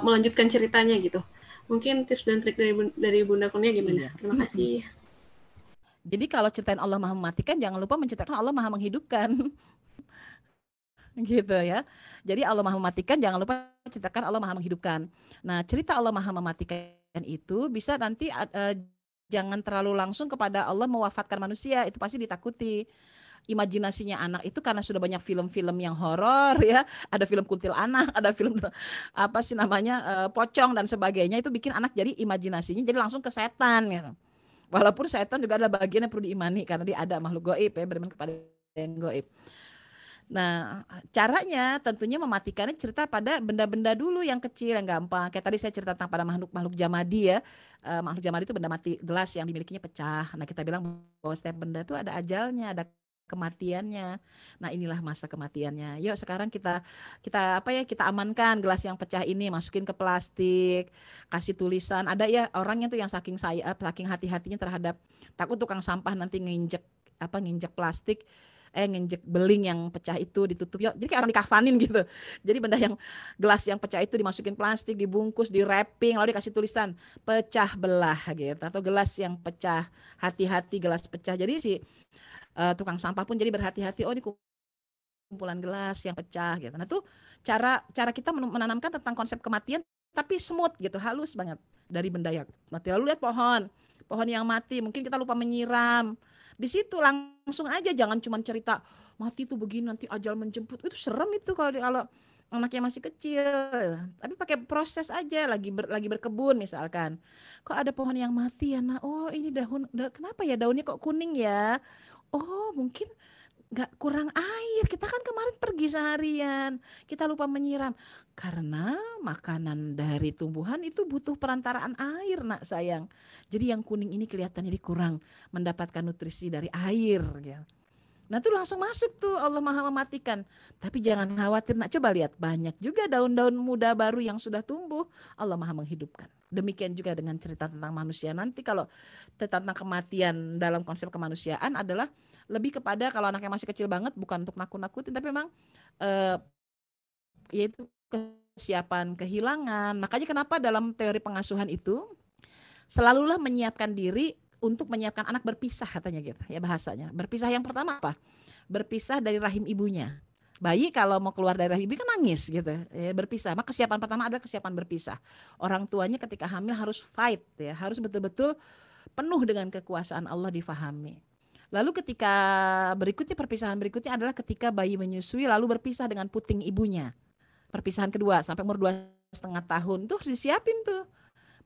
melanjutkan ceritanya gitu." Mungkin tips dan trik dari Bunda Kurnia gimana? Iya. Terima kasih. Jadi kalau ceritain Allah Maha mematikan, jangan lupa menceritakan Allah Maha menghidupkan. Gitu ya. Jadi Allah Maha mematikan, jangan lupa ceritakan Allah Maha menghidupkan. Nah, cerita Allah Maha mematikan itu bisa nanti jangan terlalu langsung kepada Allah mewafatkan manusia, itu pasti ditakuti. Imajinasinya anak itu karena sudah banyak film-film yang horor ya, ada film kuntilanak, ada film apa sih namanya pocong dan sebagainya, itu bikin anak jadi imajinasinya jadi langsung ke setan gitu. Walaupun setan juga adalah bagian yang perlu diimani karena dia ada makhluk gaib ya, bermain kepada yang gaib. Nah, caranya tentunya mematikannya cerita pada benda-benda dulu yang kecil, yang gampang. Kayak tadi saya cerita tentang pada makhluk-makhluk jamadi ya. Makhluk jamadi itu benda mati, gelas yang dimilikinya pecah. Nah, kita bilang bahwa setiap benda itu ada ajalnya, ada kematiannya. Nah, inilah masa kematiannya. Yuk sekarang kita apa ya? Kita amankan gelas yang pecah ini, masukin ke plastik, kasih tulisan. Ada ya orangnya tuh yang saking hati-hatinya terhadap takut tukang sampah nanti nginjek plastik, nginjek beling yang pecah itu ditutup. Yuk, jadi kayak orang dikafanin gitu. Jadi benda yang gelas yang pecah itu dimasukin plastik, dibungkus, di wrapping, lalu dikasih tulisan pecah belah gitu. Atau gelas yang pecah, hati-hati gelas pecah. Jadi si tukang sampah pun jadi berhati-hati. Oh, ini kumpulan gelas yang pecah gitu. Nah, tuh cara kita menanamkan tentang konsep kematian tapi smooth gitu, halus banget dari benda yang mati. Lalu lihat pohon yang mati, mungkin kita lupa menyiram. Di situ langsung aja, jangan cuma cerita mati tuh begini nanti ajal menjemput. Itu serem itu kalau anaknya masih kecil. Tapi pakai proses aja, lagi berkebun misalkan. Kok ada pohon yang mati ya? Nah, oh ini kenapa ya daunnya kok kuning ya? Oh, mungkin nggak kurang air. Kita kan kemarin pergi seharian, kita lupa menyiram. Karena makanan dari tumbuhan itu butuh perantaraan air, nak sayang. Jadi yang kuning ini kelihatannya kurang mendapatkan nutrisi dari air. Ya. Nah tuh langsung masuk tuh Allah Maha mematikan. Tapi jangan khawatir, nak coba lihat banyak juga daun-daun muda baru yang sudah tumbuh. Allah Maha menghidupkan. Demikian juga dengan cerita tentang manusia. Nanti kalau tentang kematian dalam konsep kemanusiaan adalah lebih kepada kalau anaknya masih kecil banget, bukan untuk nakut-nakutin, tapi memang yaitu kesiapan kehilangan. Makanya kenapa dalam teori pengasuhan itu selalulah menyiapkan diri untuk menyiapkan anak berpisah, katanya gitu ya bahasanya. Berpisah yang pertama apa? Berpisah dari rahim ibunya. Bayi kalau mau keluar dari rahim ibu kan nangis gitu ya, berpisah. Maka kesiapan pertama adalah kesiapan berpisah. Orang tuanya ketika hamil harus fight ya, harus betul-betul penuh dengan kekuasaan Allah difahami. Lalu ketika perpisahan berikutnya adalah ketika bayi menyusui lalu berpisah dengan puting ibunya. Perpisahan kedua sampai umur 2,5 tahun tuh disiapin tuh.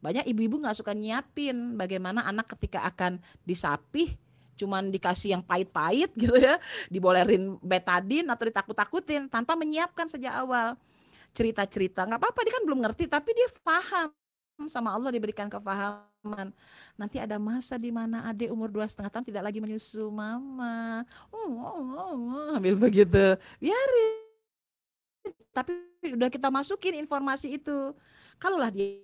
Banyak ibu-ibu nggak suka nyiapin bagaimana anak ketika akan disapih cuman dikasih yang pahit-pahit gitu ya, dibolerin betadin atau ditakut-takutin tanpa menyiapkan sejak awal. Cerita-cerita nggak apa-apa, dia kan belum ngerti tapi dia paham, sama Allah diberikan kefahaman. Nanti ada masa di mana adik umur 2,5 tahun tidak lagi menyusu mama. Ambil begitu. Biarin. Tapi udah kita masukin informasi itu. Kalaulah dia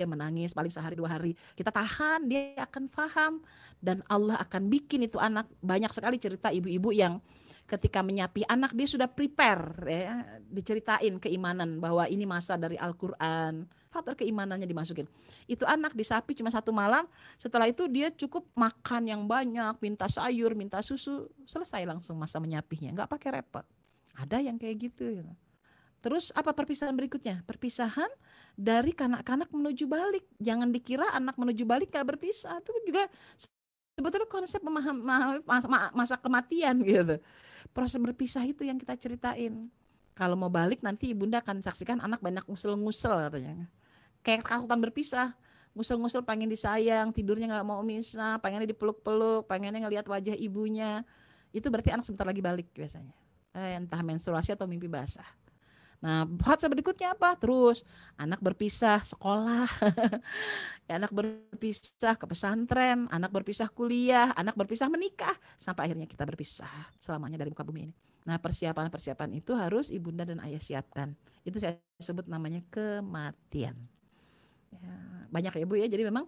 menangis paling sehari 2 hari, kita tahan, dia akan paham dan Allah akan bikin itu anak. Banyak sekali cerita ibu-ibu yang ketika menyapi anak dia sudah prepare ya, diceritain keimanan bahwa ini masa dari Al-Qur'an, faktor keimanannya dimasukin. Itu anak disapi cuma 1 malam, setelah itu dia cukup makan yang banyak, minta sayur, minta susu, selesai langsung masa menyapihnya, nggak pakai repot. Ada yang kayak gitu. Terus apa perpisahan berikutnya? Perpisahan dari kanak-kanak menuju balik. Jangan dikira anak menuju balik gak berpisah. Itu juga sebetulnya konsep memahami masa kematian gitu. Proses berpisah itu yang kita ceritain. Kalau mau balik nanti ibunda akan saksikan anak banyak ngusel-ngusel katanya. Kayak ketakutan berpisah. Ngusel-ngusel pengen disayang, tidurnya gak mau misah, pengennya dipeluk-peluk, pengennya ngelihat wajah ibunya. Itu berarti anak sebentar lagi balik biasanya. Entah menstruasi atau mimpi basah. Nah, fase berikutnya apa? Terus anak berpisah sekolah, anak berpisah ke pesantren, anak berpisah kuliah, anak berpisah menikah, sampai akhirnya kita berpisah selamanya dari muka bumi ini. Nah, persiapan-persiapan itu harus ibunda dan ayah siapkan. Itu saya sebut namanya kematian. Ya, banyak ya Bu ya, jadi memang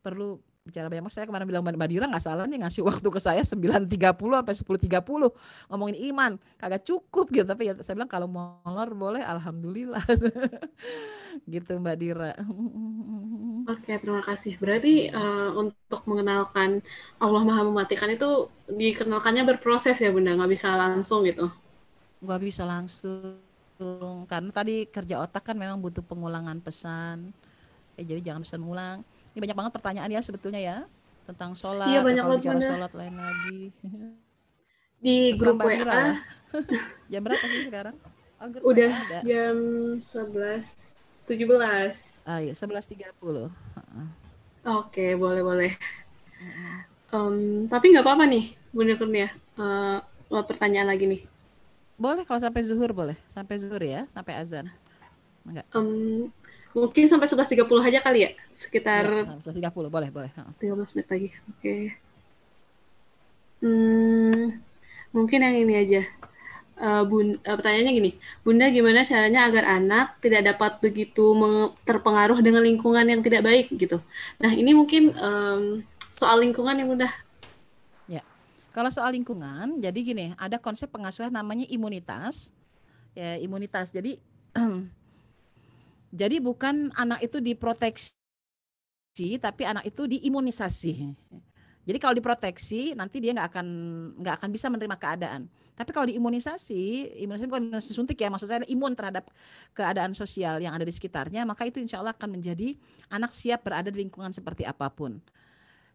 perlu bicara banyak. Saya kemarin bilang Mbak Dira nggak salah nih ngasih waktu ke saya 9.30 sampai 10.30 ngomongin iman, kagak cukup gitu. Tapi ya saya bilang kalau molor boleh, alhamdulillah. Gitu Mbak Dira. Oke, terima kasih. Berarti untuk mengenalkan Allah Maha Mematikan itu dikenalkannya berproses ya Bunda, nggak bisa langsung gitu. Gak bisa langsung karena tadi kerja otak kan memang butuh pengulangan pesan. Jadi jangan pesan ulang. Ini banyak banget pertanyaan ya sebetulnya ya tentang Iya, sholat. Nah, banyak kalau banget bicara Bunda. sholat lain lagi. Di Terserah grup Mbak Dira WA lah. Jam berapa sih sekarang? Oh, grup udah WA ada. jam 11.17. Ah, iya, 11.30. Oke, boleh-boleh. Mm-mm. Tapi nggak apa-apa nih, Bunda Kurnia. Pertanyaan lagi nih. Boleh kalau sampai zuhur boleh. Sampai zuhur ya, sampai azan. Enggak. Mungkin sampai 11.30 aja kali ya? Iya, Sekitar sampai 11.30 boleh, boleh. 13 menit lagi. Oke. Mungkin yang ini aja. Pertanyaannya gini, Bunda gimana caranya agar anak tidak dapat begitu terpengaruh dengan lingkungan yang tidak baik gitu. Nah ini mungkin soal lingkungan yang Bunda. Ya. Kalau soal lingkungan, jadi gini, ada konsep pengasuhan namanya imunitas. Ya, imunitas. Jadi jadi bukan anak itu diproteksi, tapi anak itu diimunisasi. Jadi kalau diproteksi nanti dia nggak akan bisa menerima keadaan. Tapi kalau diimunisasi, imunisasi bukan imunisasi suntik ya, maksud saya imun terhadap keadaan sosial yang ada di sekitarnya, maka itu insya Allah akan menjadi anak siap berada di lingkungan seperti apapun.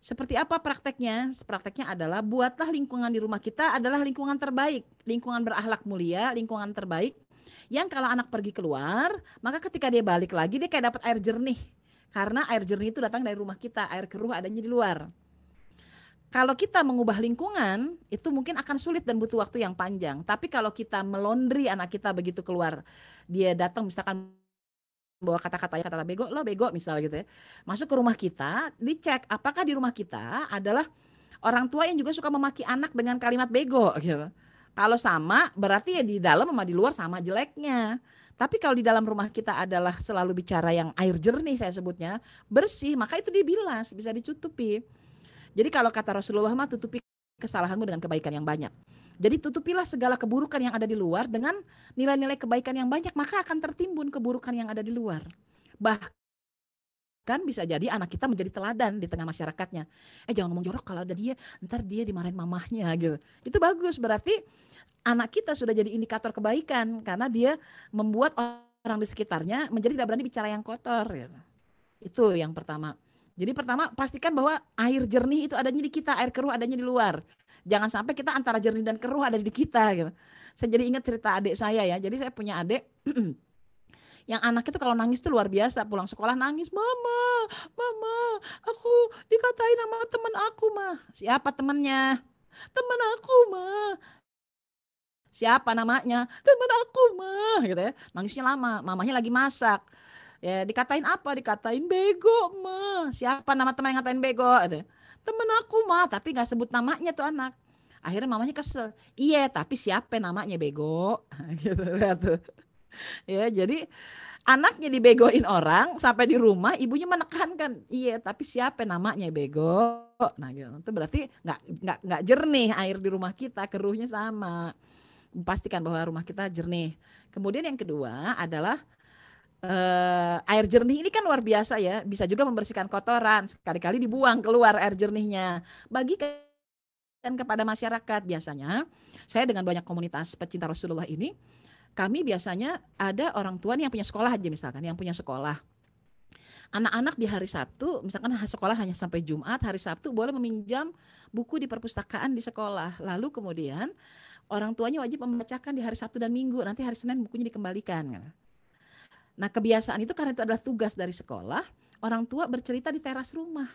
Seperti apa prakteknya? Prakteknya adalah buatlah lingkungan di rumah kita adalah lingkungan terbaik, lingkungan berakhlak mulia, lingkungan terbaik. Yang kalau anak pergi keluar, maka ketika dia balik lagi dia kayak dapat air jernih. Karena air jernih itu datang dari rumah kita, air keruh adanya di luar. Kalau kita mengubah lingkungan, itu mungkin akan sulit dan butuh waktu yang panjang. Tapi kalau kita melondri anak kita begitu keluar, dia datang misalkan bawa kata-kata bego, lo bego misal gitu ya. Masuk ke rumah kita, dicek apakah di rumah kita adalah orang tua yang juga suka memaki anak dengan kalimat bego gitu. Kalau sama, berarti ya di dalam sama di luar sama jeleknya. Tapi kalau di dalam rumah kita adalah selalu bicara yang air jernih saya sebutnya, bersih, maka itu dibilas, bisa dicutupi. Jadi kalau kata Rasulullah mah tutupi kesalahanmu dengan kebaikan yang banyak. Jadi tutupilah segala keburukan yang ada di luar dengan nilai-nilai kebaikan yang banyak, maka akan tertimbun keburukan yang ada di luar. Bahkan bisa jadi anak kita menjadi teladan di tengah masyarakatnya. Jangan ngomong jorok kalau ada dia, ntar dia dimarahin mamahnya gitu. Itu bagus, berarti anak kita sudah jadi indikator kebaikan karena dia membuat orang di sekitarnya menjadi tidak berani bicara yang kotor gitu. Itu yang pertama. Jadi pertama pastikan bahwa air jernih itu adanya di kita, air keruh adanya di luar. Jangan sampai kita antara jernih dan keruh ada di kita gitu. Saya jadi ingat cerita adik saya ya. Jadi saya punya adik yang anak itu kalau nangis tuh luar biasa, pulang sekolah nangis, mama, aku dikatain sama teman aku mah. Siapa temannya? Teman aku mah. Siapa namanya? Teman aku mah gitu ya. Nangisnya lama, mamahnya lagi masak. Ya dikatain apa? Dikatain bego mah. Siapa nama teman yang ngatain bego? Gitu. Temen aku mah, tapi nggak sebut namanya tuh anak. Akhirnya mamanya kesel. Iya, tapi siapa namanya bego? Gitu tuh. Ya, jadi anaknya dibegoin orang sampai di rumah ibunya menekankan, iya tapi siapa namanya bego? Nah gitu. Itu berarti nggak jernih air di rumah kita, keruhnya sama. Pastikan bahwa rumah kita jernih. Kemudian yang kedua adalah Air jernih ini kan luar biasa ya, bisa juga membersihkan kotoran, sekali-kali dibuang keluar air jernihnya. Bagikan kepada masyarakat. Biasanya saya dengan banyak komunitas pecinta Rasulullah ini, kami biasanya ada orang tua nih yang punya sekolah aja, misalkan yang punya sekolah. Anak-anak di hari Sabtu, misalkan sekolah hanya sampai Jumat, hari Sabtu boleh meminjam buku di perpustakaan di sekolah. Lalu kemudian orang tuanya wajib membacakan di hari Sabtu dan Minggu. Nanti hari Senin bukunya dikembalikan. Nah, kebiasaan itu karena itu adalah tugas dari sekolah, orang tua bercerita di teras rumah,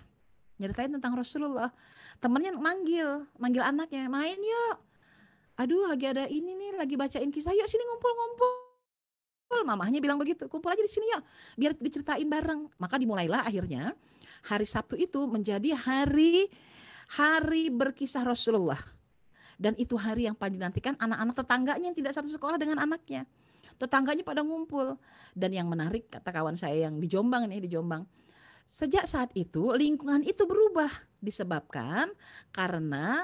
nyeritain tentang Rasulullah. Temennya manggil anaknya, main yuk. Aduh, lagi ada ini nih, lagi bacain kisah, yuk sini ngumpul-ngumpul. Mamahnya bilang begitu, kumpul aja di sini yuk, biar diceritain bareng. Maka dimulailah akhirnya hari Sabtu itu menjadi hari berkisah Rasulullah. Dan itu hari yang paling dinantikan anak-anak tetangganya yang tidak satu sekolah dengan anaknya. Tetangganya pada ngumpul. Dan yang menarik, kata kawan saya yang di Jombang nih, di Jombang, sejak saat itu lingkungan itu berubah disebabkan karena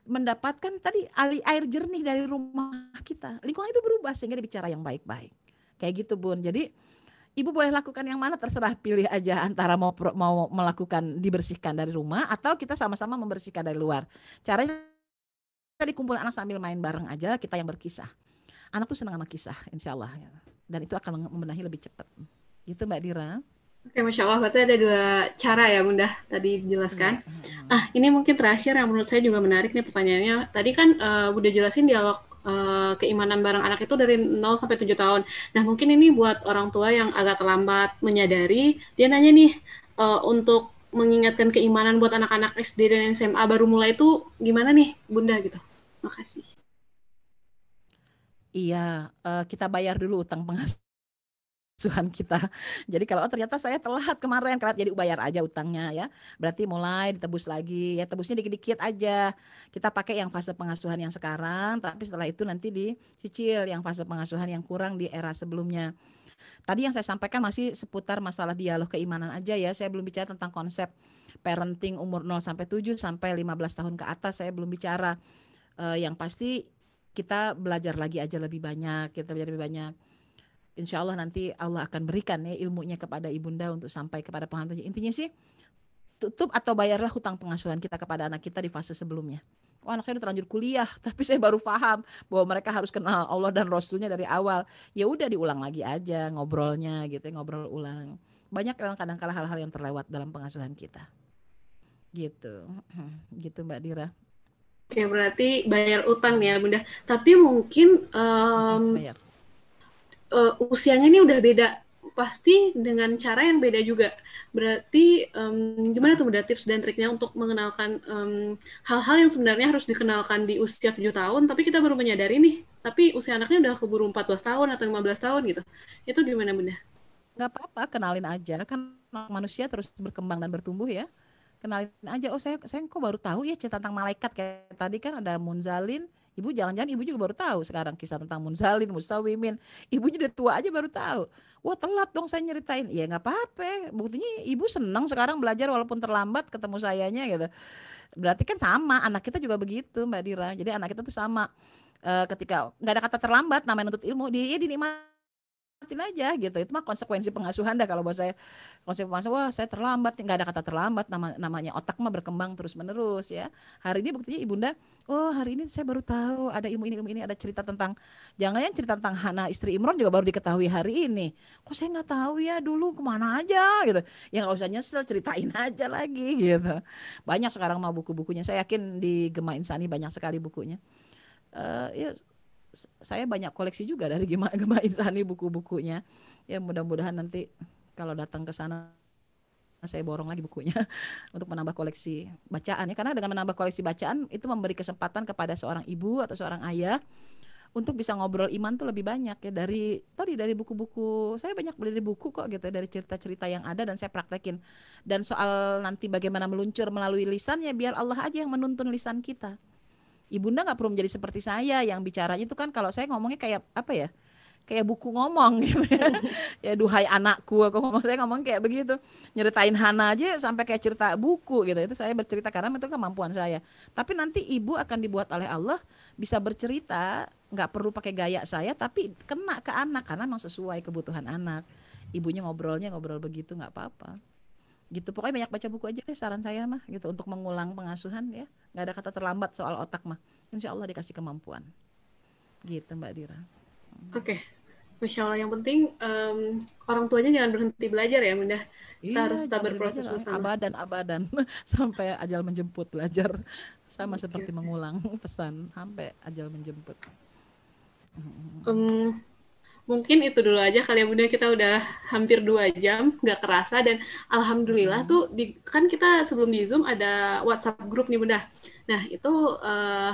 mendapatkan tadi air jernih dari rumah kita. Lingkungan itu berubah sehingga dibicara yang baik-baik. Kayak gitu Bun. Jadi ibu boleh lakukan yang mana terserah, pilih aja antara mau melakukan dibersihkan dari rumah atau kita sama-sama membersihkan dari luar. Caranya tadi kumpul anak sambil main bareng aja, kita yang berkisah. Anak tuh senang sama kisah, insya Allah. Dan itu akan membenahi lebih cepat. Gitu Mbak Dira. Oke, Masya Allah, berarti ada dua cara ya Bunda tadi dijelaskan. Iya. Ini mungkin terakhir yang menurut saya juga menarik nih pertanyaannya. Tadi kan Bunda jelasin dialog keimanan bareng anak itu dari 0 sampai 7 tahun. Nah, mungkin ini buat orang tua yang agak terlambat menyadari, dia nanya nih, untuk mengingatkan keimanan buat anak-anak SD dan SMA baru mulai itu gimana nih Bunda gitu. Makasih. Iya, kita bayar dulu utang pengasuhan kita. Jadi kalau ternyata saya telat kemarin, jadi bayar aja utangnya ya. Berarti mulai ditebus lagi, ya tebusnya dikit-dikit aja. Kita pakai yang fase pengasuhan yang sekarang, tapi setelah itu nanti dicicil yang fase pengasuhan yang kurang di era sebelumnya. Tadi yang saya sampaikan masih seputar masalah dialog keimanan aja ya. Saya belum bicara tentang konsep parenting umur 0 sampai 7 sampai 15 tahun ke atas, saya belum bicara. Yang pasti kita belajar lagi aja lebih banyak, kita belajar lebih banyak. Insya Allah nanti Allah akan berikan ya ilmunya kepada ibunda untuk sampai kepada pemahaman. Intinya sih tutup atau bayarlah hutang pengasuhan kita kepada anak kita di fase sebelumnya. Oh, anak saya udah terlanjur kuliah, tapi saya baru paham bahwa mereka harus kenal Allah dan Rasulnya dari awal. Ya udah diulang lagi aja ngobrolnya gitu, ngobrol ulang. Banyak kadang-kadang hal-hal yang terlewat dalam pengasuhan kita. Gitu. Gitu Mbak Dira. Oke, berarti bayar utang nih ya Bunda. Tapi mungkin Bayar. usianya ini udah beda, pasti dengan cara yang beda juga. Berarti gimana tuh Bunda tips dan triknya untuk mengenalkan hal-hal yang sebenarnya harus dikenalkan di usia 7 tahun, tapi kita baru menyadari nih, tapi usia anaknya udah keburu 14 tahun atau 15 tahun gitu. Itu gimana Bunda? Nggak apa-apa, kenalin aja kan manusia terus berkembang dan bertumbuh ya. Kenalin aja, oh saya kok baru tahu ya cerita tentang malaikat, kayak tadi kan ada Munzalin. Ibu jangan-jangan ibu juga baru tahu sekarang kisah tentang Munzalin, Musawimin. Ibunya udah tua aja baru tahu. Wah telat dong saya nyeritain. Ya nggak apa-apa. Buktinya ibu senang sekarang belajar walaupun terlambat ketemu sayanya gitu. Berarti kan sama, anak kita juga begitu Mbak Dira. Jadi anak kita tuh sama. Ketika nggak ada kata terlambat, namanya nuntut ilmu, dia dinikmatin aja gitu. Itu mah konsekuensi pengasuhan dah kalau buat saya. Konsekuensi pengasuhan, wah saya terlambat, nggak ada kata terlambat, namanya otak mah berkembang terus menerus ya. Hari ini buktinya ibunda, oh hari ini saya baru tahu ada ilmu ini, ada cerita tentang, jangan cerita tentang Hana istri Imron juga baru diketahui hari ini. Kok saya nggak tahu ya dulu kemana aja gitu. Ya nggak usah nyesel, ceritain aja lagi gitu. Banyak sekarang mah buku-bukunya, saya yakin di Gema Insani banyak sekali bukunya. Ya saya banyak koleksi juga dari Gema Insani buku-bukunya. Ya mudah-mudahan nanti kalau datang ke sana saya borong lagi bukunya untuk menambah koleksi bacaan ya. Karena dengan menambah koleksi bacaan itu memberi kesempatan kepada seorang ibu atau seorang ayah untuk bisa ngobrol iman tuh lebih banyak ya, dari buku-buku. Saya banyak beli dari buku kok gitu, dari cerita-cerita yang ada dan saya praktekin. Dan soal nanti bagaimana meluncur melalui lisan, ya biar Allah aja yang menuntun lisan kita. Ibunda nggak perlu menjadi seperti saya yang bicaranya itu kan, kalau saya ngomongnya kayak apa ya, kayak buku ngomong gitu ya. Ya duhai anakku, aku saya ngomong kayak begitu, nyeritain Hana aja sampai kayak cerita buku gitu. Itu saya bercerita karena itu kemampuan saya. Tapi nanti ibu akan dibuat oleh Allah bisa bercerita nggak perlu pakai gaya saya, tapi kena ke anak karena memang sesuai kebutuhan anak. ibunya ngobrol begitu nggak apa-apa. Gitu, pokoknya banyak baca buku aja deh saran saya mah gitu untuk mengulang pengasuhan ya. Nggak ada kata terlambat soal otak mah. Insya Allah dikasih kemampuan. Gitu Mbak Dira. Oke, Masya Allah. Yang penting orang tuanya jangan berhenti belajar ya Bunda. Kita Iya, harus tetap jangan berhenti belajar berproses bersama. abadan sampai ajal menjemput belajar sama Oke, seperti oke. mengulang pesan sampai ajal menjemput. Em, Mungkin itu dulu aja kali ya Bunda, kita udah hampir 2 jam, nggak kerasa, dan Alhamdulillah Mm-mm. tuh, kan kita sebelum di Zoom ada WhatsApp grup nih Bunda. Nah itu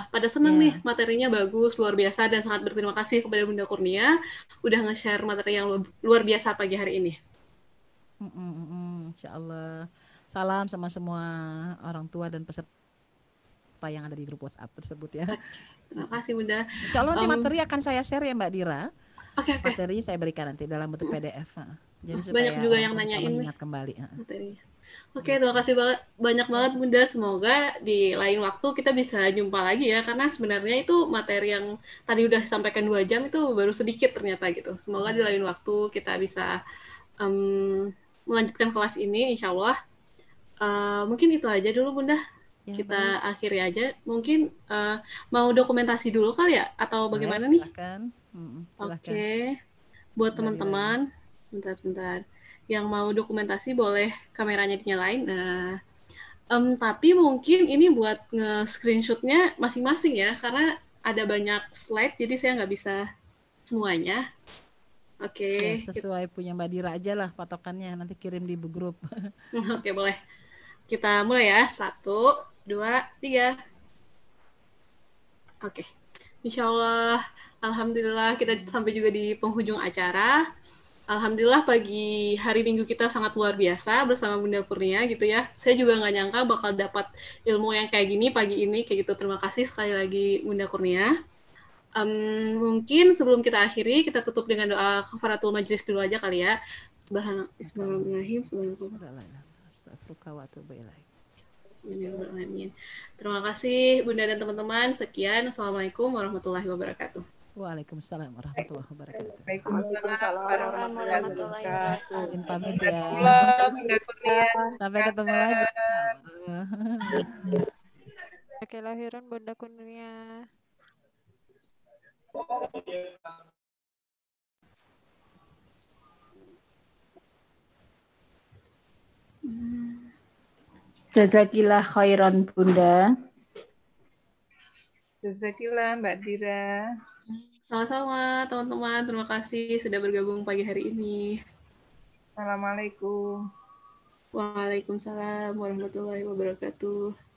pada seneng nih, Ya, materinya bagus, luar biasa, dan sangat berterima kasih kepada Bunda Kurnia udah nge-share materi yang luar biasa pagi hari ini. Insya Allah. Salam sama semua orang tua dan peserta yang ada di grup WhatsApp tersebut ya. Oke, terima kasih Bunda. Insya Allah nanti Em, materi akan saya share ya Mbak Dira. oke, oke. Materinya saya berikan nanti dalam bentuk PDF. Jadi Banyak supaya juga orang yang tua bisa nanyain nih mengingat kembali. materinya. Oke, terima Gitu. kasih banyak banget Bunda. Semoga di lain waktu kita bisa jumpa lagi ya, karena sebenarnya itu materi yang tadi udah disampaikan 2 jam itu baru sedikit ternyata gitu. Semoga di lain waktu kita bisa melanjutkan kelas ini, insya Allah. Mungkin itu aja dulu Bunda. Ya baik, Kita akhiri aja. Mungkin mau dokumentasi dulu kali ya, atau boleh bagaimana nih? silahkan. Silahkan Oke, buat Mbak Diranya. teman-teman, sebentar-sebentar, yang mau dokumentasi boleh kameranya dinyalain. Nah, tapi mungkin ini buat nge-screenshotnya masing-masing ya, karena ada banyak slide, jadi saya nggak bisa semuanya. Ya Oke, sesuai punya Mbak Dira aja lah patokannya. Nanti kirim di grup. oke boleh. Kita mulai ya, 1, 2, 3. Oke, Insya Allah, Alhamdulillah kita sampai juga di penghujung acara. Alhamdulillah pagi hari Minggu kita sangat luar biasa bersama Bunda Kurnia gitu ya. Saya juga nggak nyangka bakal dapat ilmu yang kayak gini pagi ini kayak gitu. Terima kasih sekali lagi Bunda Kurnia. Mungkin sebelum kita akhiri kita tutup dengan doa kafaratul majlis dulu aja kali ya. Bismillahirrahmanirrahim. Bismillahirrahmanirrahim. Terima kasih Bunda dan teman-teman. Sekian. Assalamualaikum warahmatullahi wabarakatuh. Waalaikumsalam warahmatullahi wabarakatuh. Waalaikumsalam Waalaikumsalam warahmatullahi warahmatullahi wabarakatuh. Izin wabarakatuh. pamit ya. Bunda Kurnia. Sampai ketemu lagi insyaallah. Kelahiran Bunda Kurnia. Jazakillah khairan Bunda. Jazakillah Mbak Dira. Sama-sama teman-teman. Terima kasih sudah bergabung pagi hari ini. Assalamualaikum. Waalaikumsalam warahmatullahi wabarakatuh.